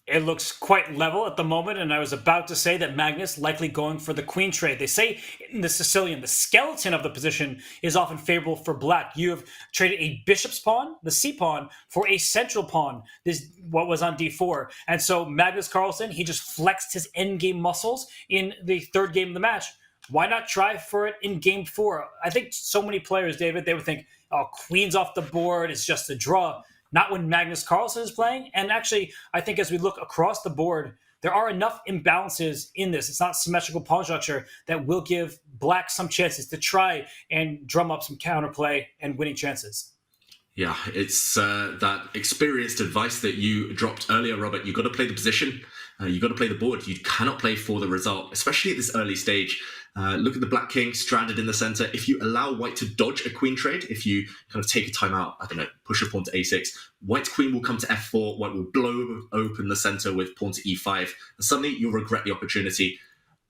It looks quite level at the moment, and I was about to say that Magnus likely going for the queen trade. They say in the Sicilian, the skeleton of the position is often favorable for black. You have traded a bishop's pawn, the c-pawn, for a central pawn, this what was on d4. And so Magnus Carlsen, he just flexed his endgame muscles in the third game of the match. Why not try for it in game 4? I think so many players, David, they would think, oh, queen's off the board, it's just a draw. Not when Magnus Carlsen is playing. And actually, I think as we look across the board, there are enough imbalances in this. It's not symmetrical pawn structure that will give black some chances to try and drum up some counterplay and winning chances. Yeah, it's that experienced advice that you dropped earlier, Robert. You've got to play the position. You've got to play the board. You cannot play for the result, especially at this early stage. Look at the black king stranded in the center. If you allow white to dodge a queen trade, if you kind of take a time out, I don't know, push a pawn to a6, white's queen will come to f4, white will blow open the center with pawn to e5, and suddenly you'll regret the opportunity.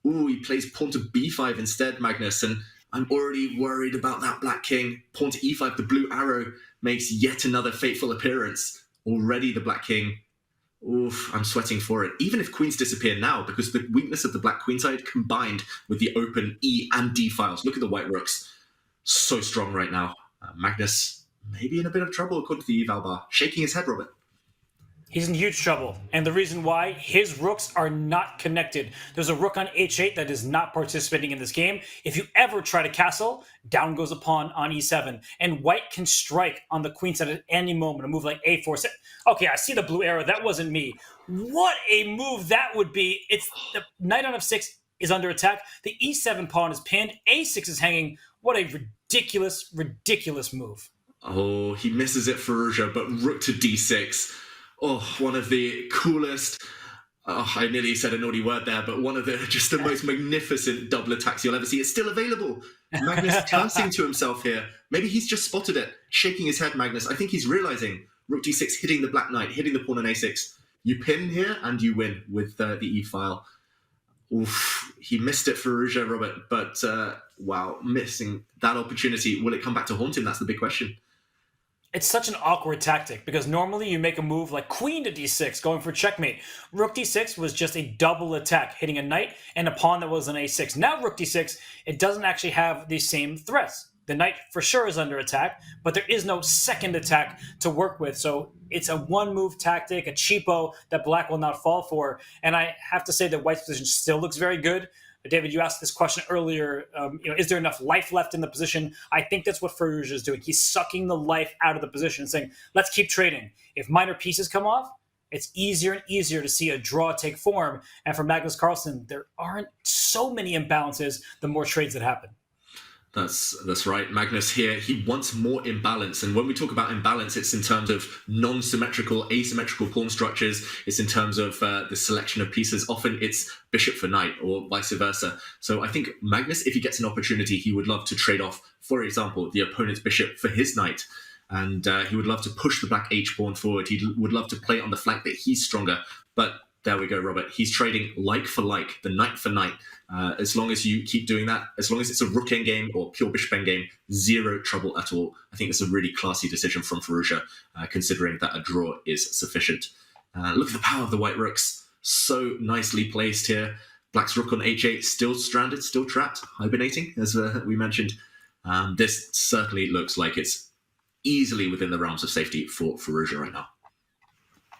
Ooh, he plays pawn to b5 instead, Magnus, and I'm already worried about that black king. Pawn to e5, the blue arrow makes yet another fateful appearance. Already the black king, oof, I'm sweating for it. Even if queens disappear now, because the weakness of the black queenside combined with the open e and d files. Look at the white rooks. So strong right now. Magnus maybe in a bit of trouble according to the eval bar. Shaking his head, Robert. He's in huge trouble, and the reason why, his rooks are not connected. There's a rook on h8 that is not participating in this game. If you ever try to castle, down goes a pawn on e7, and white can strike on the queen side at any moment, a move like a4. Okay, I see the blue arrow, that wasn't me. What a move that would be. It's the knight on f6 is under attack, the e7 pawn is pinned, a6 is hanging. What a ridiculous, ridiculous move. Oh, he misses it, Firouzja, but rook to d6. Oh, one of the coolest, I nearly said a naughty word there, but one of the most magnificent double attacks you'll ever see. It's still available. Magnus cursing to himself here. Maybe he's just spotted it. Shaking his head, Magnus. I think he's realizing rook d6, hitting the black knight, hitting the pawn on a6. You pin here and you win with the e-file. Oof, he missed it, Firouzja, Robert, but wow, missing that opportunity. Will it come back to haunt him? That's the big question. It's such an awkward tactic because normally you make a move like queen to d6, going for checkmate. Rook d6 was just a double attack, hitting a knight and a pawn that was an a6. Now rook d6, it doesn't actually have the same threats. The knight for sure is under attack, but there is no second attack to work with. So it's a one-move tactic, a cheapo that black will not fall for. And I have to say that white's position still looks very good. David, you asked this question earlier, is there enough life left in the position? I think that's what Firouzja is doing. He's sucking the life out of the position, saying, let's keep trading. If minor pieces come off, it's easier and easier to see a draw take form. And for Magnus Carlsen, there aren't so many imbalances the more trades that happen. That's right. Magnus here, he wants more imbalance. And when we talk about imbalance, it's in terms of non-symmetrical, asymmetrical pawn structures. It's in terms of the selection of pieces. Often it's bishop for knight or vice versa. So I think Magnus, if he gets an opportunity, he would love to trade off, for example, the opponent's bishop for his knight. And he would love to push the black h-pawn forward. He would love to play on the flank that he's stronger. But there we go, Robert. He's trading like for like, the knight for knight. As long as you keep doing that, as long as it's a rook endgame or pure bishop endgame, zero trouble at all. I think it's a really classy decision from Firouzja, considering that a draw is sufficient. Look at the power of the white rooks. So nicely placed here. Black's rook on h8, still stranded, still trapped, hibernating, as we mentioned. This certainly looks like it's easily within the realms of safety for Firouzja right now.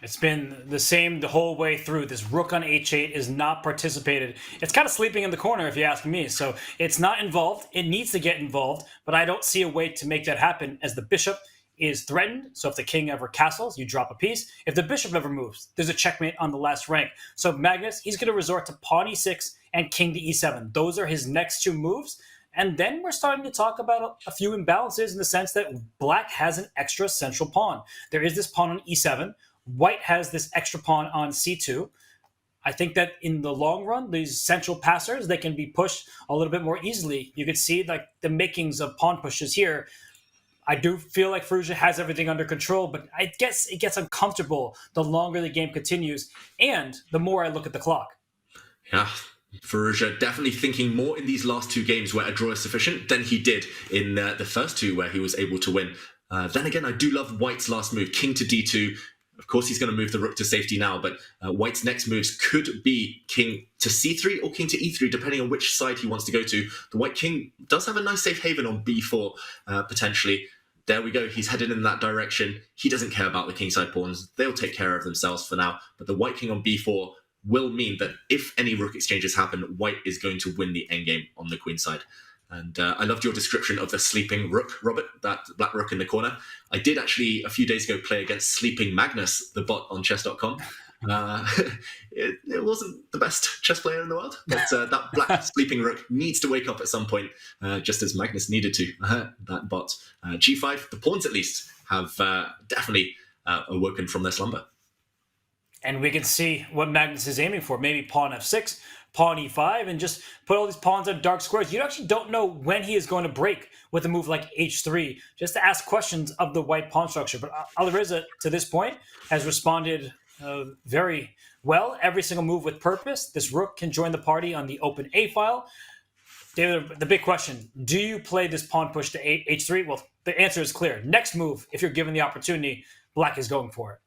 It's been the same the whole way through. This rook on h8 is not participated. It's kind of sleeping in the corner, if you ask me. So it's not involved. It needs to get involved, but I don't see a way to make that happen as the bishop is threatened. So if the king ever castles, you drop a piece. If the bishop ever moves, there's a checkmate on the last rank. So Magnus, he's going to resort to pawn e6 and king to e7. Those are his next two moves. And then we're starting to talk about a few imbalances in the sense that black has an extra central pawn. There is this pawn on e7. White has this extra pawn on c2. I think that in the long run, these central passers, they can be pushed a little bit more easily. You can see like the makings of pawn pushes here. I do feel like Firouzja has everything under control, but I guess it gets uncomfortable the longer the game continues and the more I look at the clock. Yeah, Firouzja definitely thinking more in these last two games where a draw is sufficient than he did in the first two where he was able to win. Then again, I do love White's last move, king to d2. Of course, he's going to move the rook to safety now, but White's next moves could be king to c3 or king to e3, depending on which side he wants to go to. The white king does have a nice safe haven on b4, potentially. There we go. He's headed in that direction. He doesn't care about the kingside pawns. They'll take care of themselves for now. But the white king on b4 will mean that if any rook exchanges happen, White is going to win the endgame on the queen side. And I loved your description of the sleeping rook, Robert, that black rook in the corner. I did actually, a few days ago, play against Sleeping Magnus, the bot on Chess.com. It wasn't the best chess player in the world, but that black sleeping rook needs to wake up at some point, just as Magnus needed to, that bot. G5, the pawns at least, have definitely awoken from their slumber. And we can see what Magnus is aiming for. Maybe pawn f6, pawn e5 and just put all these pawns on dark squares. You actually don't know when he is going to break with a move like h3, just to ask questions of the white pawn structure. But Alireza, to this point, has responded very well. Every single move with purpose. This rook can join the party on the open a file. David, the big question, do you play this pawn push to h3? Well, the answer is clear. Next move, if you're given the opportunity, black is going for it.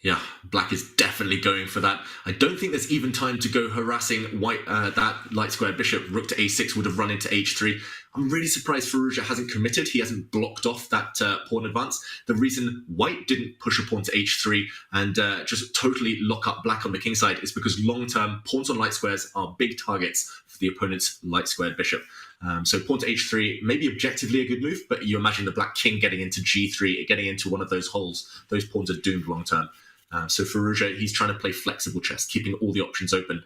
Yeah, black is definitely going for that. I don't think there's even time to go harassing white. That light square bishop, rook to a6 would have run into h3. I'm really surprised Firouzja hasn't committed. He hasn't blocked off that pawn advance. The reason white didn't push a pawn to h3 and just totally lock up black on the king side is because long-term pawns on light squares are big targets for the opponent's light squared bishop. So pawn to h3, maybe objectively a good move, but you imagine the black king getting into g3, getting into one of those holes. Those pawns are doomed long-term. So Firouzja, he's trying to play flexible chess, keeping all the options open.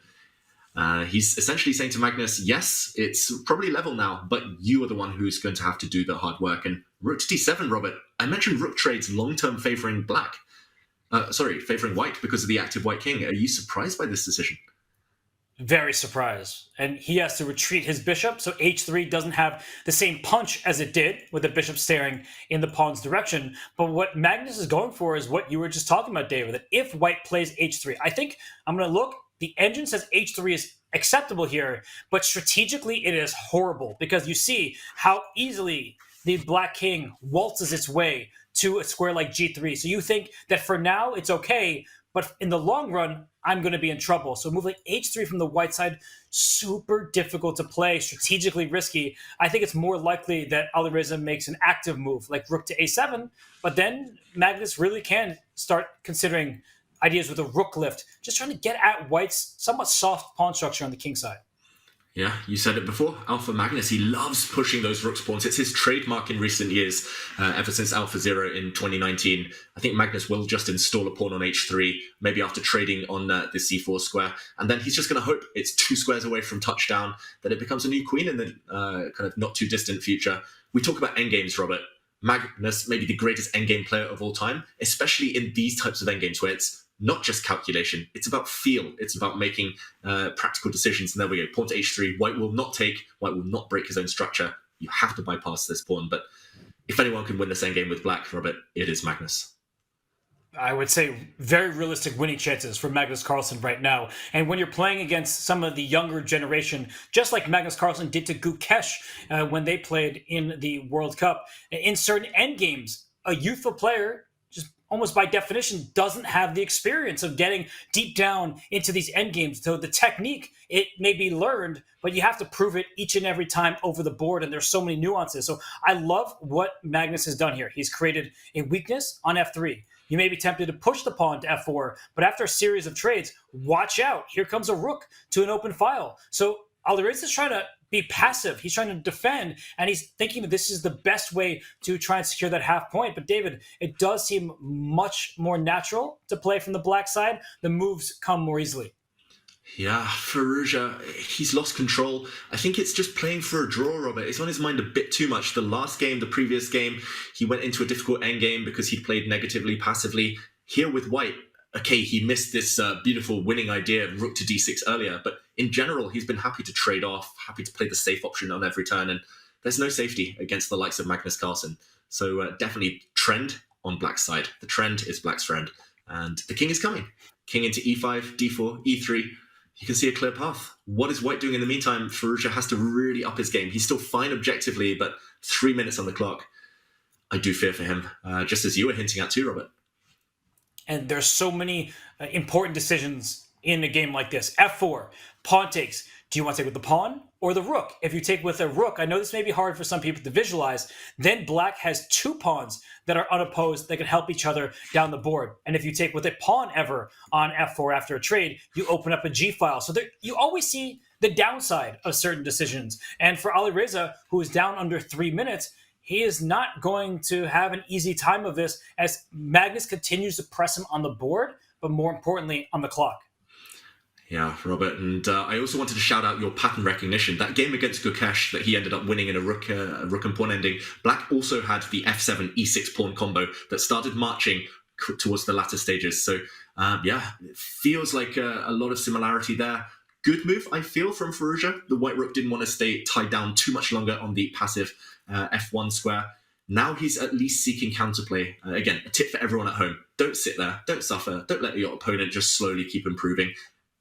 He's essentially saying to Magnus, yes, it's probably level now, but you are the one who's going to have to do the hard work. And rook to d7, Robert. I mentioned rook trades long-term favouring black. Favouring white because of the active white king. Are you surprised by this decision? Very surprised. And he has to retreat his bishop, so h3 doesn't have the same punch as it did with the bishop staring in the pawn's direction. But what Magnus is going for is what you were just talking about, David, that if white plays h3, I think I'm going to look, the engine says h3 is acceptable here, but strategically it is horrible because you see how easily the black king waltzes its way to a square like g3. So you think that for now it's okay, but in the long run, I'm going to be in trouble. So a move like h3 from the white side, super difficult to play, strategically risky. I think it's more likely that Alireza makes an active move like rook to a7, but then Magnus really can start considering ideas with a rook lift, just trying to get at white's somewhat soft pawn structure on the king side. Yeah, you said it before. Alpha Magnus, he loves pushing those rook pawns. It's his trademark in recent years, ever since Alpha Zero in 2019. I think Magnus will just install a pawn on h3, maybe after trading on the c4 square. And then he's just going to hope it's 2 squares away from touchdown, that it becomes a new queen in the kind of not too distant future. We talk about endgames, Robert. Magnus, maybe the greatest endgame player of all time, especially in these types of endgames where it's not just calculation, it's about feel. It's about making practical decisions. And there we go, pawn to h3. White will not take, white will not break his own structure. You have to bypass this pawn. But if anyone can win this endgame with black, Robert, it is Magnus. I would say very realistic winning chances for Magnus Carlsen right now. And when you're playing against some of the younger generation, just like Magnus Carlsen did to Gukesh when they played in the World Cup, in certain endgames, a youthful player almost by definition doesn't have the experience of getting deep down into these endgames. So the technique, it may be learned, but you have to prove it each and every time over the board, and there's so many nuances. So I love what Magnus has done here. He's created a weakness on f3. You may be tempted to push the pawn to f4, but after a series of trades, watch out. Here comes a rook to an open file. So Alireza is trying to be passive. He's trying to defend, and he's thinking that this is the best way to try and secure that half point. But David, it does seem much more natural to play from the black side. The moves come more easily. Yeah, Firouzja, he's lost control. I think it's just playing for a draw, Robert. It's on his mind a bit too much. The last game, the previous game, he went into a difficult endgame because he played negatively, passively. Here with white, okay, he missed this beautiful winning idea, rook to d6 earlier, but in general, he's been happy to trade off, happy to play the safe option on every turn, and there's no safety against the likes of Magnus Carlsen. So definitely trend on black's side. The trend is black's friend, and the king is coming. King into e5, d4, e3. You can see a clear path. What is white doing in the meantime? Firouzja has to really up his game. He's still fine objectively, but 3 minutes on the clock. I do fear for him, just as you were hinting at too, Robert. And there's so many important decisions in a game like this. f4, pawn takes. Do you want to take with the pawn or the rook? If you take with a rook, I know this may be hard for some people to visualize, then black has 2 pawns that are unopposed that can help each other down the board. And if you take with a pawn ever on f4 after a trade, you open up a g file. So there, you always see the downside of certain decisions. And for Alireza, who is down under 3 minutes, he is not going to have an easy time of this as Magnus continues to press him on the board, but more importantly, on the clock. Yeah, Robert, and I also wanted to shout out your pattern recognition. That game against Gukesh that he ended up winning in a rook and pawn ending, black also had the f7, e6 pawn combo that started marching towards the latter stages. So, yeah, it feels like a lot of similarity there. good move, I feel, from Firouzja. The white rook didn't want to stay tied down too much longer on the passive f1 square. Now he's at least seeking counterplay. Again, a tip for everyone at home. Don't sit there. Don't suffer. Don't let your opponent just slowly keep improving.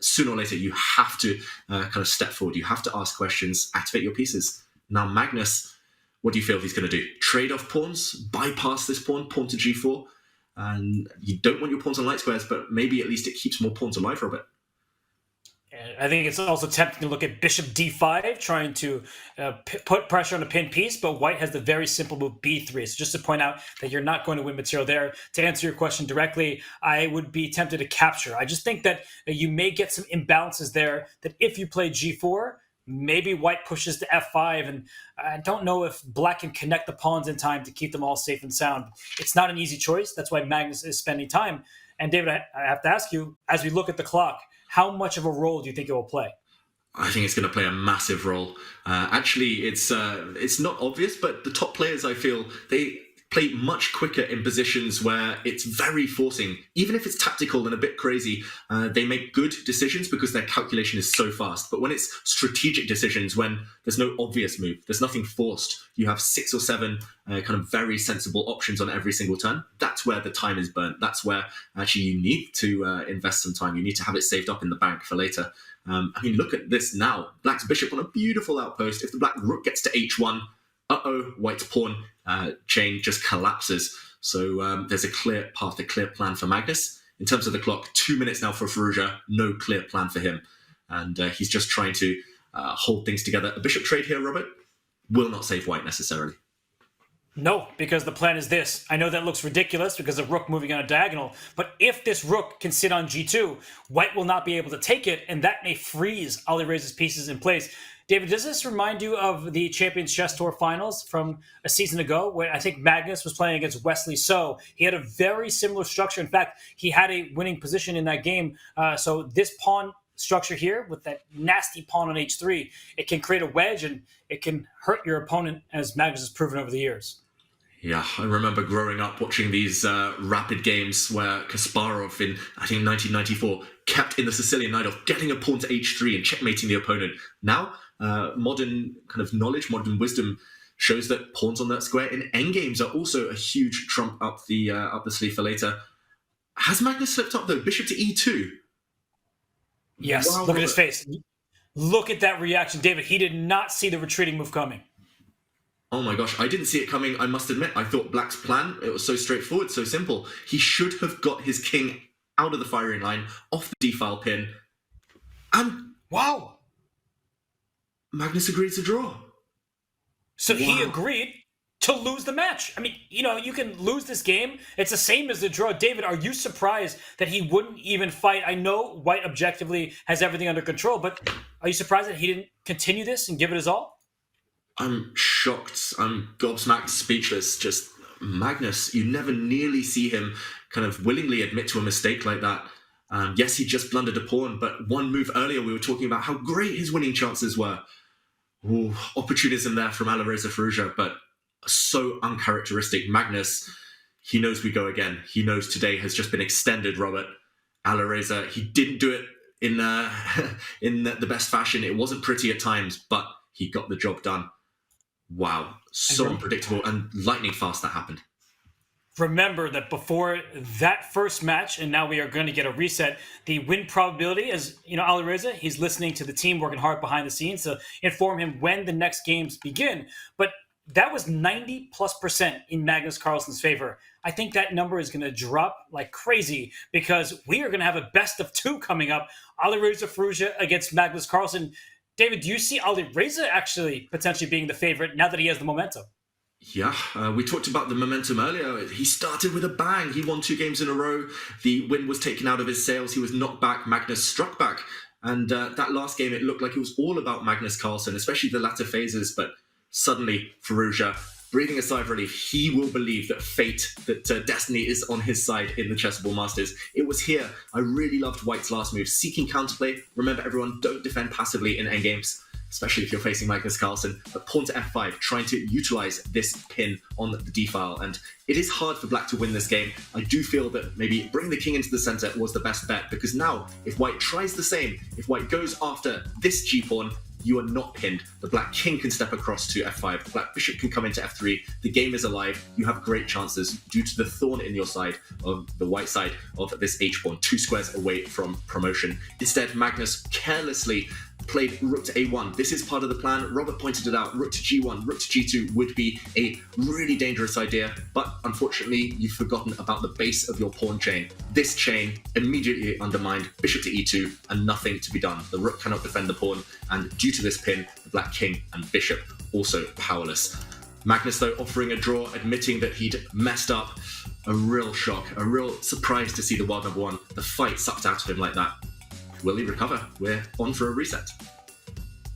Sooner or later, you have to kind of step forward. You have to ask questions, activate your pieces. Now, Magnus, what do you feel he's going to do? Trade off pawns, bypass this pawn to g4. And you don't want your pawns on light squares, but maybe at least it keeps more pawns alive, Robert. I think it's also tempting to look at bishop d5, trying to put pressure on a pinned piece, but white has the very simple move b3. So just to point out that you're not going to win material there. To answer your question directly, I would be tempted to capture. I just think that you may get some imbalances there, that if you play g4, maybe white pushes to f5, and I don't know if black can connect the pawns in time to keep them all safe and sound. It's not an easy choice. That's why Magnus is spending time. And David, I have to ask you, as we look at the clock, how much of a role do you think it will play? I think it's going to play a massive role. Actually, it's not obvious, but the top players, I feel, they play much quicker in positions where it's very forcing. Even if it's tactical and a bit crazy, they make good decisions because their calculation is so fast. But when it's strategic decisions, when there's no obvious move, there's nothing forced, you have 6 or 7 kind of very sensible options on every single turn, that's where the time is burnt. That's where actually you need to invest some time. You need to have it saved up in the bank for later. I mean, look at this now. Black's bishop on a beautiful outpost. If the black rook gets to h1, white's pawn chain just collapses. So there's a clear path, a clear plan for Magnus. In terms of the clock, 2 minutes now for Firouzja, no clear plan for him. And he's just trying to hold things together. A bishop trade here, Robert, will not save white necessarily. No, because the plan is this. I know that looks ridiculous because of rook moving on a diagonal, but if this rook can sit on g2, white will not be able to take it, and that may freeze Alireza's pieces in place. David, does this remind you of the Champions Chess Tour Finals from a season ago, where I think Magnus was playing against Wesley So? He had a very similar structure. In fact, he had a winning position in that game. So this pawn structure here with that nasty pawn on h3, it can create a wedge and it can hurt your opponent, as Magnus has proven over the years. Yeah, I remember growing up watching these rapid games where Kasparov in, I think, 1994 kept in the Sicilian Night-Off, getting a pawn to h3 and checkmating the opponent. Now, modern kind of knowledge, modern wisdom shows that pawns on that square in endgames are also a huge trump up the sleeve for later. Has Magnus slipped up, though? Bishop to e2. Yes, wow, look at his face. Look at that reaction. David, he did not see the retreating move coming. Oh my gosh, I didn't see it coming, I must admit. I thought Black's plan, it was so straightforward, so simple. He should have got his king out of the firing line, off the d-file pin, and wow, Magnus agreed to draw. So he agreed to lose the match. I mean, you know, you can lose this game. It's the same as the draw. David, are you surprised that he wouldn't even fight? I know white objectively has everything under control, but are you surprised that he didn't continue this and give it his all? I'm shocked. I'm gobsmacked, speechless. Just Magnus, you never nearly see him kind of willingly admit to a mistake like that. Yes, he just blundered a pawn, but one move earlier we were talking about how great his winning chances were. Ooh, opportunism there from Alireza Firouzja, but so uncharacteristic. Magnus, he knows we go again. He knows today has just been extended, Robert. Alireza, he didn't do it in the best fashion. It wasn't pretty at times, but he got the job done. Wow, so unpredictable and lightning fast that happened. Remember that before that first match, and now we are going to get a reset, the win probability is, you know, Alireza, he's listening to the team working hard behind the scenes to inform him when the next games begin. But that was 90+% in Magnus Carlsen's favor. I think that number is going to drop like crazy because we are going to have a best of 2 coming up. Alireza Firouzja against Magnus Carlsen. David, do you see Alireza actually potentially being the favorite now that he has the momentum? Yeah, we talked about the momentum earlier. He started with a bang. He won 2 games in a row. The wind was taken out of his sails. He was knocked back. Magnus struck back. And that last game, it looked like it was all about Magnus Carlsen, especially the latter phases. But suddenly, Firouzja, breathing a sigh of relief, he will believe that fate, that destiny is on his side in the Chessable Masters. It was here. I really loved White's last move, seeking counterplay. Remember, everyone, don't defend passively in endgames. especially if you're facing Magnus Carlsen, but pawn to f5, trying to utilize this pin on the d-file. And it is hard for black to win this game. I do feel that maybe bring the king into the center was the best bet, because now if white tries the same, if white goes after this g-pawn, you are not pinned. The black king can step across to f5, the black bishop can come into f3, the game is alive, you have great chances due to the thorn in your side, of the white side of this h-pawn, 2 squares away from promotion. Instead, Magnus carelessly played rook to a1. This is part of the plan. Robert pointed it out. Rook to g1, rook to g2 would be a really dangerous idea, but unfortunately, you've forgotten about the base of your pawn chain. This chain immediately undermined bishop to e2 and nothing to be done. The rook cannot defend the pawn, and due to this pin, the black king and bishop also powerless. Magnus, though, offering a draw, admitting that he'd messed up. A real shock, a real surprise to see the wild number one, the fight sucked out of him like that. Will he recover? We're on for a reset.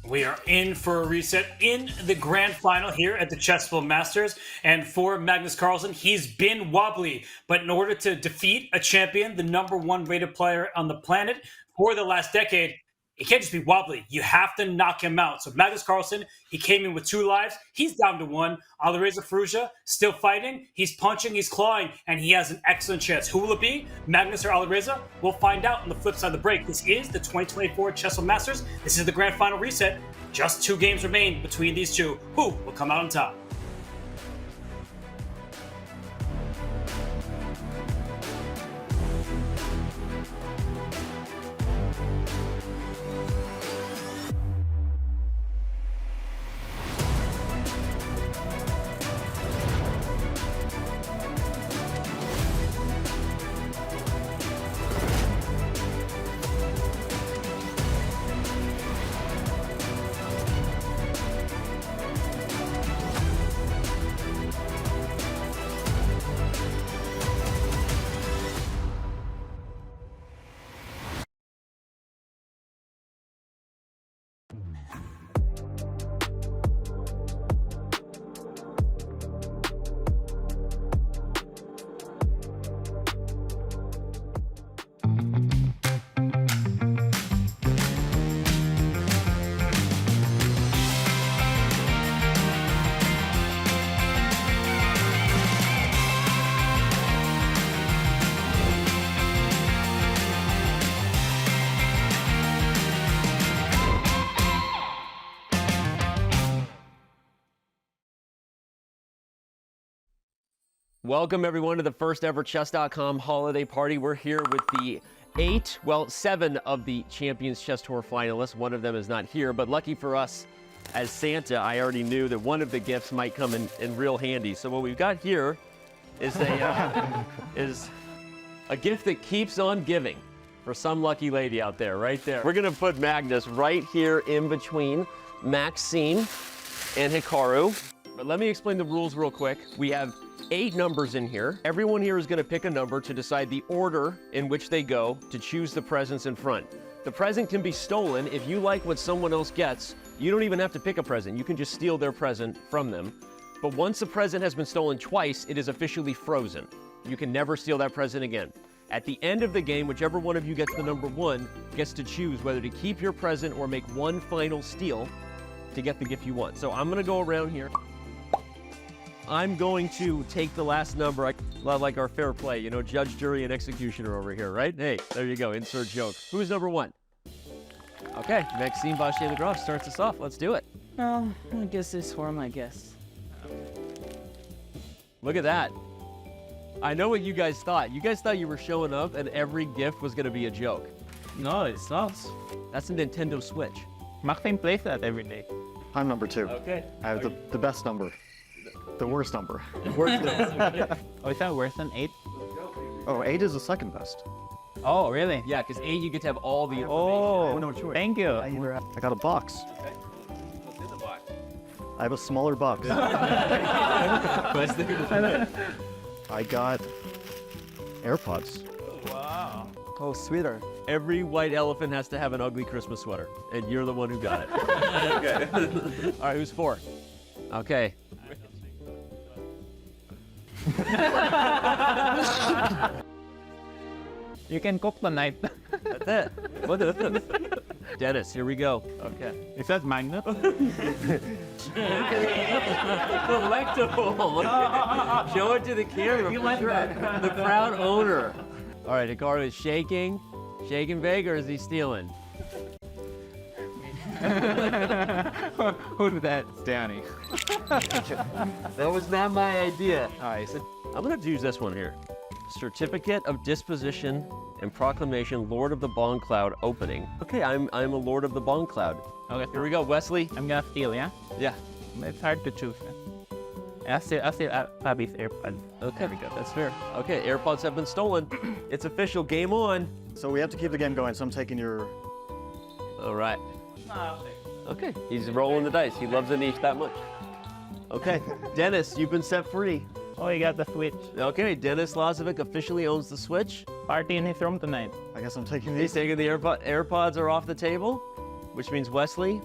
We are in for a reset in the grand final here at the Chessable Masters. And for Magnus Carlsen, he's been wobbly. But in order to defeat a champion, the #1 rated player on the planet for the last decade, it can't just be wobbly. You have to knock him out. So Magnus Carlsen, he came in with 2 lives. He's down to 1. Alireza Firouzja, still fighting. He's punching, he's clawing, and he has an excellent chance. Who will it be? Magnus or Alireza? We'll find out on the flip side of the break. This is the 2024 Chessable Masters. This is the grand final reset. Just 2 games remain between these two. Who will come out on top? Welcome everyone to the first ever Chess.com holiday party. We're here with the 7 of the Champions Chess Tour finalists. One of them is not here, but lucky for us, as Santa, I already knew that one of the gifts might come in real handy. So what we've got here is a gift that keeps on giving for some lucky lady out there, right there. We're gonna put Magnus right here in between Maxine and Hikaru. But let me explain the rules real quick. We have 8 numbers in here. Everyone here is going to pick a number to decide the order in which they go to choose the presents in front. The present can be stolen. If you like what someone else gets, you don't even have to pick a present. You can just steal their present from them. But once a present has been stolen twice, it is officially frozen. You can never steal that present again. At the end of the game, whichever one of you gets the number 1 gets to choose whether to keep your present or make one final steal to get the gift you want. So I'm going to go around here. I'm going to take the last number, a lot like our fair play, you know, judge, jury, and executioner over here, right? Hey, there you go, insert joke. Who's number 1? Okay, Maxime Vachier-Lagrave starts us off. Let's do it. Oh, I guess this form, I guess. Look at that. I know what you guys thought. You guys thought you were showing up and every gift was going to be a joke. No, it's not. That's a Nintendo Switch. Maxime plays that every day. I'm number 2. Okay. I have the best number. The worst number. Worst number. Oh, is that worse than 8? Oh, 8 is the second best. Oh, really? Yeah, because 8 you get to have all the information. Oh, no choice. Thank you. I got a box. Okay. What's in the box? I have a smaller box. I got AirPods. Wow. Oh, sweeter. Every white elephant has to have an ugly Christmas sweater, and you're the one who got it. Okay. All right, who's 4? Okay. You can cook the night. That's it. What is this? Dennis, here we go. Okay. Is that Magnus? Collectible. Show it to the camera. The proud owner. All right, Hikaru is shaking. Shaking big, or is he stealing? Who's that? It's Danny. That was not my idea. All right, so I'm gonna have to use this one here. Certificate of Disposition and Proclamation, Lord of the Bong Cloud opening. Okay, I'm a Lord of the Bong Cloud. okay, Here we go, Wesley. I'm gonna steal, yeah? Yeah. It's hard to choose. I'll steal Fabi's AirPods. Okay, There we go. that's fair. Okay, AirPods have been stolen. It's official, game on. So we have to keep the game going, so I'm taking your... All right. Okay, he's rolling the dice. He loves the niche that much. Okay, Dennis, you've been set free. Oh, you got the Switch. Okay, Dennis Lazovic officially owns the Switch. Party in his room tonight. I guess I'm taking He's these. taking the AirPods are off the table, which means Wesley,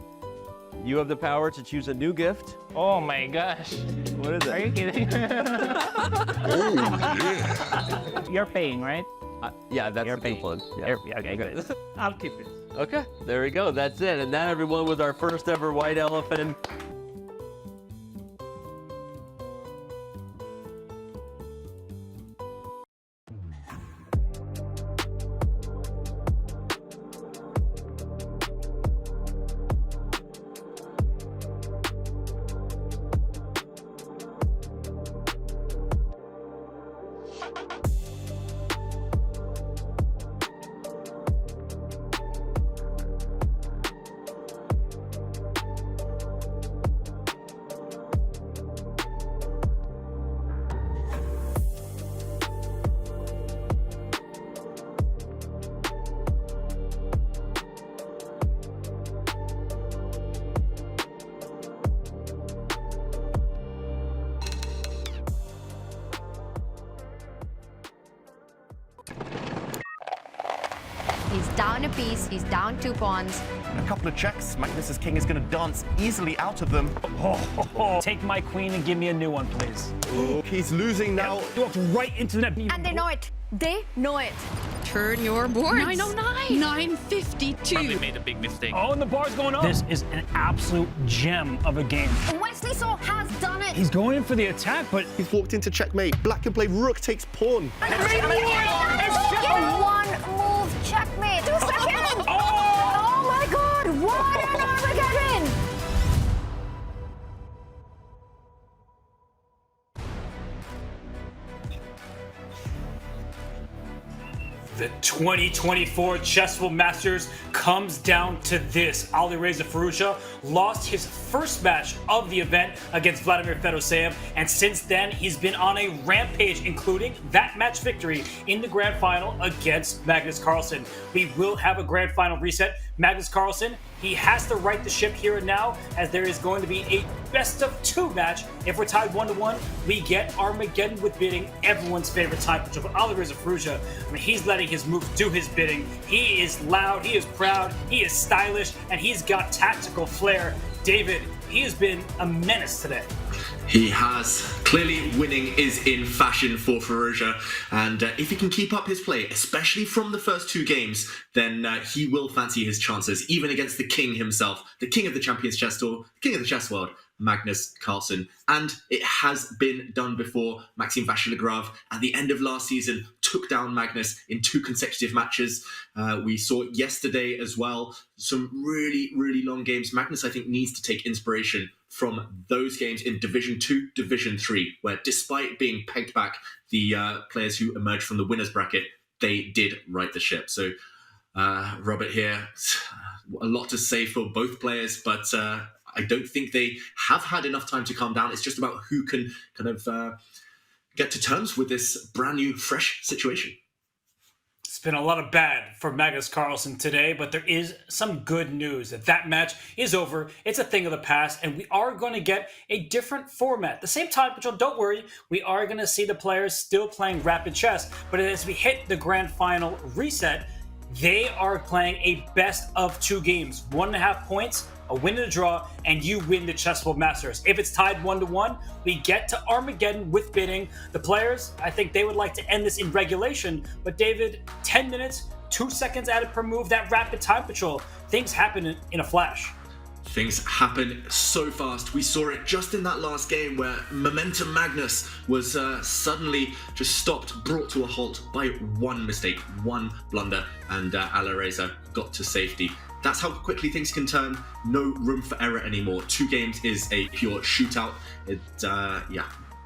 you have the power to choose a new gift. Oh my gosh. What is Are it? you kidding? You're paying, right? Yeah, that's You're the paying. coupon. Yeah. Okay, good. I'll keep it. Okay, there we go. That's it. And that, everyone, was our first ever white elephant. He's down a piece, he's down 2 pawns. A couple of checks. Magnus's king is going to dance easily out of them. Take my queen and give me a new one, please. He's losing now. Walked right into that. And they know it. They know it. Turn your boards. 909. 952. made a big mistake. Oh, and the bar's going up. This is an absolute gem of a game. Wesley So has done it. He's going in for the attack, but He's walked into checkmate. Black can play rook takes pawn. A one-move checkmate. 2 seconds. Oh my God! What an Armageddon! the 2024 Chessable Masters comes down to this. Alireza Firouzja lost his first match of the event against Vladimir Fedoseev, and since then he's been on a rampage, including that match victory in the grand final against Magnus Carlsen. We will have a grand final reset. Magnus Carlsen, he has to right the ship here and now, as there is going to be a best-of-2 match. If we're tied 1-1, we get Armageddon with bidding, everyone's favorite time pitcher. But Alireza Firouzja, I mean, he's letting his move do his bidding. He is loud, he is proud, he is stylish, and he's got tactical flair. David, he has been a menace today. He has. Clearly, winning is in fashion for Firouzja, and if he can keep up his play, especially from the first 2 games, then he will fancy his chances, even against the king himself, the king of the Champions Chess Tour, king of the chess world, Magnus Carlsen. And it has been done before. Maxime Vachier-Lagrave, at the end of last season, took down Magnus in 2 consecutive matches. We saw yesterday as well some really, really long games. Magnus, I think, needs to take inspiration from those games in Division 2, Division 3, where despite being pegged back, the players who emerged from the winner's bracket, they did right the ship. So, Robert here, a lot to say for both players, but I don't think they have had enough time to calm down. It's just about who can kind of get to terms with this brand new, fresh situation. It's been a lot of bad for Magnus Carlsen today, but there is some good news that match is over. It's a thing of the past, and we are going to get a different format. At the same time, but don't worry, we are going to see the players still playing rapid chess, but as we hit the grand final reset, they are playing a best of 2 games, 1.5 points, a win and a draw, and you win the Chessable Masters. If it's tied 1-1, we get to Armageddon with bidding. The players, I think they would like to end this in regulation, but David, 10 minutes, 2 seconds added per move, that rapid time patrol. things happen in a flash. Things happen so fast. We saw it just in that last game where Momentum Magnus was suddenly just stopped, brought to a halt by one mistake, one blunder, and Alireza got to safety. That's how quickly things can turn. No room for error anymore. 2 games is a pure shootout. It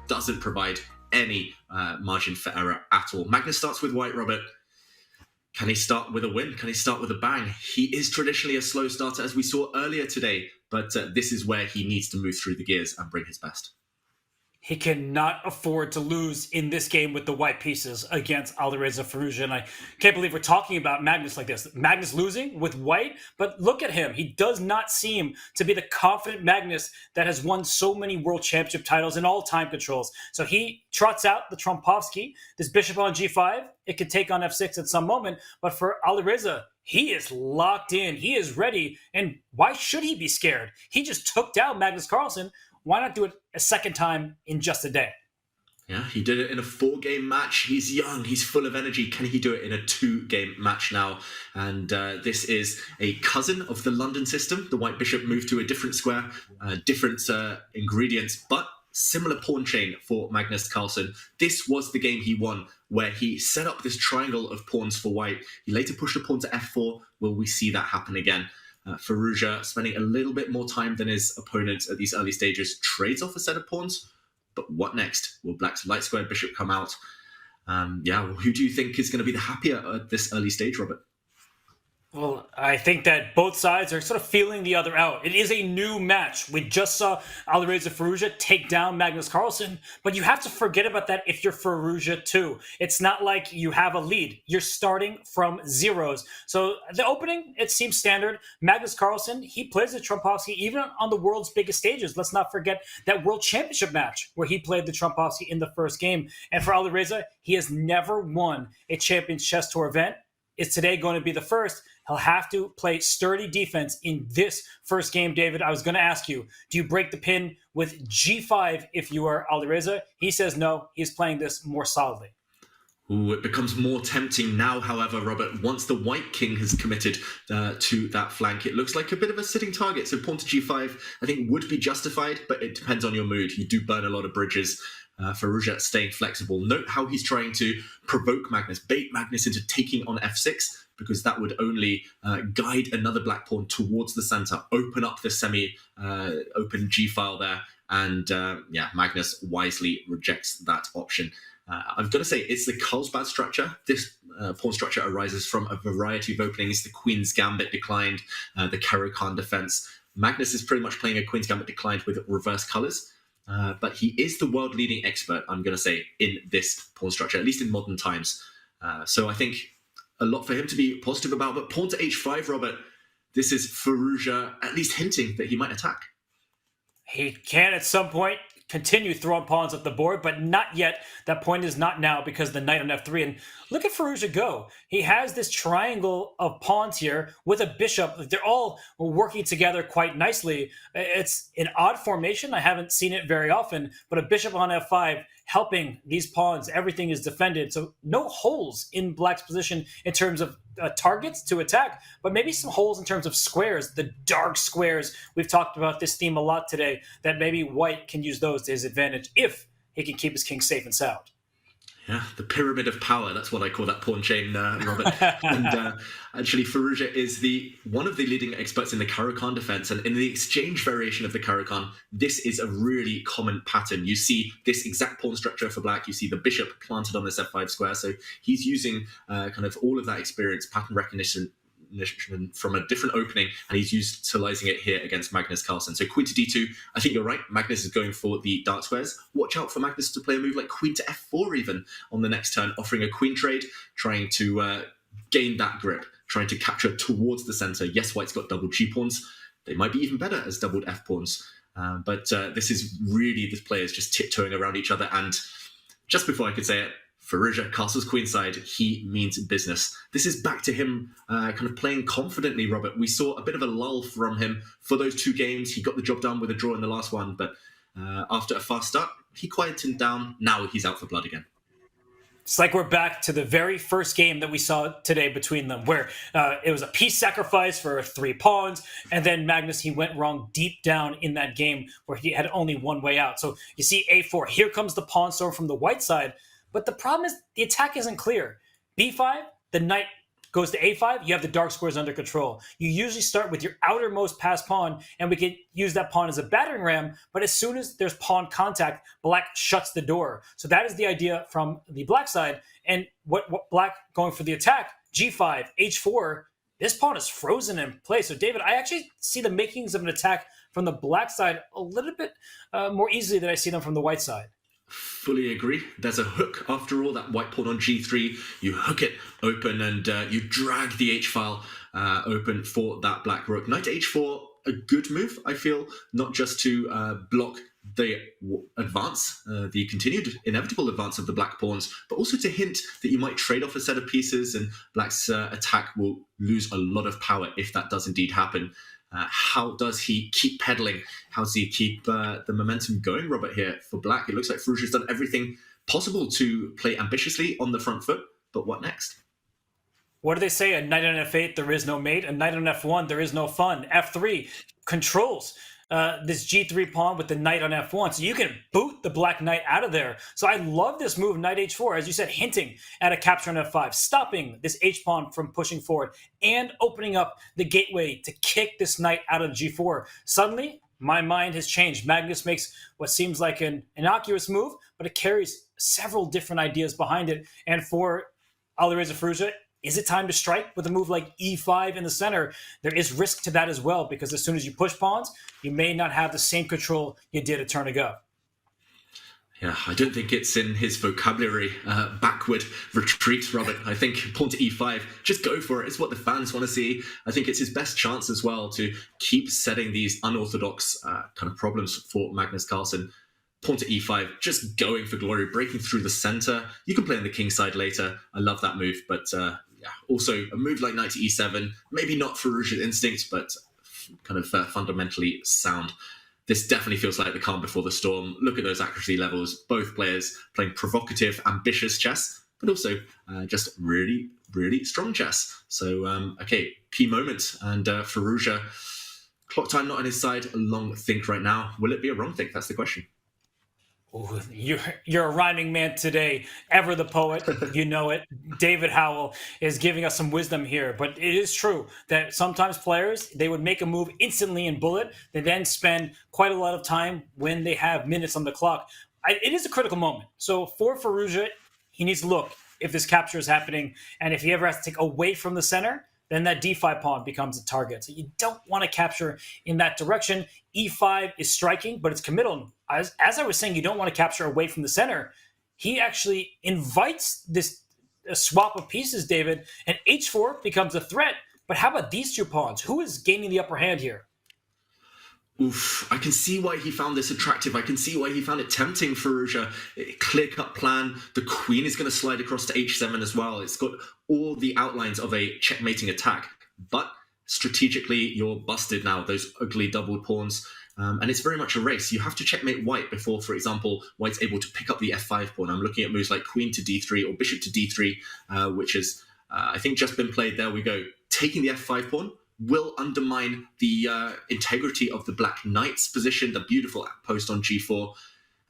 doesn't provide any margin for error at all. Magnus starts with white, Robert. Can he start with a win? Can he start with a bang? He is traditionally a slow starter, as we saw earlier today, but this is where he needs to move through the gears and bring his best. He cannot afford to lose in this game with the white pieces against Alireza Firouzja. And I can't believe we're talking about Magnus like this. Magnus losing with white, but look at him. He does not seem to be the confident Magnus that has won so many world championship titles in all time controls. So he trots out the Trompovsky, this bishop on g5. It could take on f6 at some moment, but for Alireza, he is locked in. He is ready. And why should he be scared? He just took down Magnus Carlsen. Why not do it a second time in just a day? Yeah, he did it in a 4-game match. He's young, he's full of energy. Can he do it in a 2-game match now? And this is a cousin of the London system. The white bishop moved to a different square, different ingredients, but similar pawn chain for Magnus Carlsen. This was the game he won, where he set up this triangle of pawns for white. He later pushed a pawn to f4. Will we see that happen again? Firouzja, spending a little bit more time than his opponent at these early stages, trades off a set of pawns. But what next? Will Black's light squared bishop come out? Who do you think is going to be the happier at this early stage, Robert? Well, I think that both sides are sort of feeling the other out. It is a new match. We just saw Alireza Firouzja take down Magnus Carlsen, but you have to forget about that if you're Firouzja too. It's not like you have a lead. You're starting from zeros. So the opening, it seems standard. Magnus Carlsen, he plays the Trompovsky even on the world's biggest stages. Let's not forget that World Championship match where he played the Trompovsky in the first game. And for Alireza, he has never won a Champions Chess Tour event. Is today going to be the first? He'll have to play sturdy defense in this first game, David. I was going to ask you, do you break the pin with g5 if you are Alireza? He says no. He's playing this more solidly. Ooh, it becomes more tempting now, however, Robert. Once the white king has committed to that flank, it looks like a bit of a sitting target. So pawn to g5, I think, would be justified, but it depends on your mood. You do burn a lot of bridges. Firouzja staying flexible. Note how he's trying to provoke Magnus, bait Magnus into taking on f6, because that would only guide another black pawn towards the center, open up the semi-open g-file there, and Magnus wisely rejects that option. I've got to say, it's the Carlsbad structure. This pawn structure arises from a variety of openings. The Queen's Gambit declined, the Caro-Kann defense. Magnus is pretty much playing a Queen's Gambit declined with reverse colors. But he is the world-leading expert, I'm going to say, in this pawn structure, at least in modern times. So I think a lot for him to be positive about. But pawn to h5, Robert, this is Firouzja at least hinting that he might attack. He can at some point continue throwing pawns at the board, but not yet. That point is not now because the knight on f3. And look at Firouzja go. He has this triangle of pawns here with a bishop. They're all working together quite nicely. It's an odd formation. I haven't seen it very often, but a bishop on f5 helping these pawns. Everything is defended. So no holes in Black's position in terms of targets to attack, but maybe some holes in terms of squares, the dark squares. We've talked about this theme a lot today, that maybe White can use those to his advantage if he can keep his king safe and sound. Yeah, the pyramid of power. That's what I call that pawn chain, Robert. And actually, Firouzja is one of the leading experts in the Caro-Kann defense. And in the exchange variation of the Caro-Kann, this is a really common pattern. You see this exact pawn structure for Black. You see the bishop planted on this f5 square. So he's using kind of all of that experience, pattern recognition from a different opening, and he's utilizing it here against Magnus Carlsen. So queen to d2, I think you're right, Magnus is going for the dark squares. Watch out for Magnus to play a move like queen to f4 even on the next turn, offering a queen trade, trying to gain that grip, trying to capture towards the center. Yes, White's got double g-pawns. They might be even better as doubled f-pawns. But this is really, this player is just tiptoeing around each other, and just before I could say it, Firouzja, castles queenside, he means business. This is back to him kind of playing confidently, Robert. We saw a bit of a lull from him for those 2 games. He got the job done with a draw in the last one, but after a fast start, he quietened down. Now he's out for blood again. It's like we're back to the very first game that we saw today between them, where it was a piece sacrifice for 3 pawns, and then Magnus, he went wrong deep down in that game where he had only one way out. So you see a4, here comes the pawn storm from the white side, but the problem is the attack isn't clear. b5, the knight goes to a5, you have the dark squares under control. You usually start with your outermost passed pawn, and we can use that pawn as a battering ram, but as soon as there's pawn contact, black shuts the door. So that is the idea from the black side. And what black going for the attack, g5, h4, this pawn is frozen in place. So David, I actually see the makings of an attack from the black side a little bit more easily than I see them from the white side. Fully agree. There's a hook after all, that white pawn on g3. You hook it open and you drag the h-file open for that black rook. Knight to h4, a good move, I feel, not just to block the advance, the continued inevitable advance of the black pawns, but also to hint that you might trade off a set of pieces and black's attack will lose a lot of power if that does indeed happen. How does he keep pedaling? How does he keep the momentum going, Robert, here for black? It looks like Firouzja's done everything possible to play ambitiously on the front foot, but what next? What do they say? A knight on f8, there is no mate. A knight on f1, there is no fun. f3 controls this g3 pawn with the knight on f1. So you can boot the black knight out of there. So I love this move, knight h4, as you said, hinting at a capture on f5, stopping this h-pawn from pushing forward and opening up the gateway to kick this knight out of g4. Suddenly, my mind has changed. Magnus makes what seems like an innocuous move, but it carries several different ideas behind it. And for Alireza Firouzja, is it time to strike with a move like e5 in the center? There is risk to that as well, because as soon as you push pawns, you may not have the same control you did a turn ago. Yeah, I don't think it's in his vocabulary, backward retreat, Robert. I think pawn to e5, just go for it. It's what the fans want to see. I think it's his best chance as well to keep setting these unorthodox kind of problems for Magnus Carlsen. Pawn to e5, just going for glory, breaking through the center. You can play on the king side later. I love that move, but yeah, also a move like knight to e7, maybe not Firouzja's instinct, but kind of fundamentally sound. This definitely feels like the calm before the storm. Look at those accuracy levels. Both players playing provocative, ambitious chess, but also just really, really strong chess. So, okay, key moment. And Firouzja, clock time not on his side. A long think right now. Will it be a wrong think? That's the question. Ooh, you're a rhyming man today. Ever the poet, you know it. David Howell is giving us some wisdom here. But it is true that sometimes players, they would make a move instantly in bullet. They then spend quite a lot of time when they have minutes on the clock. It is a critical moment. So for Firouzja, he needs to look if this capture is happening. And if he ever has to take away from the center, then that d5 pawn becomes a target. So you don't want to capture in that direction. e5 is striking, but it's committal. As I was saying, you don't want to capture away from the center. He actually invites this swap of pieces, David, and h4 becomes a threat. But how about these two pawns? Who is gaining the upper hand here? Oof, I can see why he found this attractive. I can see why he found it tempting, Firouzja. Clear-cut plan. The queen is going to slide across to h7 as well. It's got all the outlines of a checkmating attack. But strategically, you're busted now, those ugly doubled pawns. And it's very much a race. You have to checkmate white before, for example, white's able to pick up the f5 pawn. I'm looking at moves like queen to d3 or bishop to d3, which is, I think, just been played. There we go. Taking the f5 pawn will undermine the integrity of the black knight's position, the beautiful post on g4.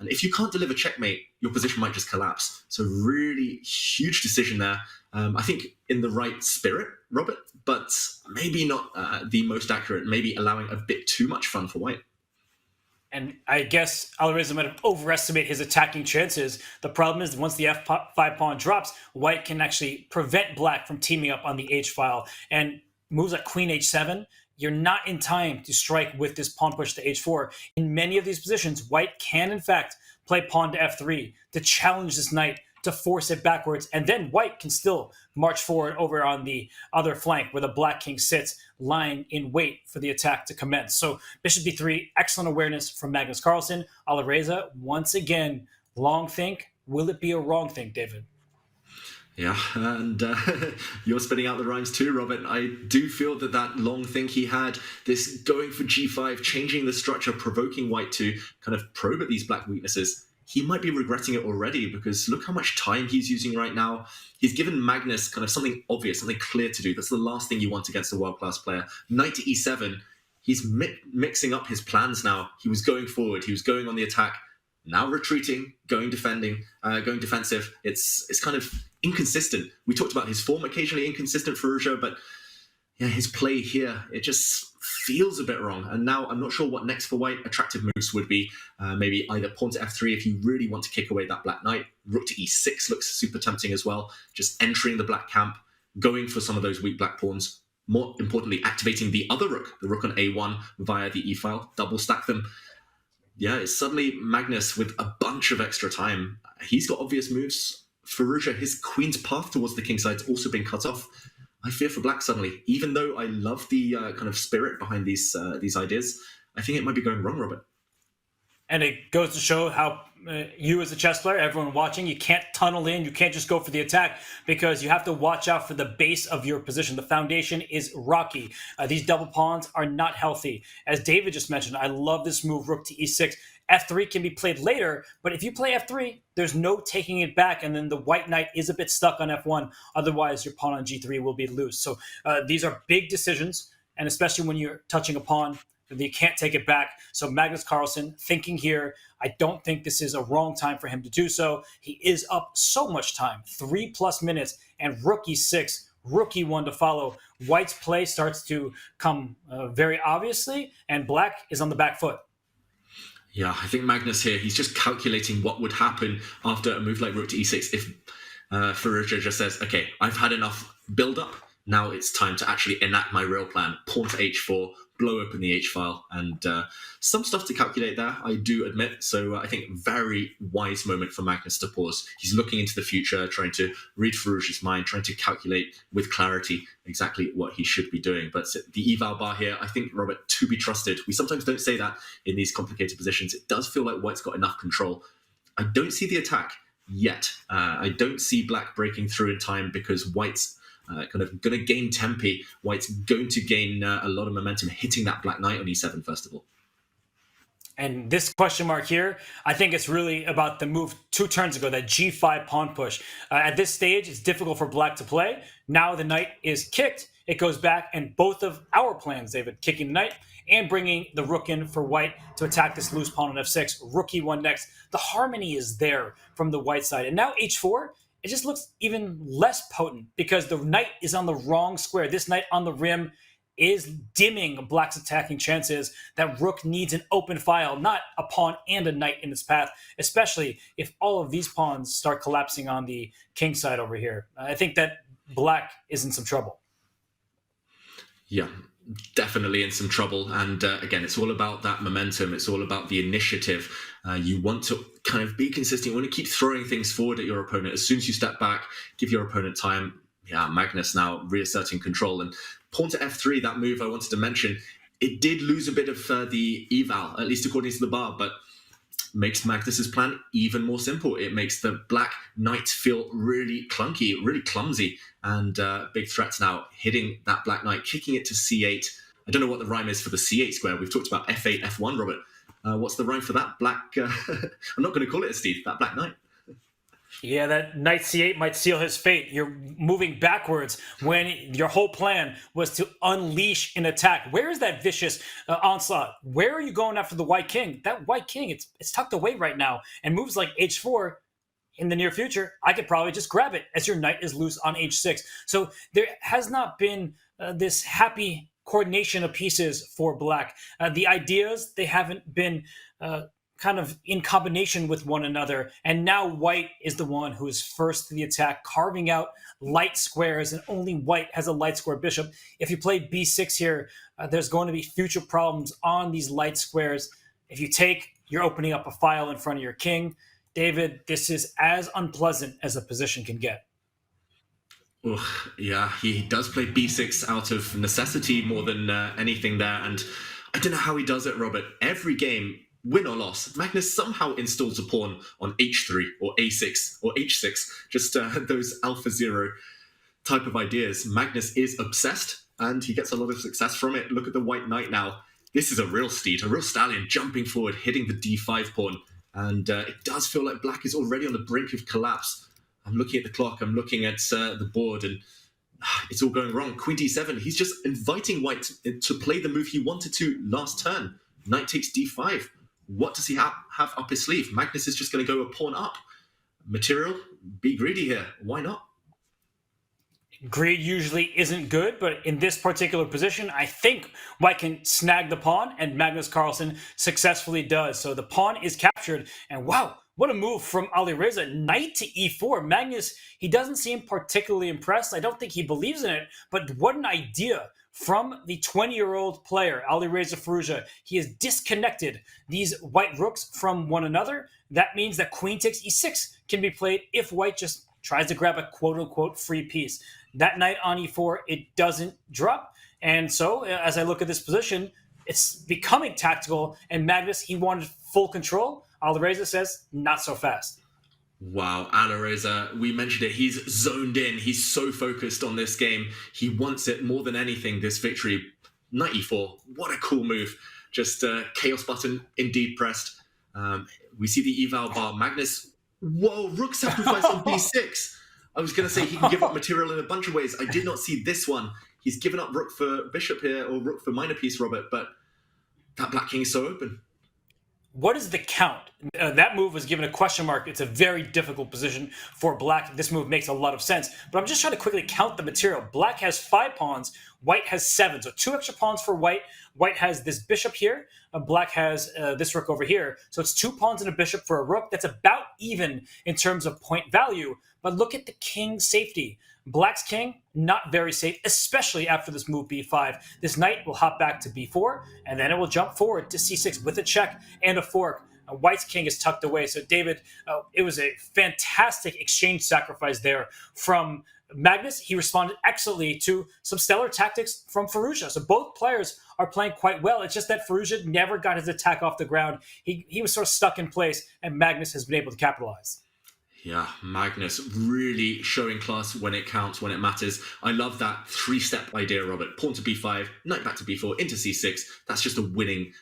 And if you can't deliver checkmate, your position might just collapse. So really huge decision there. I think in the right spirit, Robert, but maybe not the most accurate, maybe allowing a bit too much fun for white. And I guess Alireza might have overestimated his attacking chances. The problem is once the f5 pawn drops, white can actually prevent black from teaming up on the h-file. And moves like queen h7, you're not in time to strike with this pawn push to h4. In many of these positions, white can, in fact, play pawn to f3 to challenge this knight, to force it backwards, and then white can still march forward over on the other flank where the black king sits, lying in wait for the attack to commence. So bishop d3, excellent awareness from Magnus Carlsen. Alireza, once again, long think. Will it be a wrong think, David? Yeah, and you're spitting out the rhymes too, Robert. I do feel that that long think he had, this going for g5, changing the structure, provoking white to kind of probe at these black weaknesses, he might be regretting it already, because look how much time he's using right now. He's given Magnus kind of something obvious, something clear to do. That's the last thing you want against a world-class player. Knight to e7. He's mixing up his plans now. He was going forward. He was going on the attack. Now retreating, going defensive. It's kind of inconsistent. We talked about his form occasionally inconsistent for Firouzja, but yeah, his play here, it just feels a bit wrong. And now I'm not sure what next for white. Attractive moves would be maybe either pawn to f3 if you really want to kick away that black knight. Rook to e6 looks super tempting as well. Just entering the black camp, going for some of those weak black pawns. More importantly, activating the other rook, the rook on a1 via the e-file, double stack them. Yeah, it's suddenly Magnus with a bunch of extra time. He's got obvious moves. Firouzja, his queen's path towards the king side's also been cut off. I fear for black suddenly. Even though I love the kind of spirit behind these ideas, I think it might be going wrong, Robert. And it goes to show how you as a chess player, everyone watching, you can't tunnel in. You can't just go for the attack, because you have to watch out for the base of your position. The foundation is rocky. These double pawns are not healthy. As David just mentioned, I love this move, rook to e6. F3 can be played later, but if you play F3, there's no taking it back, and then the white knight is a bit stuck on F1. Otherwise, your pawn on G3 will be loose. So these are big decisions, and especially when you're touching a pawn, you can't take it back. So Magnus Carlsen thinking here, I don't think this is a wrong time for him to do so. He is up so much time, 3+ minutes, and rook e6, rook e1 to follow. White's play starts to come very obviously, and black is on the back foot. Yeah, I think Magnus here, he's just calculating what would happen after a move like rook to e6 if Firouzja just says, okay, I've had enough build-up. Now it's time to actually enact my real plan. Pawn to h4, blow open the h-file, and some stuff to calculate there, I do admit. So I think very wise moment for Magnus to pause. He's looking into the future, trying to read Firouzja's mind, trying to calculate with clarity exactly what he should be doing. But the eval bar here, I think, Robert, to be trusted. We sometimes don't say that in these complicated positions. It does feel like white's got enough control. I don't see the attack yet. I don't see black breaking through in time, because white's kind of going to gain tempi. White's going to gain a lot of momentum, hitting that black knight on e7 first of all. And this question mark here, I think it's really about the move 2 turns ago, that g5 pawn push. At this stage, it's difficult for black to play. Now the knight is kicked. It goes back, and both of our plans, David, kicking the knight and bringing the rook in for white to attack this loose pawn on f6. Rook e1 next. The harmony is there from the white side. And now h4, it just looks even less potent, because the knight is on the wrong square. This knight on the rim is dimming black's attacking chances. That rook needs an open file, not a pawn and a knight in its path, especially if all of these pawns start collapsing on the king side over here. I think that black is in some trouble. Yeah, definitely in some trouble. And again, it's all about that momentum. It's all about the initiative. You want to kind of be consistent. You want to keep throwing things forward at your opponent. As soon as you step back, give your opponent time. Yeah, Magnus now reasserting control. And pawn to f3, that move I wanted to mention, it did lose a bit of the eval, at least according to the bar, but makes Magnus's plan even more simple. It makes the black knight feel really clunky, really clumsy, and big threats now, hitting that black knight, kicking it to c8. I don't know what the rhyme is for the c8 square. We've talked about f8, f1, Robert. What's the rhyme for that black... I'm not going to call it a Steve, that black knight. Yeah, that knight c8 might seal his fate. You're moving backwards when your whole plan was to unleash an attack. Where is that vicious onslaught? Where are you going after the white king? That white king, it's tucked away right now. And moves like h4 in the near future, I could probably just grab it as your knight is loose on h6. So there has not been this happy coordination of pieces for black. The ideas, they haven't been... kind of in combination with one another. And now white is the one who is first to the attack, carving out light squares, and only white has a light square bishop. If you play b6 here, there's going to be future problems on these light squares. If you take, you're opening up a file in front of your king. David, this is as unpleasant as a position can get. Ugh, yeah, he does play b6 out of necessity more than anything there. And I don't know how he does it, Robert. Every game, win or loss, Magnus somehow installs a pawn on h3 or a6 or h6, just those AlphaZero type of ideas. Magnus is obsessed, and he gets a lot of success from it. Look at the white knight now. This is a real steed, a real stallion, jumping forward, hitting the d5 pawn, And it does feel like black is already on the brink of collapse. I'm looking at the clock, I'm looking at the board, and it's all going wrong. Queen d7, he's just inviting white to play the move he wanted to last turn. Knight takes d5. What does he have up his sleeve? Magnus is just going to go a pawn up. Material, be greedy here. Why not? Greed usually isn't good, but in this particular position, I think white can snag the pawn, and Magnus Carlsen successfully does. So the pawn is captured, and wow, what a move from Alireza. Knight to e4. Magnus, he doesn't seem particularly impressed. I don't think he believes in it, but what an idea from the 20-year-old player, Alireza Firouzja. He has disconnected these white rooks from one another. That means that queen takes e6 can be played if white just tries to grab a quote-unquote free piece. That knight on e4, it doesn't drop. And so, as I look at this position, it's becoming tactical, and Magnus, he wanted full control. Alireza says, not so fast. Wow, Alireza, we mentioned it. He's zoned in. He's so focused on this game. He wants it more than anything, this victory. Knight e4, what a cool move. Just chaos button indeed pressed. We see the eval bar. Magnus, whoa, rook sacrifice on b6. I was going to say he can give up material in a bunch of ways. I did not see this one. He's given up rook for bishop here, or rook for minor piece, Robert, but that black king is so open. What is the count? That move was given a question mark. It's a very difficult position for black. This move makes a lot of sense, but I'm just trying to quickly count the material. Black has 5 pawns, white has 7, so 2 extra pawns for white. White has this bishop here, black has this rook over here, so it's 2 pawns and a bishop for a rook. That's about even in terms of point value, but look at the king safety. Black's king, not very safe, especially after this move b5. This knight will hop back to b4, and then it will jump forward to c6 with a check and a fork. White's king is tucked away. So, David, it was a fantastic exchange sacrifice there from Magnus. He responded excellently to some stellar tactics from Firouzja. So both players are playing quite well. It's just that Firouzja never got his attack off the ground. He was sort of stuck in place, and Magnus has been able to capitalize. Yeah, Magnus really showing class when it counts, when it matters. I love that 3-step idea, Robert. Pawn to b5, knight back to b4, into c6. That's just a winning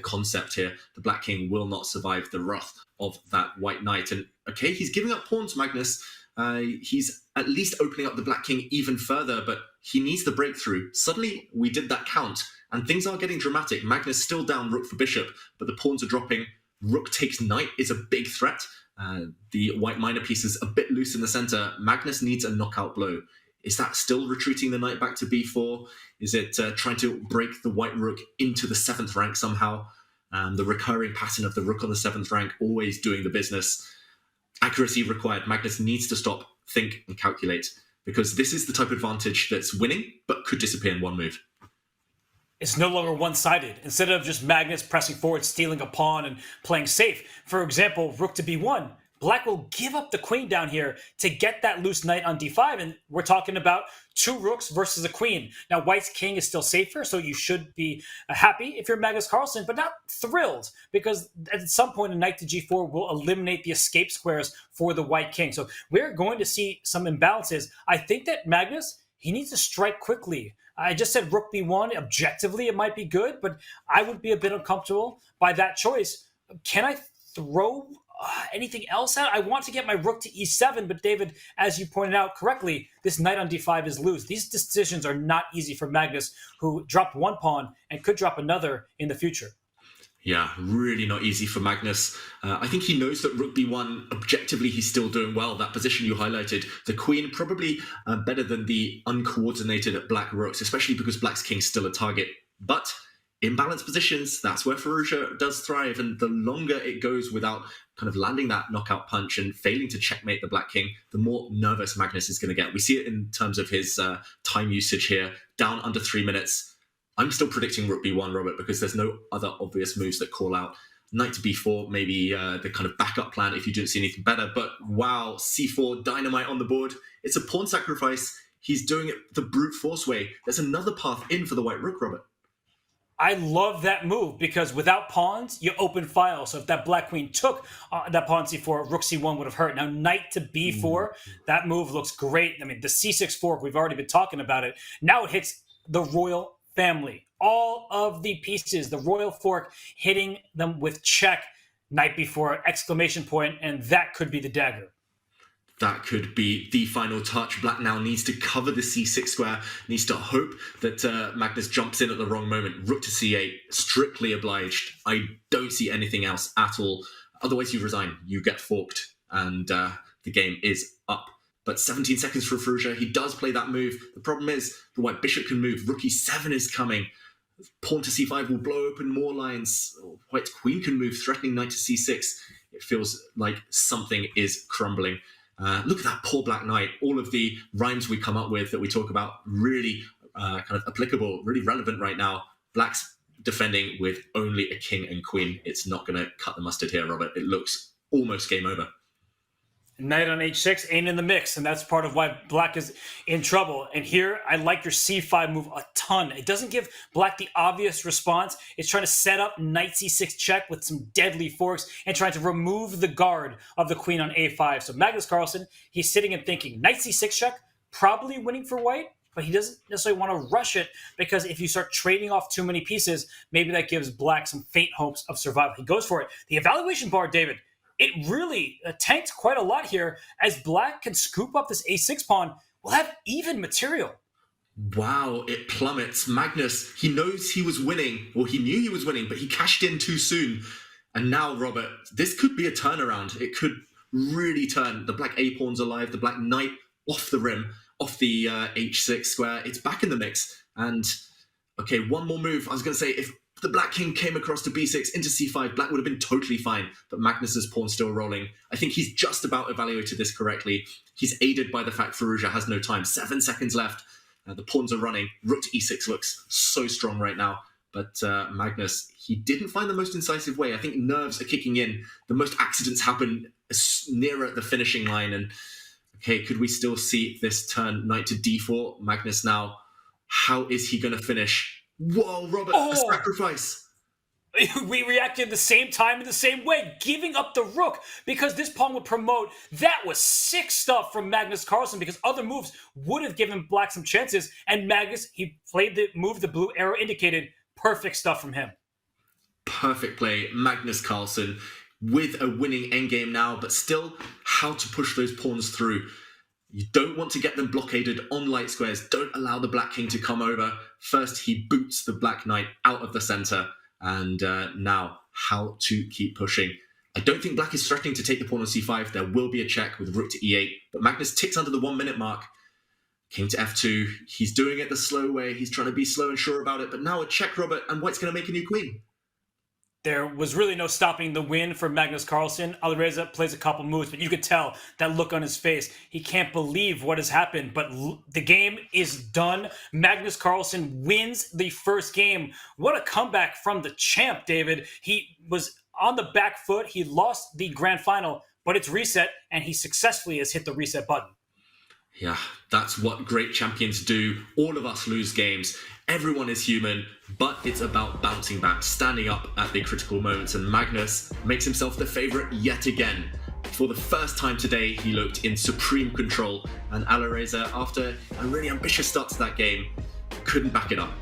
concept here. The black king will not survive the wrath of that white knight. And okay, he's giving up pawns, Magnus. He's at least opening up the black king even further, but he needs the breakthrough. Suddenly, we did that count, and things are getting dramatic. Magnus still down rook for bishop, but the pawns are dropping. Rook takes knight is a big threat. The white minor piece is a bit loose in the center. Magnus needs a knockout blow. Is that still retreating the knight back to b4? Is it trying to break the white rook into the 7th rank somehow? The recurring pattern of the rook on the 7th rank, always doing the business. Accuracy required. Magnus needs to stop, think, and calculate, because this is the type of advantage that's winning, but could disappear in one move. It's no longer one-sided. Instead of just Magnus pressing forward, stealing a pawn, and playing safe, for example, rook to b1, black will give up the queen down here to get that loose knight on d5, and we're talking about 2 rooks versus a queen. Now, white's king is still safer, so you should be happy if you're Magnus Carlsen, but not thrilled, because at some point a knight to g4 will eliminate the escape squares for the white king. So we're going to see some imbalances. I think that Magnus, he needs to strike quickly. I just said rook b1. Objectively, it might be good, but I would be a bit uncomfortable by that choice. Can I throw anything else out? I want to get my rook to e7, but David, as you pointed out correctly, this knight on d5 is loose. These decisions are not easy for Magnus, who dropped 1 pawn and could drop another in the future. Yeah, really not easy for Magnus. I think he knows that rook b1, objectively, he's still doing well. That position you highlighted, the queen probably better than the uncoordinated black rooks, especially because black's king's still a target. But in balanced positions, that's where Firouzja does thrive. And the longer it goes without kind of landing that knockout punch and failing to checkmate the black king, the more nervous Magnus is going to get. We see it in terms of his time usage here, down under 3 minutes. I'm still predicting rook b1, Robert, because there's no other obvious moves that call out. Knight to b4, maybe the kind of backup plan if you don't see anything better. But wow, c4, dynamite on the board. It's a pawn sacrifice. He's doing it the brute force way. There's another path in for the white rook, Robert. I love that move because without pawns, you open file. So if that black queen took that pawn c4, rook c1 would have hurt. Now knight to b4, that move looks great. I mean, the c6 fork, we've already been talking about it. Now it hits the royal family. All of the pieces, the royal fork hitting them with check. Knight before exclamation point, and that could be the dagger. That could be the final touch. Black now needs to cover the c6 square, needs to hope that Magnus jumps in at the wrong moment. Rook to c8, strictly obliged. I don't see anything else at all. Otherwise, you resign, you get forked, and the game is up. But 17 seconds for Firouzja. He does play that move. The problem is the white bishop can move. Rook e7 is coming. Pawn to c5 will blow open more lines. White queen can move, threatening knight to c6. It feels like something is crumbling. Look at that poor black knight. All of the rhymes we come up with that we talk about really kind of applicable, really relevant right now. Black's defending with only a king and queen. It's not going to cut the mustard here, Robert. It looks almost game over. Knight on h6 ain't in the mix, and that's part of why Black is in trouble. And here, I like your c5 move a ton. It doesn't give Black the obvious response. It's trying to set up knight c6 check with some deadly forks and trying to remove the guard of the queen on a5. So Magnus Carlsen, he's sitting and thinking, knight c6 check, probably winning for white, but he doesn't necessarily want to rush it because if you start trading off too many pieces, maybe that gives Black some faint hopes of survival. He goes for it. The evaluation bar, David, it really tanked quite a lot here as Black can scoop up this a6 pawn. We'll have even material. Wow, it plummets. Magnus, he knows he was winning, or he knew he was winning, but he cashed in too soon. And now, Robert, this could be a turnaround. It could really turn. The black a pawn's alive, the black knight off the rim, off the h6 square. It's back in the mix. And, okay, one more move. I was going to say, if the black king came across to b6 into c5, Black would have been totally fine, but Magnus's pawn's still rolling. I think he's just about evaluated this correctly. He's aided by the fact Firouzja has no time. 7 seconds left. The pawns are running. Rook to e6 looks so strong right now, but Magnus, he didn't find the most incisive way. I think nerves are kicking in. The most accidents happen nearer the finishing line, and okay, could we still see this turn knight to d4? Magnus now, how is he going to finish? Whoa, Robert, a sacrifice. We reacted the same time in the same way, giving up the rook because this pawn would promote. That was sick stuff from Magnus Carlsen because other moves would have given Black some chances. And Magnus, he played the move the blue arrow indicated. Perfect stuff from him. Perfect play. Magnus Carlsen with a winning endgame now, but still how to push those pawns through. You don't want to get them blockaded on light squares. Don't allow the black king to come over. First, he boots the black knight out of the center. And now, how to keep pushing. I don't think Black is threatening to take the pawn on c5. There will be a check with rook to e8. But Magnus ticks under the 1 minute mark. King to f2. He's doing it the slow way. He's trying to be slow and sure about it. But now a check, Robert, and White's going to make a new queen. There was really no stopping the win for Magnus Carlsen. Alireza plays a couple moves, but you could tell that look on his face. He can't believe what has happened, but the game is done. Magnus Carlsen wins the first game. What a comeback from the champ, David. He was on the back foot. He lost the grand final, but it's reset, and he successfully has hit the reset button. Yeah, that's what great champions do. All of us lose games. Everyone is human, but it's about bouncing back, standing up at the critical moments, and Magnus makes himself the favorite yet again. For the first time today, he looked in supreme control, and Alireza, after a really ambitious start to that game, couldn't back it up.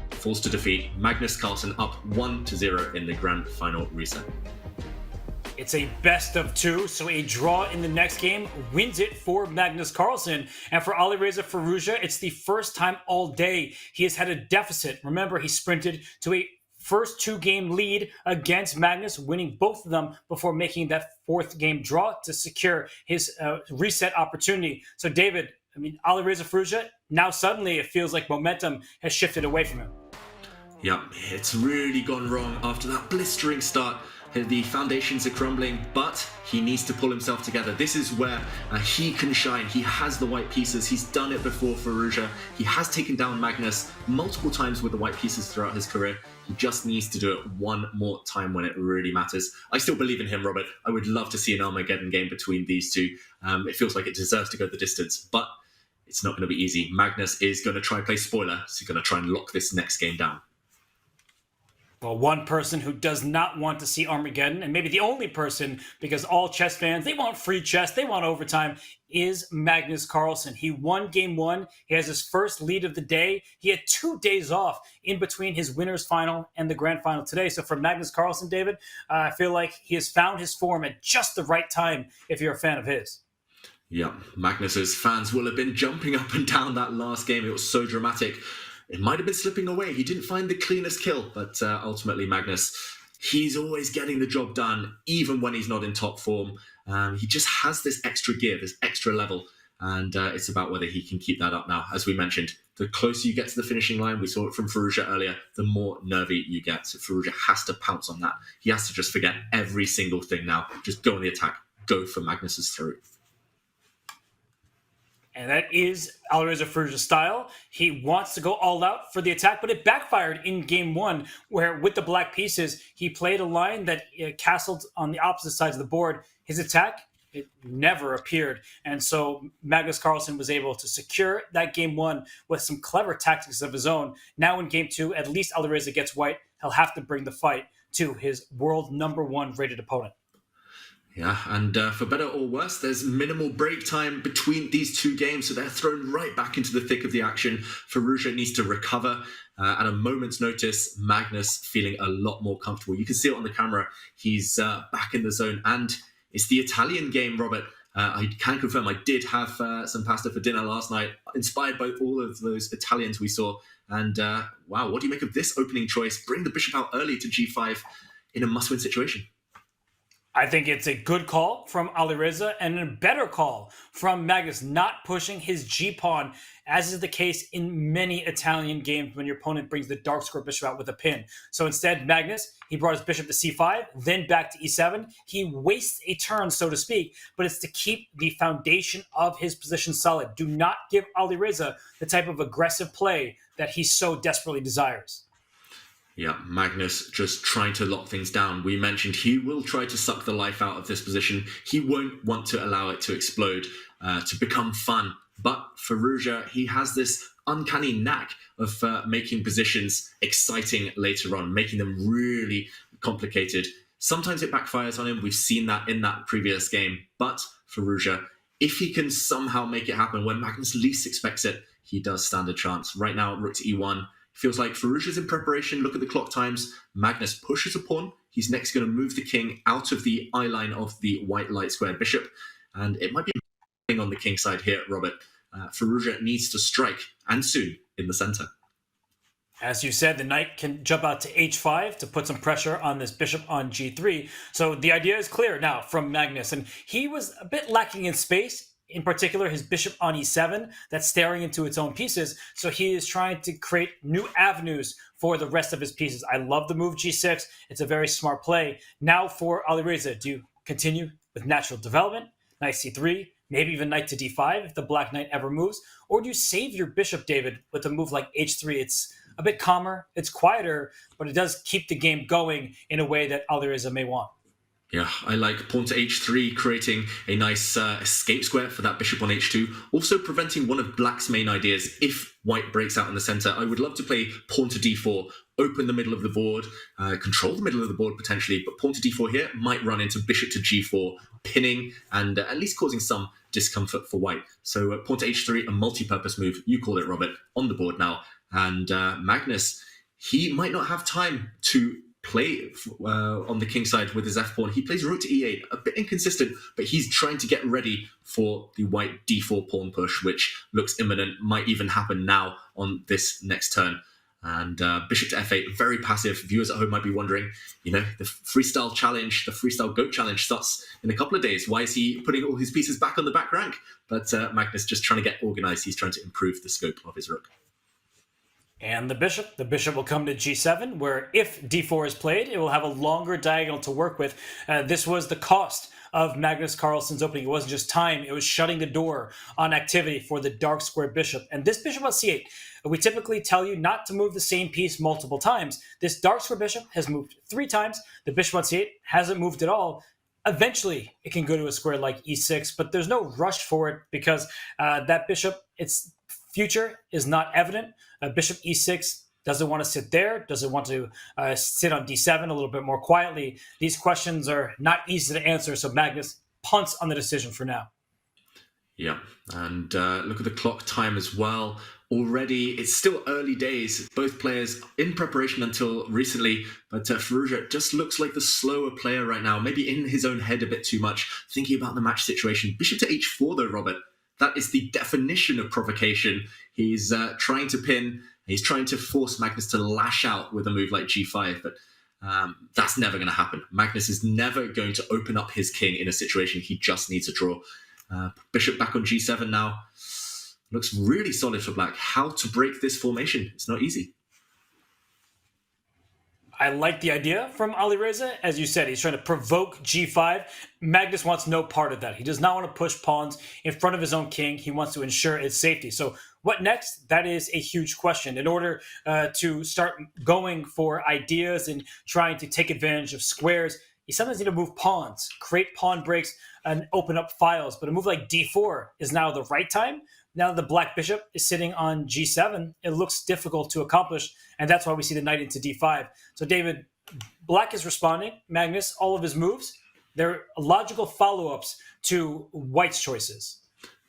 Falls to defeat. Magnus Carlsen up 1-0 in the grand final reset. It's a best of two, so a draw in the next game wins it for Magnus Carlsen. And for Alireza Firouzja, it's the first time all day he has had a deficit. Remember, he sprinted to a first 2-game lead against Magnus, winning both of them before making that 4th game draw to secure his reset opportunity. So, David, I mean, Alireza Firouzja, now suddenly it feels like momentum has shifted away from him. Yep, it's really gone wrong after that blistering start. The foundations are crumbling, but he needs to pull himself together. This is where he can shine. He has the white pieces. He's done it before, Firouzja. He has taken down Magnus multiple times with the white pieces throughout his career. He just needs to do it one more time when it really matters. I still believe in him, Robert. I would love to see an Armageddon game between these two. It feels like it deserves to go the distance, but it's not going to be easy. Magnus is going to try and play spoiler, so he's going to try and lock this next game down. Well, one person who does not want to see Armageddon, and maybe the only person, because all chess fans, they want free chess, they want overtime, is Magnus Carlsen. He won game one. He has his first lead of the day. He had 2 days off in between his winner's final and the grand final today. So for Magnus Carlsen, David, I feel like he has found his form at just the right time if you're a fan of his. Yeah, Magnus's fans will have been jumping up and down that last game. It was so dramatic. It might have been slipping away. He didn't find the cleanest kill, but ultimately Magnus, he's always getting the job done, even when he's not in top form. He just has this extra gear, this extra level, and it's about whether he can keep that up now. As we mentioned, the closer you get to the finishing line, we saw it from Firouzja earlier, the more nervy you get. So Firouzja has to pounce on that. He has to just forget every single thing now. Just go on the attack. Go for Magnus's throat. And that is Alireza Firouzja's style. He wants to go all out for the attack, but it backfired in game one, where with the black pieces, he played a line that castled on the opposite sides of the board. His attack, it never appeared. And so Magnus Carlsen was able to secure that game one with some clever tactics of his own. Now in game two, at least Alireza gets white. He'll have to bring the fight to his world #1 rated opponent. Yeah, and for better or worse, there's minimal break time between these two games, so they're thrown right back into the thick of the action. Firouzja needs to recover. At a moment's notice, Magnus feeling a lot more comfortable. You can see it on the camera. He's back in the zone, and it's the Italian game, Robert. I can confirm I did have some pasta for dinner last night, inspired by all of those Italians we saw. And wow, what do you make of this opening choice? Bring the bishop out early to g5 in a must-win situation. I think it's a good call from Alireza and a better call from Magnus, not pushing his g-pawn, as is the case in many Italian games when your opponent brings the dark square bishop out with a pin. So instead, Magnus, he brought his bishop to c5, then back to e7. He wastes a turn, so to speak, but it's to keep the foundation of his position solid. Do not give Alireza the type of aggressive play that he so desperately desires. Yeah, Magnus just trying to lock things down. We mentioned he will try to suck the life out of this position. He won't want to allow it to explode, to become fun. But Firouzja, he has this uncanny knack of making positions exciting later on, making them really complicated. Sometimes it backfires on him. We've seen that in that previous game. But Firouzja, if he can somehow make it happen when Magnus least expects it, he does stand a chance. Right now, rook to e1. Feels like Firouzja's in preparation. Look at the clock times. Magnus pushes a pawn. He's next going to move the king out of the eye line of the white light square bishop. And it might be on the king side here, Robert. Firouzja needs to strike, and soon, in the center. As you said, the knight can jump out to h5 to put some pressure on this bishop on g3. So the idea is clear now from Magnus. And he was a bit lacking in space. In particular, his bishop on e7, that's staring into its own pieces. So he is trying to create new avenues for the rest of his pieces. I love the move g6. It's a very smart play. Now for Alireza, do you continue with natural development? Knight c3, maybe even knight to d5 if the black knight ever moves? Or do you save your bishop, David, with a move like h3? It's a bit calmer, it's quieter, but it does keep the game going in a way that Alireza may want. Yeah, I like pawn to h3, creating a nice escape square for that bishop on h2. Also preventing one of black's main ideas if white breaks out in the center. I would love to play pawn to d4, open the middle of the board, control the middle of the board potentially, but pawn to d4 here might run into bishop to g4, pinning and at least causing some discomfort for white. So pawn to h3, a multi-purpose move, you call it, Robert, on the board now. And Magnus, he might not have time to play on the king side with his f-pawn. He plays rook to e8, a bit inconsistent, but he's trying to get ready for the white d4 pawn push, which looks imminent, might even happen now on this next turn. And bishop to f8, very passive. Viewers at home might be wondering, you know, the freestyle challenge, the freestyle goat challenge starts in a couple of days. Why is he putting all his pieces back on the back rank? But Magnus just trying to get organized. He's trying to improve the scope of his rook. And the bishop will come to g7, where if d4 is played, it will have a longer diagonal to work with. This was the cost of Magnus Carlsen's opening. It wasn't just time, it was shutting the door on activity for the dark square bishop. And this bishop on c8, we typically tell you not to move the same piece multiple times. This dark square bishop has moved 3 times. The bishop on c8 hasn't moved at all. Eventually, it can go to a square like e6, but there's no rush for it because that bishop, its future is not evident. Bishop e6 Does it want to sit there? Does it want to sit on d7 a little bit more quietly? These questions are not easy to answer, so Magnus punts on the decision for now. Yeah, and look at the clock time as well. Already, it's still early days. Both players in preparation until recently, but Firouzja just looks like the slower player right now. Maybe in his own head a bit too much, thinking about the match situation. Bishop to h4 though, Robert. That is the definition of provocation. He's trying to pin. He's trying to force Magnus to lash out with a move like g5, but that's never going to happen. Magnus is never going to open up his king in a situation he just needs a draw. Bishop back on g7 now. Looks really solid for black. How to break this formation? It's not easy. I like the idea from Alireza. As you said, he's trying to provoke g5. Magnus wants no part of that. He does not want to push pawns in front of his own king. He wants to ensure its safety. So what next? That is a huge question. In order to start going for ideas and trying to take advantage of squares, you sometimes need to move pawns, create pawn breaks, and open up files. But a move like d4 is now the right time. Now that the black bishop is sitting on g7, it looks difficult to accomplish, and that's why we see the knight into d5. So, David, black is responding. Magnus, all of his moves, they're logical follow-ups to white's choices.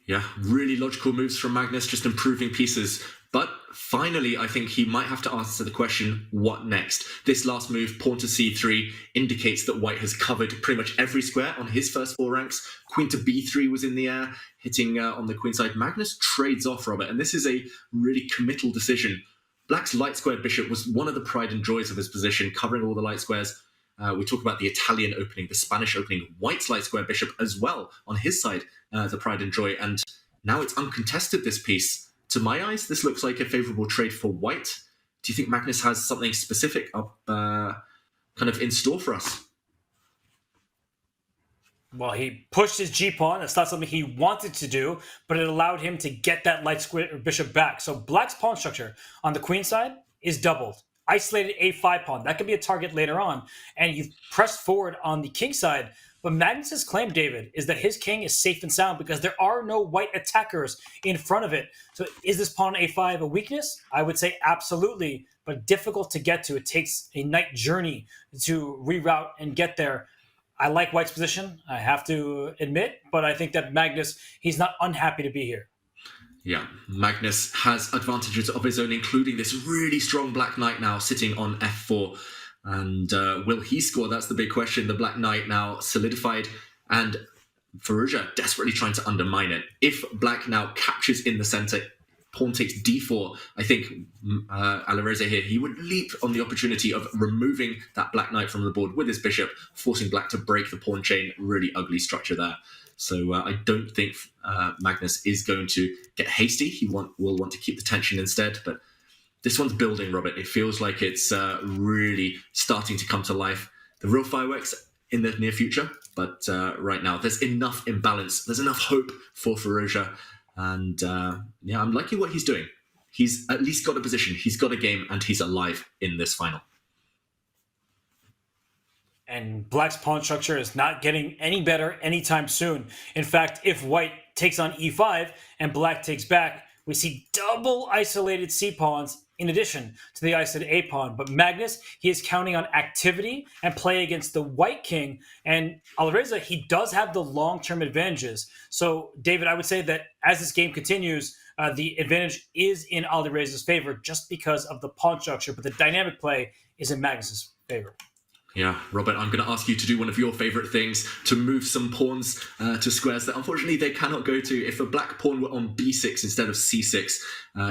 Yeah, really logical moves from Magnus, just improving pieces. But finally, I think he might have to answer the question, what next? This last move, pawn to c3, indicates that white has covered pretty much every square on his first 4 ranks. Queen to b3 was in the air, hitting on the queen side. Magnus trades off, Robert, and this is a really committal decision. Black's light squared bishop was one of the pride and joys of his position, covering all the light squares. We talk about the Italian opening, the Spanish opening, white's light square bishop as well on his side, the pride and joy. And now it's uncontested, this piece. To my eyes, this looks like a favourable trade for white. Do you think Magnus has something specific up kind of in store for us? Well, he pushed his g-pawn. That's not something he wanted to do, but it allowed him to get that light square bishop back. So black's pawn structure on the queen side is doubled. Isolated a5 pawn. That could be a target later on. And you've pressed forward on the king side. But Magnus's claim, David, is that his king is safe and sound because there are no white attackers in front of it. So is this pawn a5 a weakness? I would say absolutely, but difficult to get to. It takes a knight journey to reroute and get there. I like white's position, I have to admit, but I think that Magnus, he's not unhappy to be here. Yeah, Magnus has advantages of his own, including this really strong black knight now sitting on f4. And will he score? That's the big question. The black knight now solidified, and Firouzja desperately trying to undermine it. If black now captures in the center, pawn takes d4, I think Alireza here, he would leap on the opportunity of removing that black knight from the board with his bishop, forcing black to break the pawn chain. Really ugly structure there. So I don't think Magnus is going to get hasty. He will want to keep the tension instead, but this one's building, Robert. It feels like it's really starting to come to life. The real fireworks in the near future, but right now there's enough imbalance. There's enough hope for Firouzja. And yeah, I'm liking what he's doing. He's at least got a position. He's got a game, and he's alive in this final. And black's pawn structure is not getting any better anytime soon. In fact, if white takes on e5 and black takes back, we see double isolated c-pawns in addition to the isolated a-pawn. But Magnus, he is counting on activity and play against the white king. And Alireza, he does have the long-term advantages. So, David, I would say that as this game continues, the advantage is in Alireza's favor just because of the pawn structure, but the dynamic play is in Magnus's favor. Yeah, Robert, I'm going to ask you to do one of your favourite things, to move some pawns to squares that unfortunately they cannot go to. If a black pawn were on b6 instead of c6,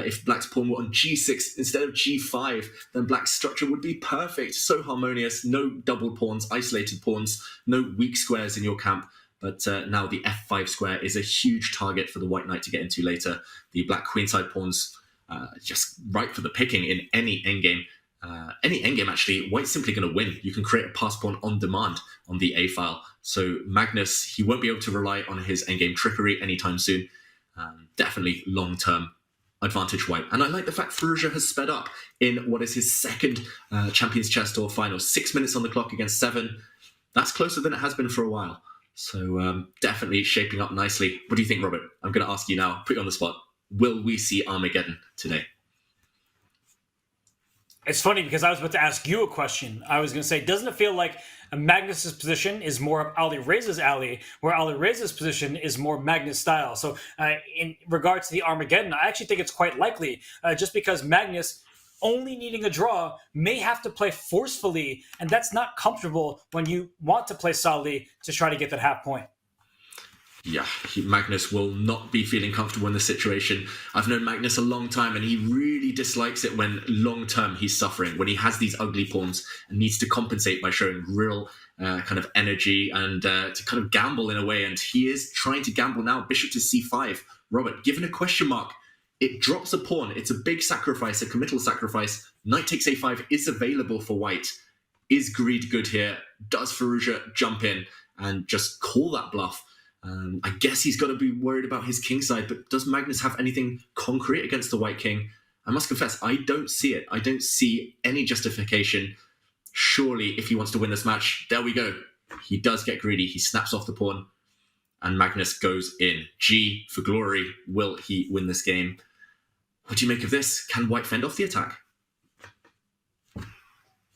if black's pawn were on g6 instead of g5, then black's structure would be perfect. So harmonious, no double pawns, isolated pawns, no weak squares in your camp. But now the f5 square is a huge target for the white knight to get into later. The black queenside pawns just right for the picking in any endgame. Any endgame, actually, white's simply going to win. You can create a pass pawn on demand on the A file. So Magnus, he won't be able to rely on his endgame trickery anytime soon. Definitely long-term advantage white. And I like the fact Firouzja has sped up in what is his second Champions Chess Tour final. 6 minutes on the clock against 7. That's closer than it has been for a while. So definitely shaping up nicely. What do you think, Robert? I'm going to ask you now, put you on the spot. Will we see Armageddon today? It's funny because I was about to ask you a question. I was going to say, doesn't it feel like Magnus's position is more of Alireza's alley, where Alireza's position is more Magnus style? So in regards to the Armageddon, I actually think it's quite likely, just because Magnus only needing a draw may have to play forcefully, and that's not comfortable when you want to play solidly to try to get that half point. Yeah, Magnus will not be feeling comfortable in this situation. I've known Magnus a long time, and he really dislikes it when long-term he's suffering, when he has these ugly pawns and needs to compensate by showing real kind of energy and to kind of gamble in a way. And he is trying to gamble now. Bishop to c5. Robert, given a question mark, it drops a pawn. It's a big sacrifice, a committal sacrifice. Knight takes a5 is available for white. Is greed good here? Does Firouzja jump in and just call that bluff? I guess he's got to be worried about his king side, but does Magnus have anything concrete against the white king? I must confess, I don't see it. I don't see any justification. Surely, if he wants to win this match, there we go. He does get greedy. He snaps off the pawn, and Magnus goes in. G for glory. Will he win this game? What do you make of this? Can white fend off the attack?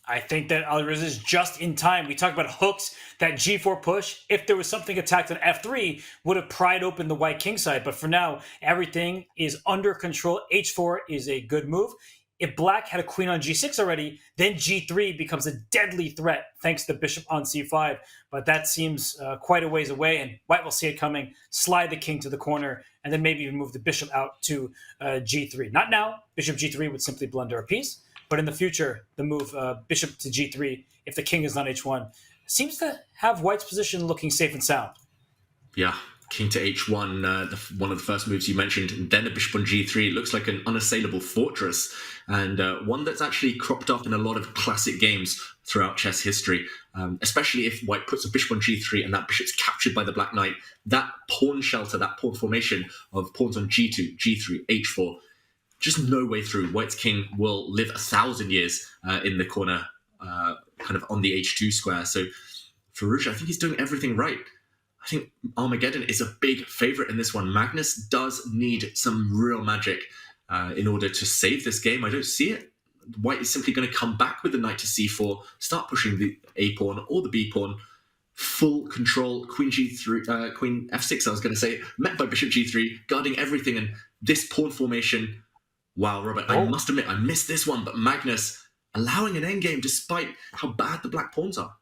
I think that Alireza is just in time. We talked about hooks, that g4 push. If there was something attacked on f3, would have pried open the white king side. But for now, everything is under control. h4 is a good move. If black had a queen on g6 already, then g3 becomes a deadly threat thanks to the bishop on c5. But that seems quite a ways away, and white will see it coming, slide the king to the corner, and then maybe even move the bishop out to g3. Not now. Bishop g3 would simply blunder a piece. But in the future, the move bishop to g3, if the king is on h1, seems to have white's position looking safe and sound. Yeah, king to h1, one of the first moves you mentioned, and then a bishop on g3. It looks like an unassailable fortress, and one that's actually cropped up in a lot of classic games throughout chess history, especially if white puts a bishop on g3 and that bishop's captured by the black knight. That pawn shelter, that pawn formation of pawns on g2, g3, h4, just no way through. White's king will live 1,000 years in the corner, kind of on the h2 square. So Firouzja, I think he's doing everything right. I think Armageddon is a big favorite in this one. Magnus does need some real magic in order to save this game. I don't see it. White is simply going to come back with the knight to c4, start pushing the a pawn or the b pawn. Full control, queen g3, queen f6, I was going to say, met by bishop g3, guarding everything. And this pawn formation, wow, Robert, I must admit, I missed this one, but Magnus allowing an endgame despite how bad the black pawns are.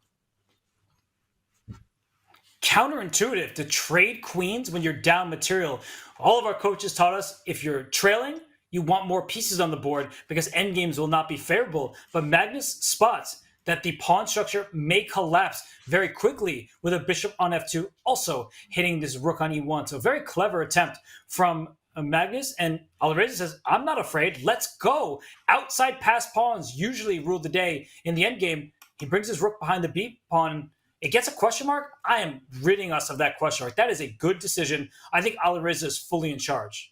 Counterintuitive to trade queens when you're down material. All of our coaches taught us if you're trailing, you want more pieces on the board because endgames will not be favorable. But Magnus spots that the pawn structure may collapse very quickly with a bishop on f2 also hitting this rook on e1. So a very clever attempt from Magnus, and Alireza says, I'm not afraid, let's go. Outside pass pawns usually rule the day in the endgame. He brings his rook behind the b pawn. It gets a question mark. I am ridding us of that question mark. That is a good decision. I think Alireza is fully in charge.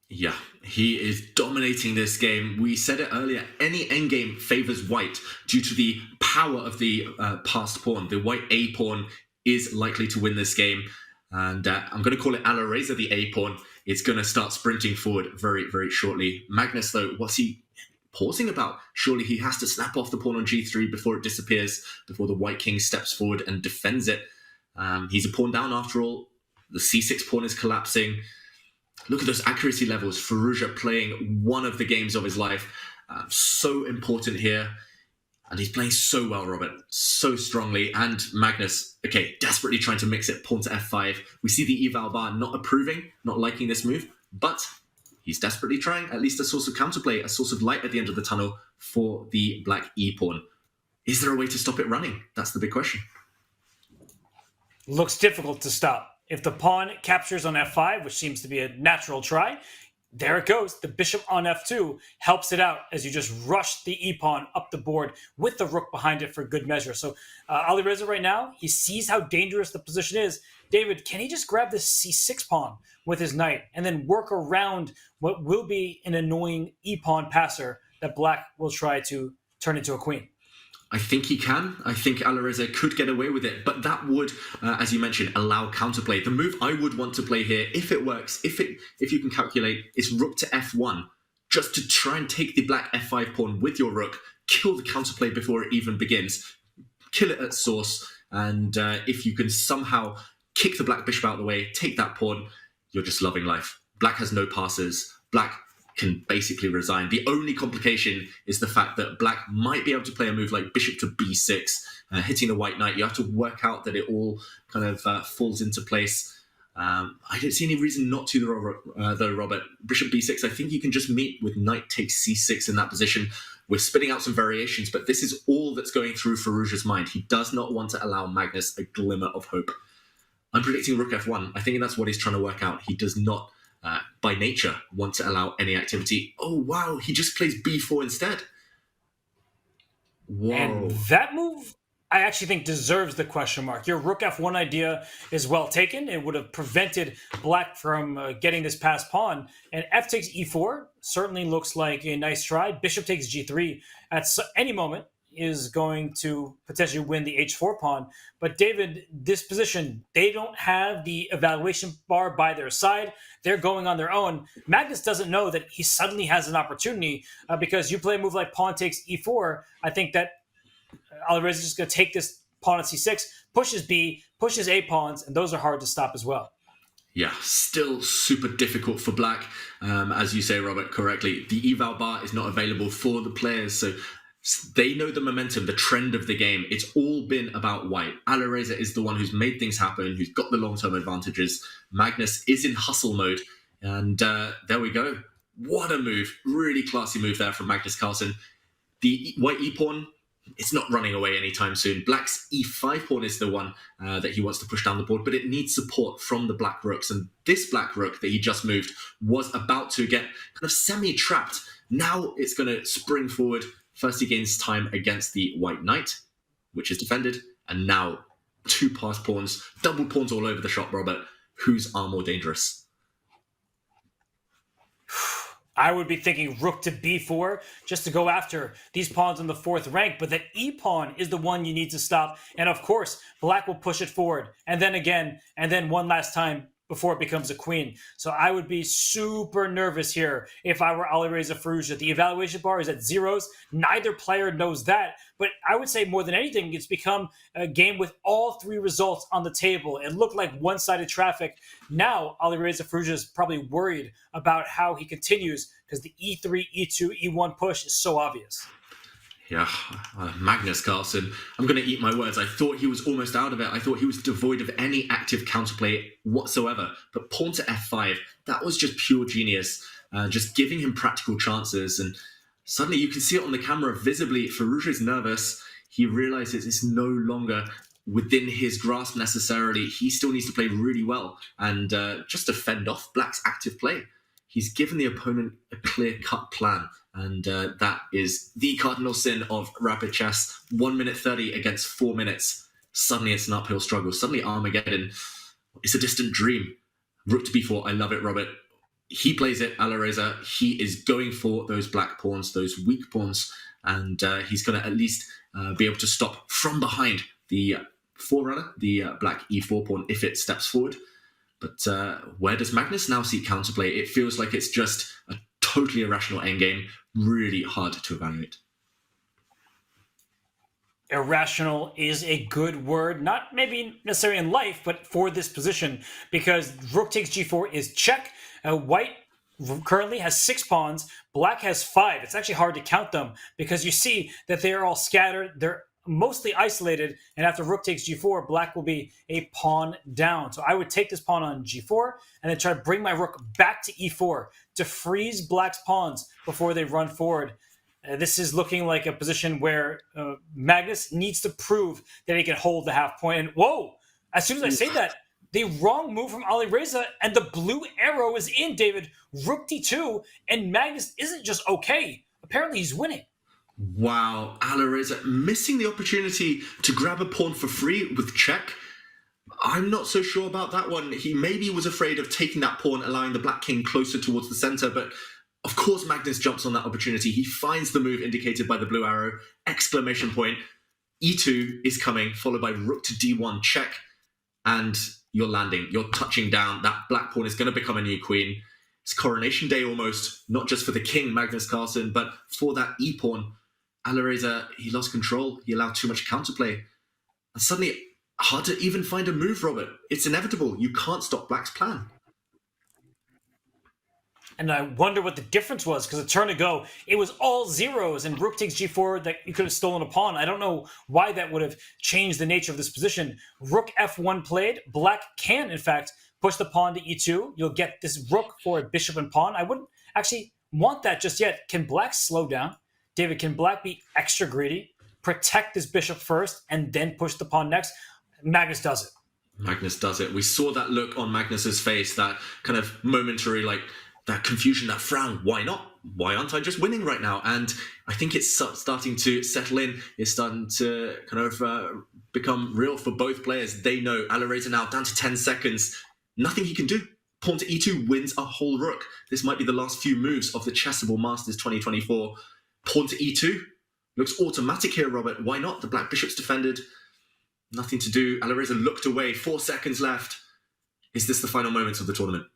Yeah, he is dominating this game. We said it earlier, any endgame favors white due to the power of the passed pawn. The white a pawn is likely to win this game. And I'm going to call it Alireza the a pawn. It's going to start sprinting forward very, very shortly. Magnus, though, what's he pausing about? Surely he has to snap off the pawn on g3 before it disappears, before the white king steps forward and defends it. He's a pawn down after all. The c6 pawn is collapsing. Look at those accuracy levels. Firouzja playing one of the games of his life. So important here. And he's playing so well, Robert, so strongly. And Magnus, okay, desperately trying to mix it, pawn to f5. We see the eval bar not approving, not liking this move, but he's desperately trying at least a source of counterplay, a source of light at the end of the tunnel for the black e-pawn. Is there a way to stop it running? That's the big question. Looks difficult to stop. If the pawn captures on f5, which seems to be a natural try, there it goes. The bishop on f2 helps it out as you just rush the e-pawn up the board with the rook behind it for good measure. So Alireza right now, he sees how dangerous the position is. David, can he just grab this c6 pawn with his knight and then work around what will be an annoying e-pawn passer that black will try to turn into a queen? I think he can. I think Alireza could get away with it, but that would, as you mentioned, allow counterplay. The move I would want to play here, if it works, if you can calculate, is rook to f1, just to try and take the black f5 pawn with your rook, kill the counterplay before it even begins. Kill it at source, and if you can somehow kick the black bishop out of the way, take that pawn, you're just loving life. Black has no passes. Black can basically resign. The only complication is the fact that black might be able to play a move like bishop to b6, hitting the white knight. You have to work out that it all kind of falls into place. I don't see any reason not to, though, Robert. Bishop b6, I think you can just meet with knight takes c6 in that position. We're spitting out some variations, but this is all that's going through Firouzja's mind. He does not want to allow Magnus a glimmer of hope. I'm predicting rook f1. I think that's what he's trying to work out. He does not, by nature, want to allow any activity. Oh, wow, he just plays b4 instead. Whoa. And that move, I actually think, deserves the question mark. Your rook f1 idea is well taken. It would have prevented black from getting this passed pawn. And f takes e4 certainly looks like a nice try. Bishop takes g3 at any moment is going to potentially win the h4 pawn. But David, this position, they don't have the evaluation bar by their side. They're going on their own. Magnus doesn't know that he suddenly has an opportunity because you play a move like pawn takes e4. I think that Alireza is just going to take this pawn at c6, pushes b, pushes a pawns, and those are hard to stop as well. Yeah, still super difficult for black. As you say, Robert, correctly, the eval bar is not available for the players, so they know the momentum, the trend of the game. It's all been about white. Alireza is the one who's made things happen, who's got the long-term advantages. Magnus is in hustle mode, and there we go. What a move. Really classy move there from Magnus Carlsen. The white e-pawn, it's not running away anytime soon. Black's e5 pawn is the one that he wants to push down the board, but it needs support from the black rooks. And this black rook that he just moved was about to get kind of semi-trapped. Now it's going to spring forward. First he gains time against the white knight, which is defended. And now two passed pawns, double pawns all over the shop, Robert. Whose are more dangerous? I would be thinking rook to b4 just to go after these pawns in the fourth rank, but that e-pawn is the one you need to stop. And of course, black will push it forward, and then again, and then one last time before it becomes a queen. So I would be super nervous here if I were Alireza Firouzja. The evaluation bar is at zeros. Neither player knows that. But I would say more than anything, it's become a game with all three results on the table. It looked like one-sided traffic. Now Alireza Firouzja is probably worried about how he continues because the e3, e2, e1 push is so obvious. Yeah, Magnus Carlsen. I'm going to eat my words. I thought he was almost out of it. I thought he was devoid of any active counterplay whatsoever. But pawn to f5, that was just pure genius. Just giving him practical chances. And suddenly you can see it on the camera visibly. Firouzja is nervous. He realizes it's no longer within his grasp necessarily. He still needs to play really well and just to fend off black's active play. He's given the opponent a clear-cut plan. And that is the cardinal sin of rapid chess. 1 minute 30 against 4 minutes. Suddenly it's an uphill struggle. Suddenly Armageddon. It's a distant dream. Rook to b4. I love it, Robert. He plays it, Alireza. He is going for those black pawns, those weak pawns. And he's going to at least be able to stop from behind the forerunner, the black e4 pawn, if it steps forward. But where does Magnus now see counterplay? It feels like it's just a totally irrational endgame. Really hard to evaluate. Irrational is a good word, not maybe necessarily in life, but for this position, because rook takes g4 is check. White currently has 6 pawns, black has 5. It's actually hard to count them because you see that they are all scattered. They're mostly isolated, and after rook takes g4, black will be a pawn down. So I would take this pawn on g4 and then try to bring my rook back to e4 to freeze black's pawns before they run forward. This is looking like a position where Magnus needs to prove that he can hold the half point. And whoa, as soon as I say that, the wrong move from Alireza and the blue arrow is in, David. Rook d2, and Magnus isn't just okay. Apparently he's winning. Wow, Alireza missing the opportunity to grab a pawn for free with check. I'm not so sure about that one. He maybe was afraid of taking that pawn, allowing the black king closer towards the center, but of course Magnus jumps on that opportunity. He finds the move indicated by the blue arrow, exclamation point. E2 is coming, followed by rook to d1 check, and you're landing, you're touching down. That black pawn is going to become a new queen. It's coronation day almost, not just for the king, Magnus Carlsen, but for that e-pawn. Alireza, he lost control. He allowed too much counterplay. And suddenly, hard to even find a move, Robert. It's inevitable. You can't stop Black's plan. And I wonder what the difference was, because a turn ago, it was all zeros, and rook takes g4 that you could have stolen a pawn. I don't know why that would have changed the nature of this position. Rook f1 played. Black can, in fact, push the pawn to e2. You'll get this rook for a bishop and pawn. I wouldn't actually want that just yet. Can Black slow down? David, can Black be extra greedy, protect this bishop first, and then push the pawn next? Magnus does it. Magnus does it. We saw that look on Magnus's face, that kind of momentary, like, that confusion, that frown. Why not? Why aren't I just winning right now? And I think it's starting to settle in. It's starting to kind of become real for both players. They know Alireza now down to 10 seconds. Nothing he can do. Pawn to e2 wins a whole rook. This might be the last few moves of the Chessable Masters 2024. Pawn to e2. Looks automatic here, Robert. Why not? The black bishop's defended. Nothing to do. Alireza looked away. 4 seconds left. Is this the final moments of the tournament?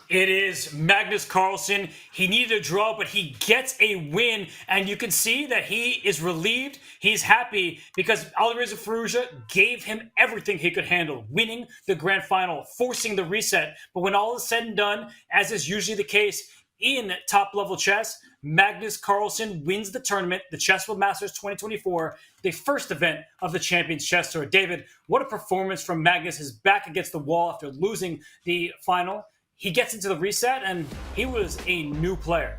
It is Magnus Carlsen. He needed a draw, but he gets a win, and you can see that he is relieved. He's happy because Alireza Firouzja gave him everything he could handle, winning the grand final, forcing the reset. But when all is said and done, as is usually the case in top-level chess, Magnus Carlsen wins the tournament, the Chessable Masters 2024, the first event of the Champions Chess Tour. David, what a performance from Magnus. His back against the wall after losing the final. He gets into the reset, and he was a new player.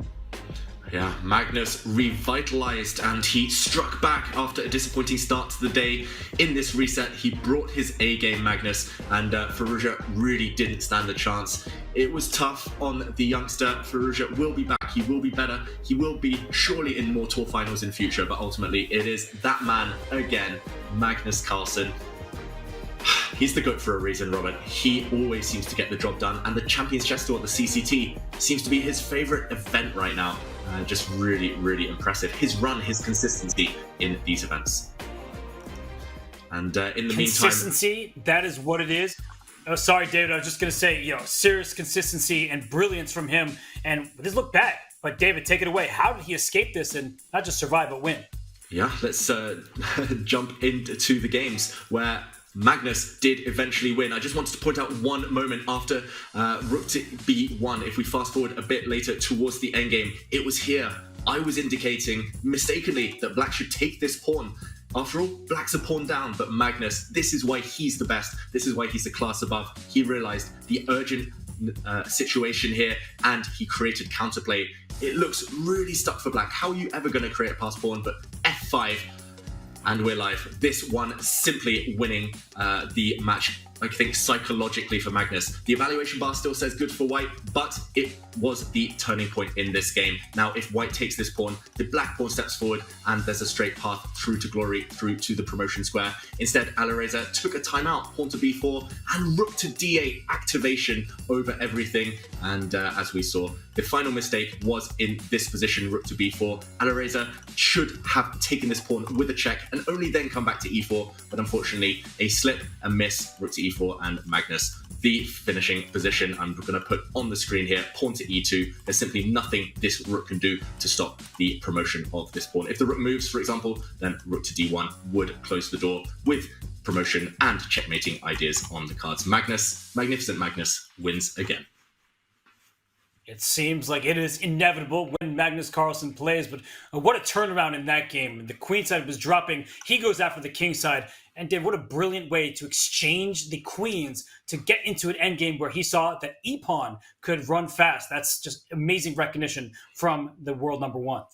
Yeah, Magnus revitalized, and he struck back after a disappointing start to the day. In this reset, he brought his A-game, Magnus, and Firouzja really didn't stand a chance. It was tough on the youngster. Firouzja will be back. He will be better. He will be surely in more tour finals in future, but ultimately it is that man again, Magnus Carlsen. He's the GOAT for a reason, Robert. He always seems to get the job done, and the Champions Chess Tour, the CCT, seems to be his favorite event right now. Just really, really impressive. His run, his consistency in these events. And in the consistency, that is what it is. Oh, sorry, David. I was just going to say, serious consistency and brilliance from him. And this looked bad. But David, take it away. How did he escape this and not just survive, but win? Yeah, let's jump into the games where Magnus did eventually win. I just wanted to point out one moment after rook to b1. If we fast forward a bit later towards the endgame, it was here. I was indicating mistakenly that Black should take this pawn. After all, Black's a pawn down, but Magnus, this is why he's the best. This is why he's the class above. He realized the urgent situation here, and he created counterplay. It looks really stuck for Black. How are you ever going to create a pass pawn? But f5. And we're live. This one simply winning the match, I think, psychologically for Magnus. The evaluation bar still says good for White, but it was the turning point in this game. Now, if White takes this pawn, the black pawn steps forward, and there's a straight path through to glory, through to the promotion square. Instead, Alireza took a timeout, pawn to b4, and rook to d8, activation over everything. And as we saw, the final mistake was in this position, rook to b4. Alireza should have taken this pawn with a check and only then come back to e4, but unfortunately, a slip, a miss, rook to e4, and Magnus. The finishing position I'm going to put on the screen here, pawn to e2. There's simply nothing this rook can do to stop the promotion of this pawn. If the rook moves, for example, then rook to d1 would close the door with promotion and checkmating ideas on the cards. Magnus, magnificent Magnus, wins again. It seems like it is inevitable when Magnus Carlsen plays, but what a turnaround in that game. The queen side was dropping. He goes after the king side. And Dave, what a brilliant way to exchange the queens to get into an endgame where he saw that e-pawn could run fast. That's just amazing recognition from the world number one.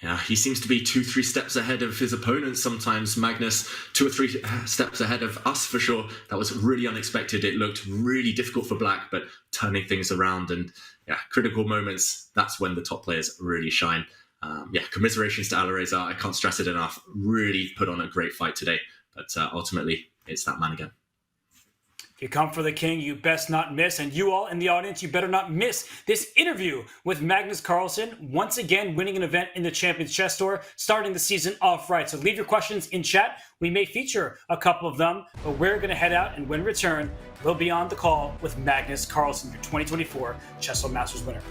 Yeah, he seems to be 2-3 steps ahead of his opponents sometimes, Magnus. 2 or 3 steps ahead of us for sure. That was really unexpected. It looked really difficult for Black, but turning things around and critical moments, that's when the top players really shine. Commiserations to Alireza. I can't stress it enough. Really put on a great fight today. But ultimately, it's that man again. If you come for the king, you best not miss. And you all in the audience, you better not miss this interview with Magnus Carlsen, once again winning an event in the Champions Chess Tour, starting the season off right. So leave your questions in chat. We may feature a couple of them, but we're going to head out, and when we return, we'll be on the call with Magnus Carlsen, your 2024 Chessable Masters winner.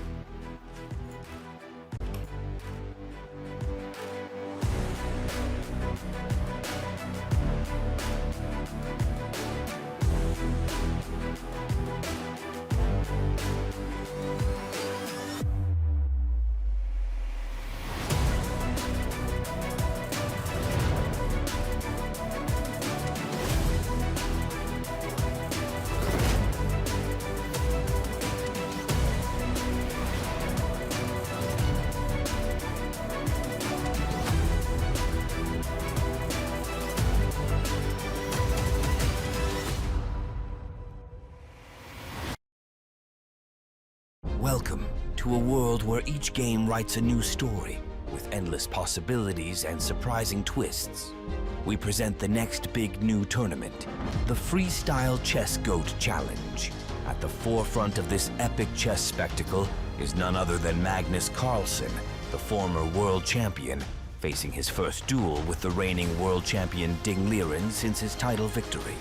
Welcome to a world where each game writes a new story with endless possibilities and surprising twists. We present the next big new tournament, the Freestyle Chess GOAT Challenge. At the forefront of this epic chess spectacle is none other than Magnus Carlsen, the former world champion, facing his first duel with the reigning world champion Ding Liren since his title victory.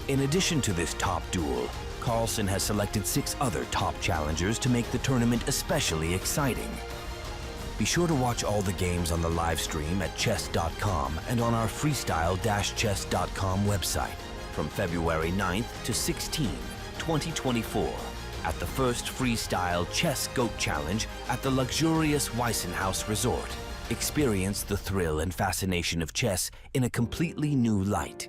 In addition to this top duel, Carlsen has selected 6 other top challengers to make the tournament especially exciting. Be sure to watch all the games on the live stream at Chess.com and on our Freestyle-Chess.com website from February 9th to 16, 2024 at the first Freestyle Chess GOAT Challenge at the luxurious Weissenhaus Resort. Experience the thrill and fascination of chess in a completely new light.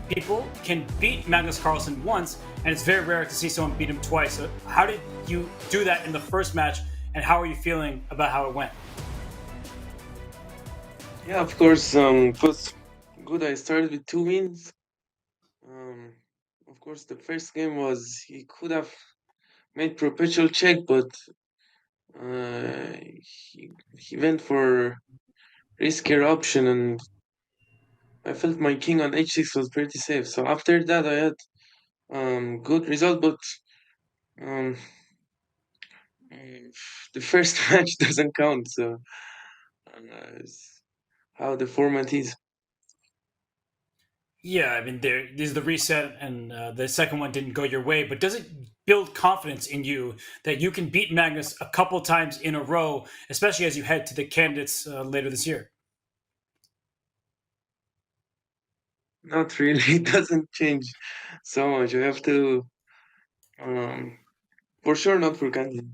People can beat Magnus Carlsen once, and it's very rare to see someone beat him twice. So how did you do that in the first match, and how are you feeling about how it went? Yeah, of course, it was good. I started with 2 wins. Of course, the first game was he could have made perpetual check, but he went for riskier option, and I felt my king on h6 was pretty safe. So after that, I had good result, but um, the first match doesn't count. So it's how the format is. Yeah, I mean, there is the reset, and the second one didn't go your way. But does it build confidence in you that you can beat Magnus a couple times in a row, especially as you head to the candidates later this year? Not really. It doesn't change so much. I have to, for sure, not for Kanji.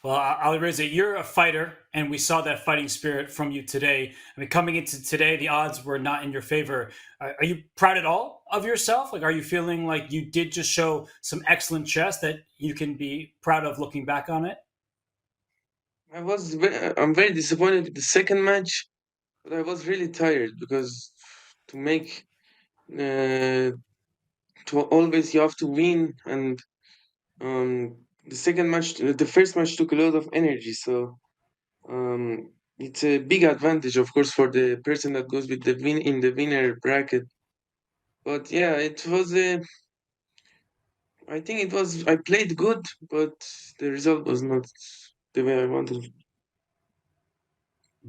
Well, Alireza, you're a fighter, and we saw that fighting spirit from you today. I mean, coming into today, the odds were not in your favor. Are you proud at all of yourself? Like, are you feeling like you did just show some excellent chess that you can be proud of looking back on it? I'm very disappointed with the second match, but I was really tired because to make, to always you have to win, and the second match, the first match took a lot of energy, so it's a big advantage, of course, for the person that goes with the win in the winner bracket. But yeah, it was a. I think it was. I played good, but the result was not the way I wanted.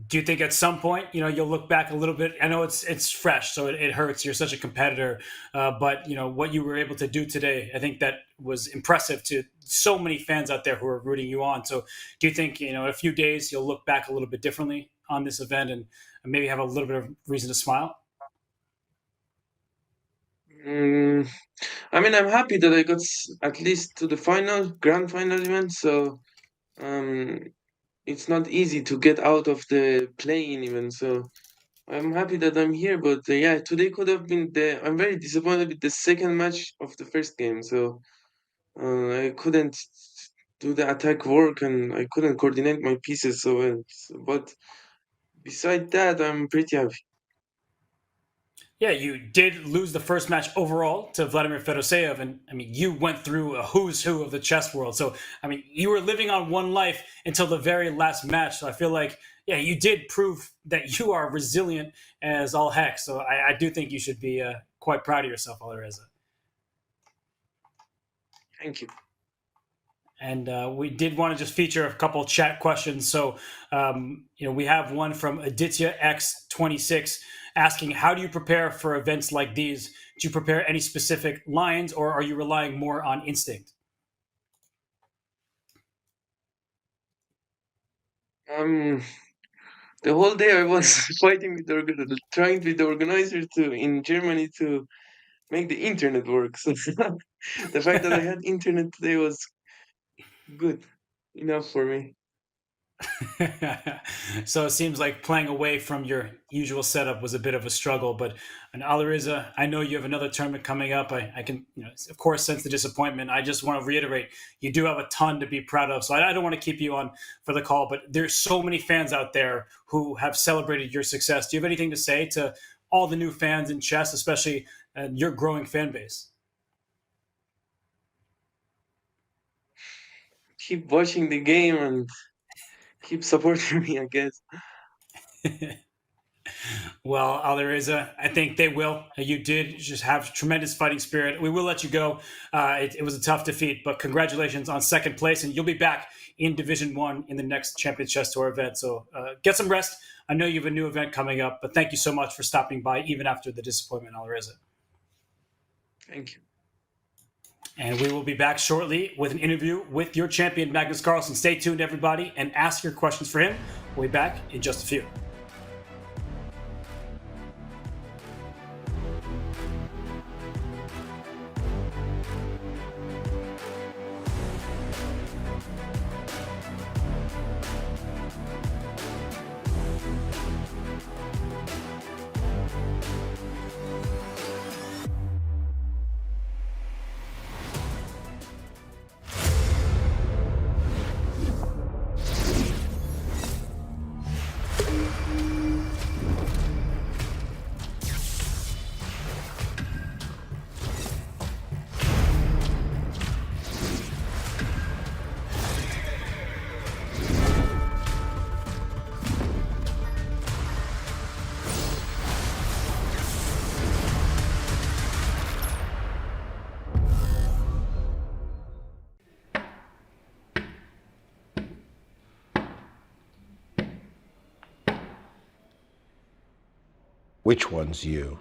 Do you think at some point, you'll look back a little bit? I know it's fresh, so it hurts. You're such a competitor, but what you were able to do today, I think that was impressive to so many fans out there who are rooting you on. So, do you think in a few days you'll look back a little bit differently on this event and maybe have a little bit of reason to smile? Mm, I mean, I'm happy that I got at least to the grand final event. So um, it's not easy to get out of the playing even. So I'm happy that I'm here. But yeah, today could have been the. I'm very disappointed with the second match of the first game. So I couldn't do the attack work and I couldn't coordinate my pieces so well. But beside that, I'm pretty happy. Yeah, you did lose the first match overall to Vladimir Fedoseev, and I mean, you went through a who's who of the chess world. So, I mean, you were living on one life until the very last match. So, I feel like, yeah, you did prove that you are resilient as all heck. So, I do think you should be quite proud of yourself, Alireza. Thank you. And we did want to just feature a couple chat questions. So, we have one from Aditya X26 asking, how do you prepare for events like these? Do you prepare any specific lines or are you relying more on instinct? The whole day I was fighting with trying with the organizer in Germany to make the internet work. So the fact that I had internet today was good enough for me. So it seems like playing away from your usual setup was a bit of a struggle. But Alireza, I know you have another tournament coming up. I can, of course, sense the disappointment. I just want to reiterate, you do have a ton to be proud of. So I don't want to keep you on for the call, but there's so many fans out there who have celebrated your success. Do you have anything to say to all the new fans in chess, especially your growing fan base? Keep watching the game and keep supporting me, I guess. Well, Alireza, I think they will. You did just have tremendous fighting spirit. We will let you go. It was a tough defeat, but congratulations on second place, and you'll be back in Division I in the next Champion Chess Tour event. So get some rest. I know you have a new event coming up, but thank you so much for stopping by, even after the disappointment, Alireza. Thank you. And we will be back shortly with an interview with your champion, Magnus Carlsen. Stay tuned, everybody, and ask your questions for him. We'll be back in just a few. Which one's you?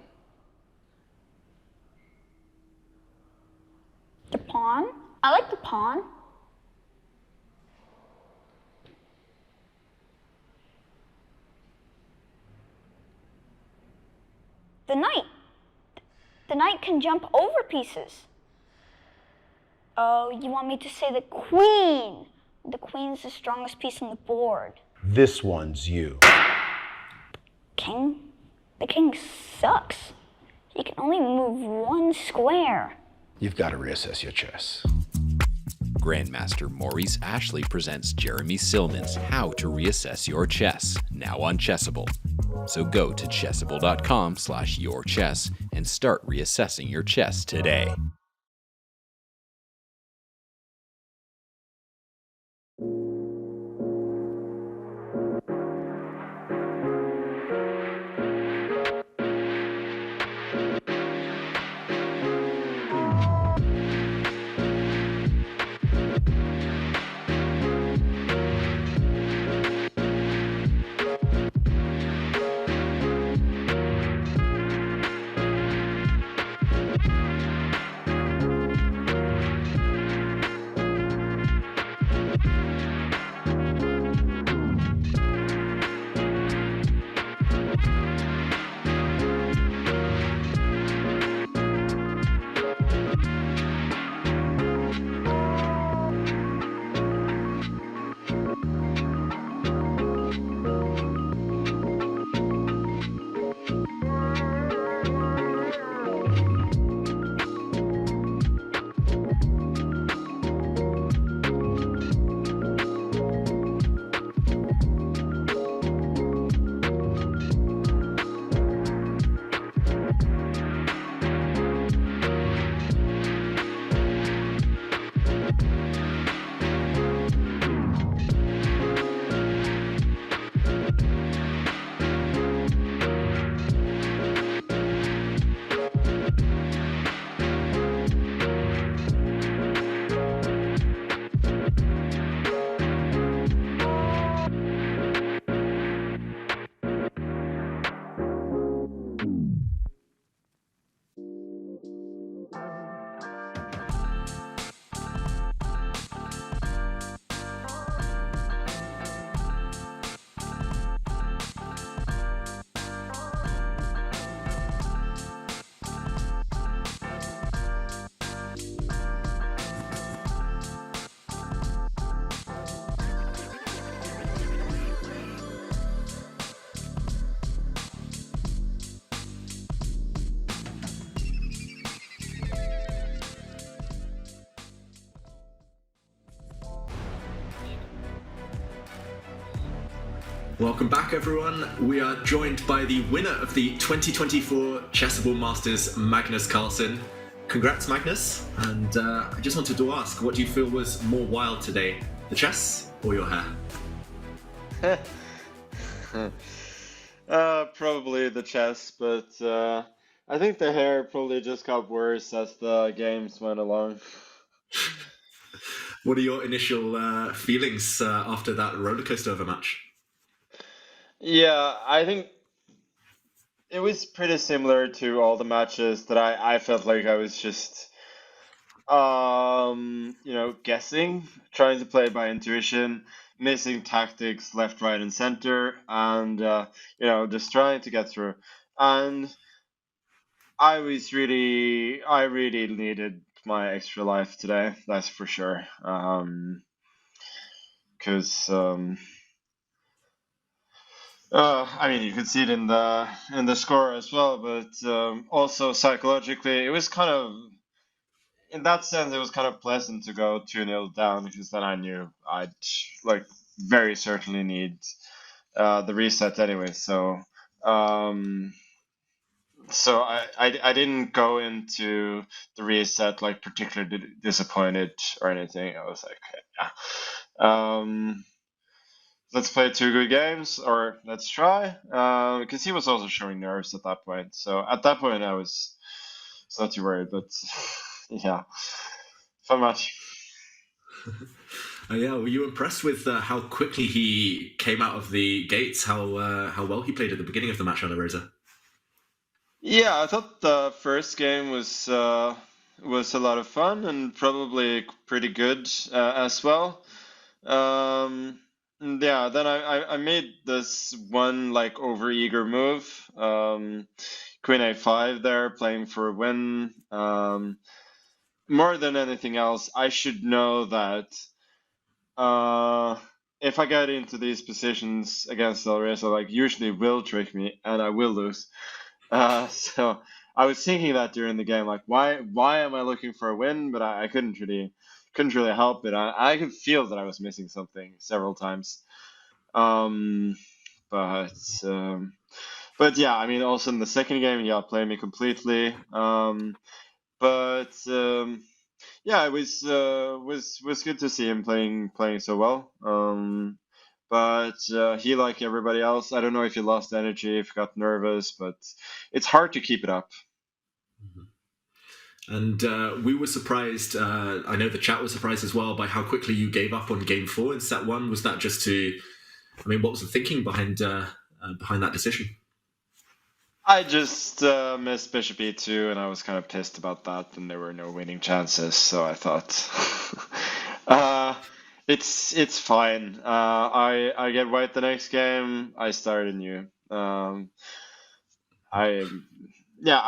The pawn? I like the pawn. The knight. The knight can jump over pieces. Oh, you want me to say the queen? The queen's the strongest piece on the board. This one's you. King? The king sucks. He can only move one square. You've got to reassess your chess. Grandmaster Maurice Ashley presents Jeremy Silman's How to Reassess Your Chess, now on Chessable. So go to chessable.com/yourchess and start reassessing your chess today. Welcome back, everyone. We are joined by the winner of the 2024 Chessable Masters, Magnus Carlsen. Congrats, Magnus. And I just wanted to ask, what do you feel was more wild today, the chess or your hair? Probably the chess, but I think the hair probably just got worse as the games went along. What are your initial feelings after that rollercoaster of a match? Yeah, I think it was pretty similar to all the matches that I felt like I was just, guessing, trying to play by intuition, missing tactics left, right, and center, and, just trying to get through. And I really needed my extra life today, that's for sure. Because, you could see it in the score as well, but also psychologically, it was kind of, in that sense, it was kind of pleasant to go 2-0 down, because then I knew I'd very certainly need the reset anyway. So I didn't go into the reset particularly disappointed or anything. I was like, yeah. Let's play 2 good games, or let's try. Because he was also showing nerves at that point. So at that point, I was not too worried. But yeah, fun match. Yeah, were you impressed with how quickly he came out of the gates? How well he played at the beginning of the match, Alireza? Yeah, I thought the first game was a lot of fun and probably pretty good as well. yeah, then I made this one like overeager move. Queen a5 there, playing for a win. More than anything else, I should know that if I get into these positions against Alireza, like usually will trick me and I will lose. So I was thinking that during the game, like why am I looking for a win? But I couldn't really help it. I could feel that I was missing something several times. Um, but but yeah, I mean, also in the second game, he outplayed me completely. But yeah, it was good to see him playing so well. But he, like everybody else, I don't know if he lost energy, if he got nervous, but it's hard to keep it up. And we were surprised, I know the chat was surprised as well, by how quickly you gave up on game 4 in set 1. Was that just to, I mean, what was the thinking behind that decision? I just missed bishop e2, and I was kind of pissed about that, and there were no winning chances, so I thought, it's fine. I get white the next game, I start anew. I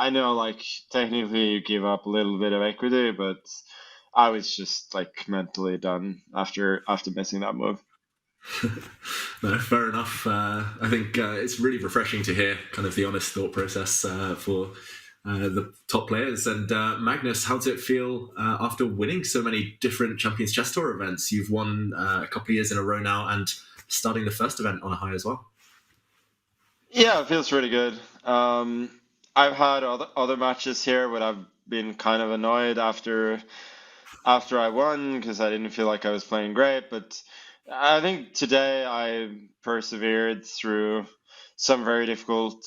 know, like, technically you give up a little bit of equity, but I was just, like, mentally done after missing that move. No, fair enough. I think it's really refreshing to hear kind of the honest thought process for the top players. And Magnus, how does it feel after winning so many different Champions Chess Tour events? You've won a couple of years in a row now and starting the first event on a high as well. Yeah, it feels really good. I've had other matches here where I've been kind of annoyed after I won because I didn't feel like I was playing great, but I think today I persevered through some very difficult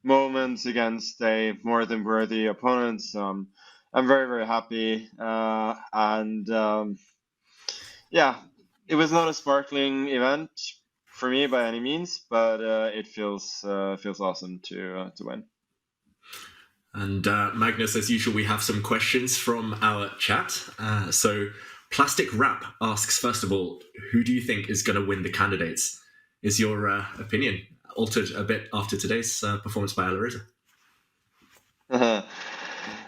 moments against a more than worthy opponent. So I'm very, very happy. Yeah, it was not a sparkling event for me by any means, but it feels awesome to win. And Magnus, as usual, we have some questions from our chat. So Plastic Wrap asks, first of all, who do you think is going to win the candidates? Is your opinion altered a bit after today's performance by Alireza?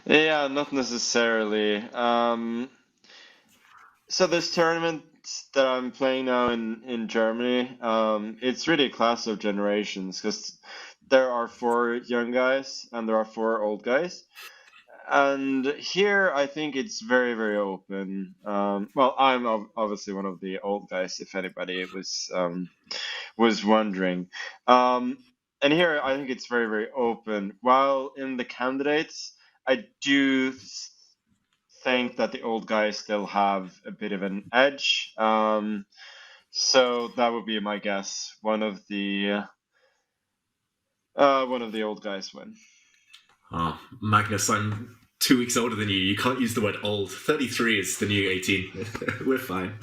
Yeah, not necessarily. So this tournament that I'm playing now in Germany, it's really a class of generations because there are 4 young guys and there are 4 old guys. And here, I think it's very, very open. Well, I'm obviously one of the old guys, if anybody was wondering. And here, I think it's very, very open. While in the candidates, I do think that the old guys still have a bit of an edge. So that would be my guess. One of the old guys win. Oh, Magnus, I'm 2 weeks older than you. You can't use the word old. 33 is the new 18. We're fine.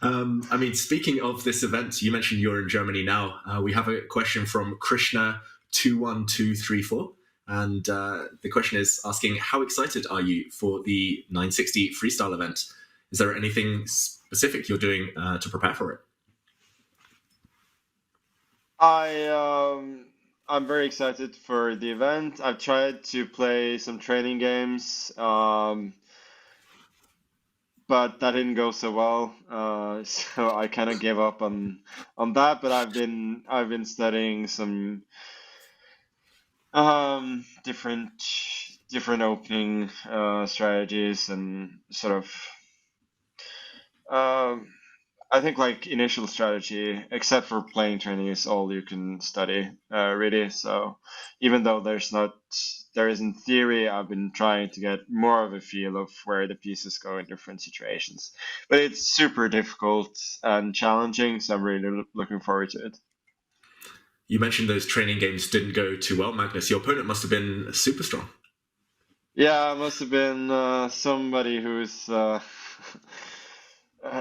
I mean, speaking of this event, you mentioned you're in Germany now. We have a question from Krishna21234. And the question is asking, how excited are you for the 960 freestyle event? Is there anything specific you're doing to prepare for it? I'm very excited for the event. I've tried to play some training games, but that didn't go so well. So I kind of gave up on that. But I've been studying some different opening strategies and sort of. I think like initial strategy, except for playing training, is all you can study, really. So even though there is in theory, I've been trying to get more of a feel of where the pieces go in different situations. But it's super difficult and challenging, so I'm really looking forward to it. You mentioned those training games didn't go too well, Magnus. Your opponent must have been super strong. Yeah, it must have been somebody who's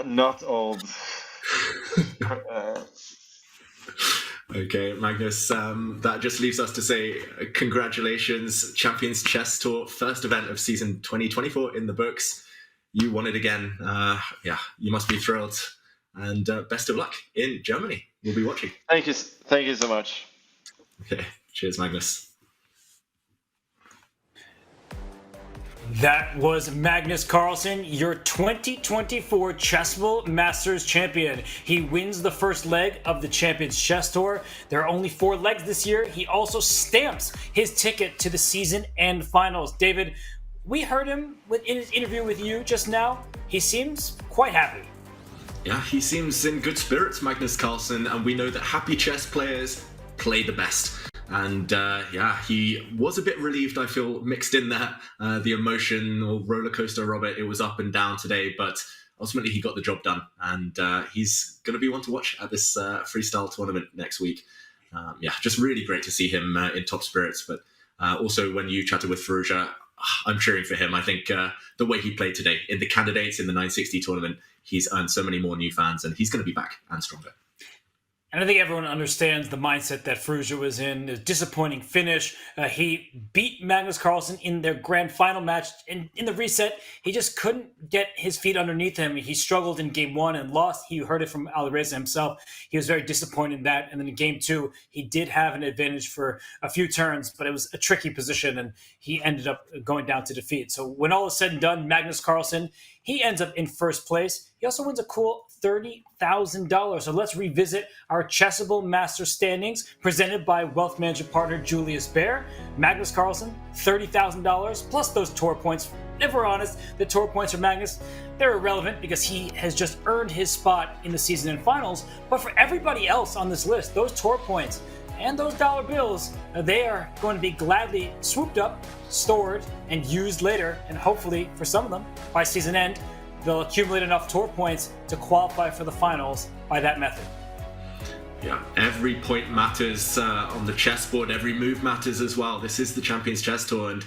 not old. Okay, Magnus, that just leaves us to say congratulations, Champions Chess Tour, first event of season 2024 in the books. You won it again. Yeah, you must be thrilled. and best of luck in Germany. We'll be watching. Thank you so much. Okay, cheers, Magnus. That was Magnus Carlsen, your 2024 Chessable Masters champion. He wins the first leg of the Champions Chess Tour. There are only 4 legs this year. He also stamps his ticket to the season and finals. David, we heard him in his interview with you just now. He seems quite happy. Yeah, he seems in good spirits, Magnus Carlsen, and we know that happy chess players play the best. And he was a bit relieved, I feel, mixed in that. The emotional roller coaster, Robert, it was up and down today, but ultimately he got the job done. And he's going to be one to watch at this freestyle tournament next week. Just really great to see him in top spirits. But also when you chatted with Firouzja, I'm cheering for him. I think the way he played today in the candidates in the 960 tournament, he's earned so many more new fans, and he's going to be back and stronger. And I think everyone understands the mindset that Firouzja was in. A disappointing finish. He beat Magnus Carlsen in their grand final match. In the reset, he just couldn't get his feet underneath him. He struggled in game 1 and lost. He heard it from Alireza himself. He was very disappointed in that. And then in game 2, he did have an advantage for a few turns, but it was a tricky position, and he ended up going down to defeat. So when all is said and done, Magnus Carlsen, he ends up in first place. He also wins a cool $30,000. So let's revisit our Chessable Master standings presented by wealth management partner Julius Baer. Magnus Carlsen, $30,000 plus those tour points. If we're honest, the tour points for Magnus, they're irrelevant because he has just earned his spot in the season and finals. But for everybody else on this list, those tour points and those dollar bills, they are going to be gladly swooped up, stored, and used later. And hopefully, for some of them, by season end, they'll accumulate enough tour points to qualify for the finals by that method. Yeah, every point matters on the chessboard. Every move matters as well. This is the Champions Chess Tour, and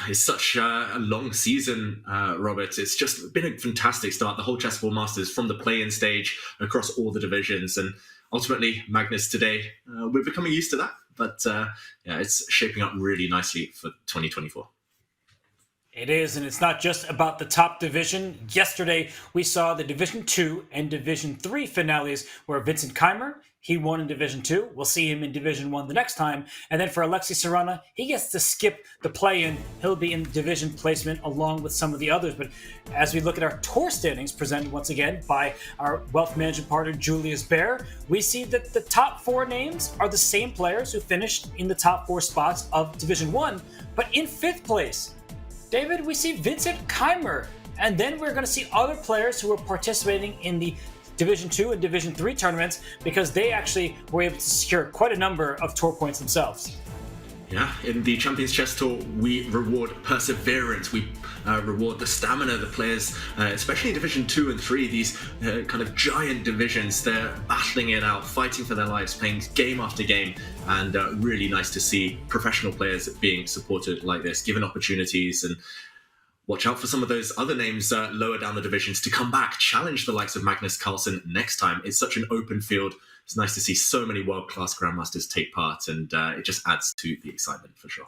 it's such a long season, Robert. It's just been a fantastic start. The whole Chessable Masters, from the play-in stage across all the divisions, and ultimately Magnus today. We're becoming used to that, but it's shaping up really nicely for 2024. It is, and it's not just about the top division. Yesterday, we saw the Division 2 and Division 3 finales where Vincent Keimer, he won in Division 2. We'll see him in Division 1 the next time. And then for Alexei Sarana, he gets to skip the play-in. He'll be in division placement along with some of the others. But as we look at our tour standings, presented once again by our wealth management partner, Julius Baer, we see that the top 4 names are the same players who finished in the top 4 spots of Division 1. But in 5th place, David, we see Vincent Keimer, and then we're going to see other players who are participating in the Division 2 and Division 3 tournaments because they actually were able to secure quite a number of tour points themselves. Yeah, in the Champions Chess Tour, we reward perseverance. We reward the stamina of the players, especially in Division 2 and 3, these kind of giant divisions. They're battling it out, fighting for their lives, playing game after game, and really nice to see professional players being supported like this, given opportunities. And watch out for some of those other names lower down the divisions to come back, challenge the likes of Magnus Carlsen next time. It's such an open field. It's nice to see so many world-class grandmasters take part, and it just adds to the excitement for sure.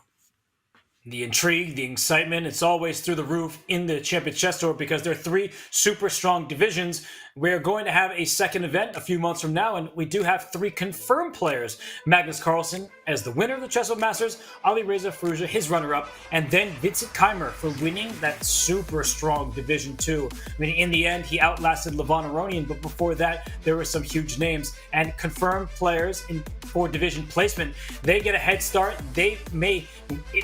The intrigue, the excitement, it's always through the roof in the Champions Chess Tour because there are 3 super strong divisions. We're going to have a second event a few months from now, and we do have 3 confirmed players. Magnus Carlsen as the winner of the Chessable Masters, Alireza Firouzja, his runner-up, and then Vincent Keimer for winning that super strong Division 2. I mean, in the end, he outlasted Levon Aronian, but before that, there were some huge names. And confirmed players for division placement, they get a head start. They may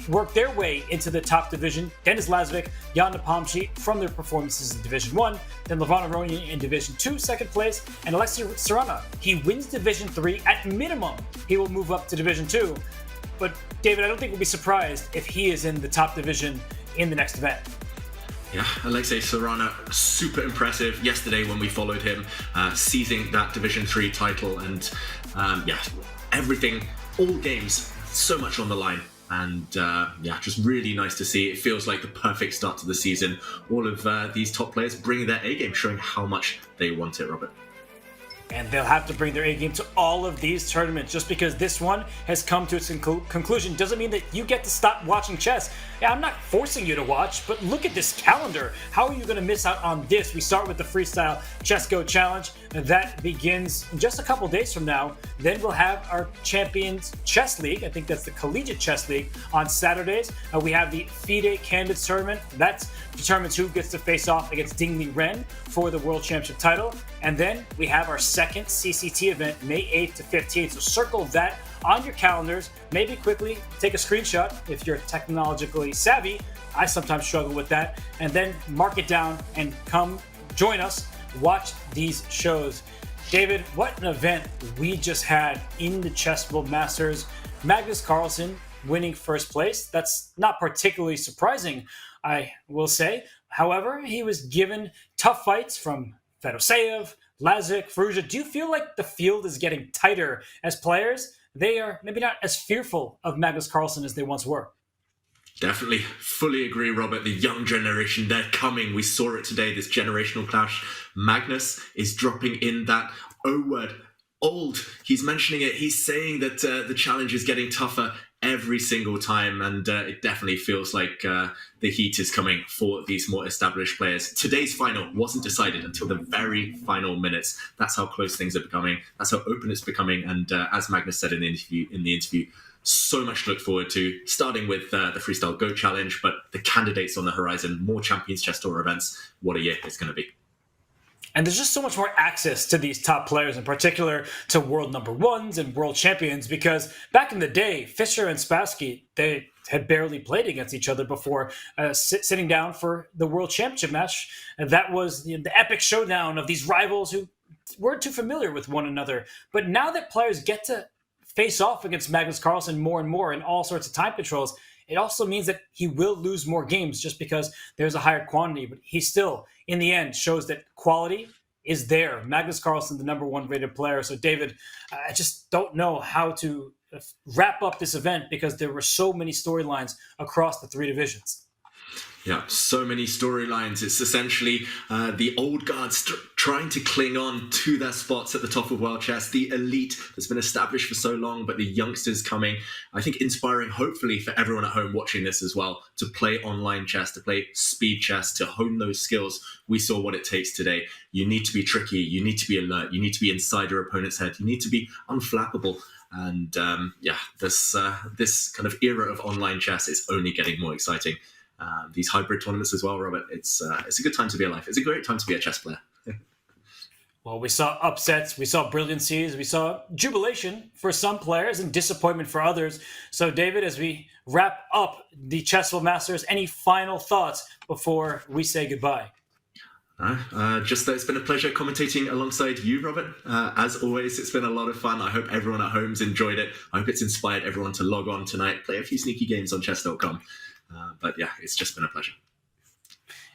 work their way into the top division. Denis Lazovic, Jan Nepomniachtchi from their performances in Division 1, then Levon Aronian in Division 2, second place, and Alexei Sarana. He wins Division 3. At minimum, he will move up to Division 2. But David, I don't think we'll be surprised if he is in the top division in the next event. Yeah, Alexei Sarana, super impressive yesterday when we followed him, seizing that Division 3 title, and everything, all games, so much on the line. And just really nice to see. It feels like the perfect start to the season. All of these top players bringing their A game, showing how much they want it, Robert. and they'll have to bring their A game to all of these tournaments. Just because this one has come to its conclusion doesn't mean that you get to stop watching chess. Yeah, I'm not forcing you to watch, but look at this calendar. How are you going to miss out on this? We start with the Freestyle Chess Go Challenge, and that begins in just a couple days from now. Then we'll have our Champions Chess League. I think that's the Collegiate Chess League on Saturdays. We have the FIDE Candidates Tournament. That determines who gets to face off against Dingli Ren for the World Championship title. And then we have our second CCT event, May 8th to 15th. So circle that on your calendars. Maybe quickly take a screenshot if you're technologically savvy. I sometimes struggle with that. And then mark it down and come join us. Watch these shows. David, what an event we just had in the Chessable Masters. Magnus Carlsen winning first place. That's not particularly surprising, I will say. However, he was given tough fights from Fedoseev, Lazic, Firouzja. Do you feel like the field is getting tighter as players? They are maybe not as fearful of Magnus Carlsen as they once were. Definitely, fully agree, Robert. The young generation, they're coming. We saw it today, this generational clash. Magnus is dropping in that O word, old. He's mentioning it. He's saying that the challenge is getting tougher every single time, and it definitely feels like the heat is coming for these more established players. Today's final wasn't decided until the very final minutes. That's how close things are becoming. That's how open it's becoming. And as Magnus said in the interview, so much to look forward to, starting with the Freestyle Go Challenge, but the candidates on the horizon, more Champions Chess Tour events. What a year it's going to be. And there's just so much more access to these top players, in particular to world number ones and world champions, because back in the day, Fischer and Spassky, they had barely played against each other before sitting down for the world championship match. And that was the epic showdown of these rivals who weren't too familiar with one another. But now that players get to face off against Magnus Carlsen more and more in all sorts of time controls, it also means that he will lose more games just because there's a higher quantity. But he still, in the end, shows that quality is there. Magnus Carlsen, the number one rated player. So, David, I just don't know how to wrap up this event because there were so many storylines across the three divisions. Yeah, so many storylines. It's essentially the old guards trying to cling on to their spots at the top of world chess, the elite that's been established for so long, but the youngsters coming, I think inspiring, hopefully, for everyone at home watching this as well, to play online chess, to play speed chess, to hone those skills. We saw what it takes today. You need to be tricky, you need to be alert, you need to be inside your opponent's head, you need to be unflappable. And this kind of era of online chess is only getting more exciting. These hybrid tournaments as well, Robert. It's a good time to be alive. It's a great time to be a chess player. Well, we saw upsets, we saw brilliancies, we saw jubilation for some players and disappointment for others. So, David, as we wrap up the Chessable Masters, any final thoughts before we say goodbye? Just that it's been a pleasure commentating alongside you, Robert. As always, it's been a lot of fun. I hope everyone at home's enjoyed it. I hope it's inspired everyone to log on tonight, play a few sneaky games on Chess.com. But yeah, it's just been a pleasure.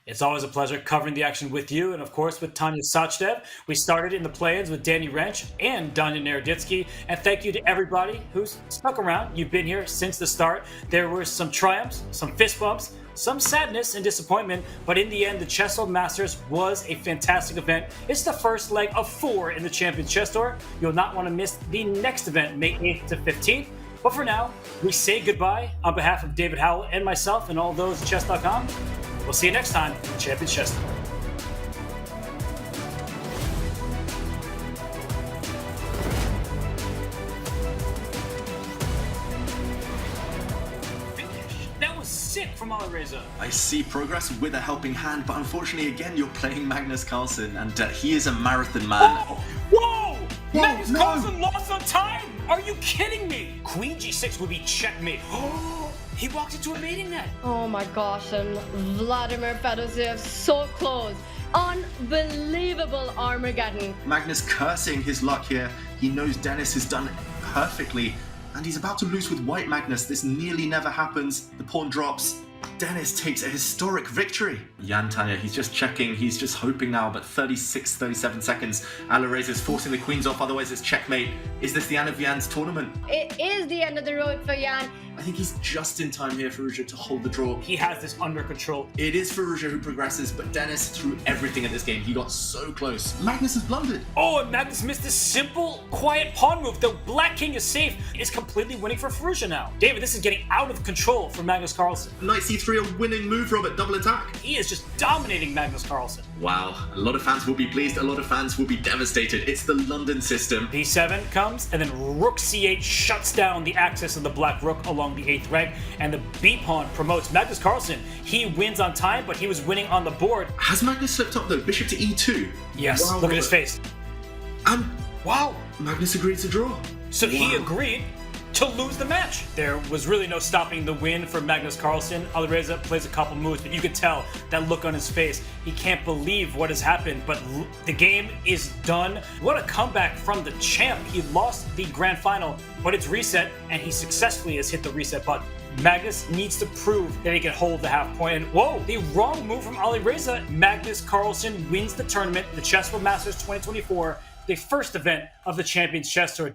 It's always a pleasure covering the action with you and, of course, with Tanya Sachdev. We started in the play-ins with Danny Wrench and Danya Naroditsky. And thank you to everybody who's stuck around. You've been here since the start. There were some triumphs, some fist bumps, some sadness and disappointment. But in the end, the Chessable Masters was a fantastic event. It's the first leg of 4 in the Champions Chess Tour. You'll not want to miss the next event, May 8th to 15th. But for now, we say goodbye on behalf of David Howell and myself and all those at Chess.com. We'll see you next time in Champions Chess Tour. That was sick from Alireza. I see progress with a helping hand, but unfortunately, again, you're playing Magnus Carlsen, and he is a marathon man. Whoa! Magnus Carlsen lost on time! Are you kidding me? Queen G6 would be checkmate. Oh, he walked into a mating net. Oh my gosh, and Vladimir Fedoseev so close. Unbelievable Armageddon. Magnus cursing his luck here. He knows Dennis has done perfectly, and he's about to lose with white Magnus. This nearly never happens. The pawn drops. Dennis takes a historic victory. Jan Tanya, he's just checking, he's just hoping now, but 36, 37 seconds. Alireza is forcing the queens off, otherwise it's checkmate. Is this the end of Jan's tournament? It is the end of the road for Jan. I think he's just in time here, Firouzja, to hold the draw. He has this under control. It is Firouzja who progresses, but Dennis threw everything at this game. He got so close. Magnus has blundered. Oh, and Magnus missed this simple, quiet pawn move. The black king is safe. Is completely winning for Firouzja now. David, this is getting out of control for Magnus Carlsen. Knight c3, a winning move, Robert. Double attack. He is just dominating Magnus Carlsen. Wow. A lot of fans will be pleased. A lot of fans will be devastated. It's the London system. d7 comes, and then rook c8 shuts down the access of the black rook along the 8th rank, and the b-pawn promotes. Magnus Carlsen, he wins on time, but he was winning on the board. Has Magnus slipped up though? Bishop to e2. Yes, wow, look at his face. And wow, Magnus agreed to draw. So he agreed to lose the match. There was really no stopping the win for Magnus Carlsen. Alireza plays a couple moves, but you could tell that look on his face. He can't believe what has happened, but the game is done. What a comeback from the champ. He lost the grand final, but it's reset, and he successfully has hit the reset button. Magnus needs to prove that he can hold the half point. And whoa, the wrong move from Alireza. Magnus Carlsen wins the tournament, the Chessable Masters 2024, the first event of the Champions Chess Tour.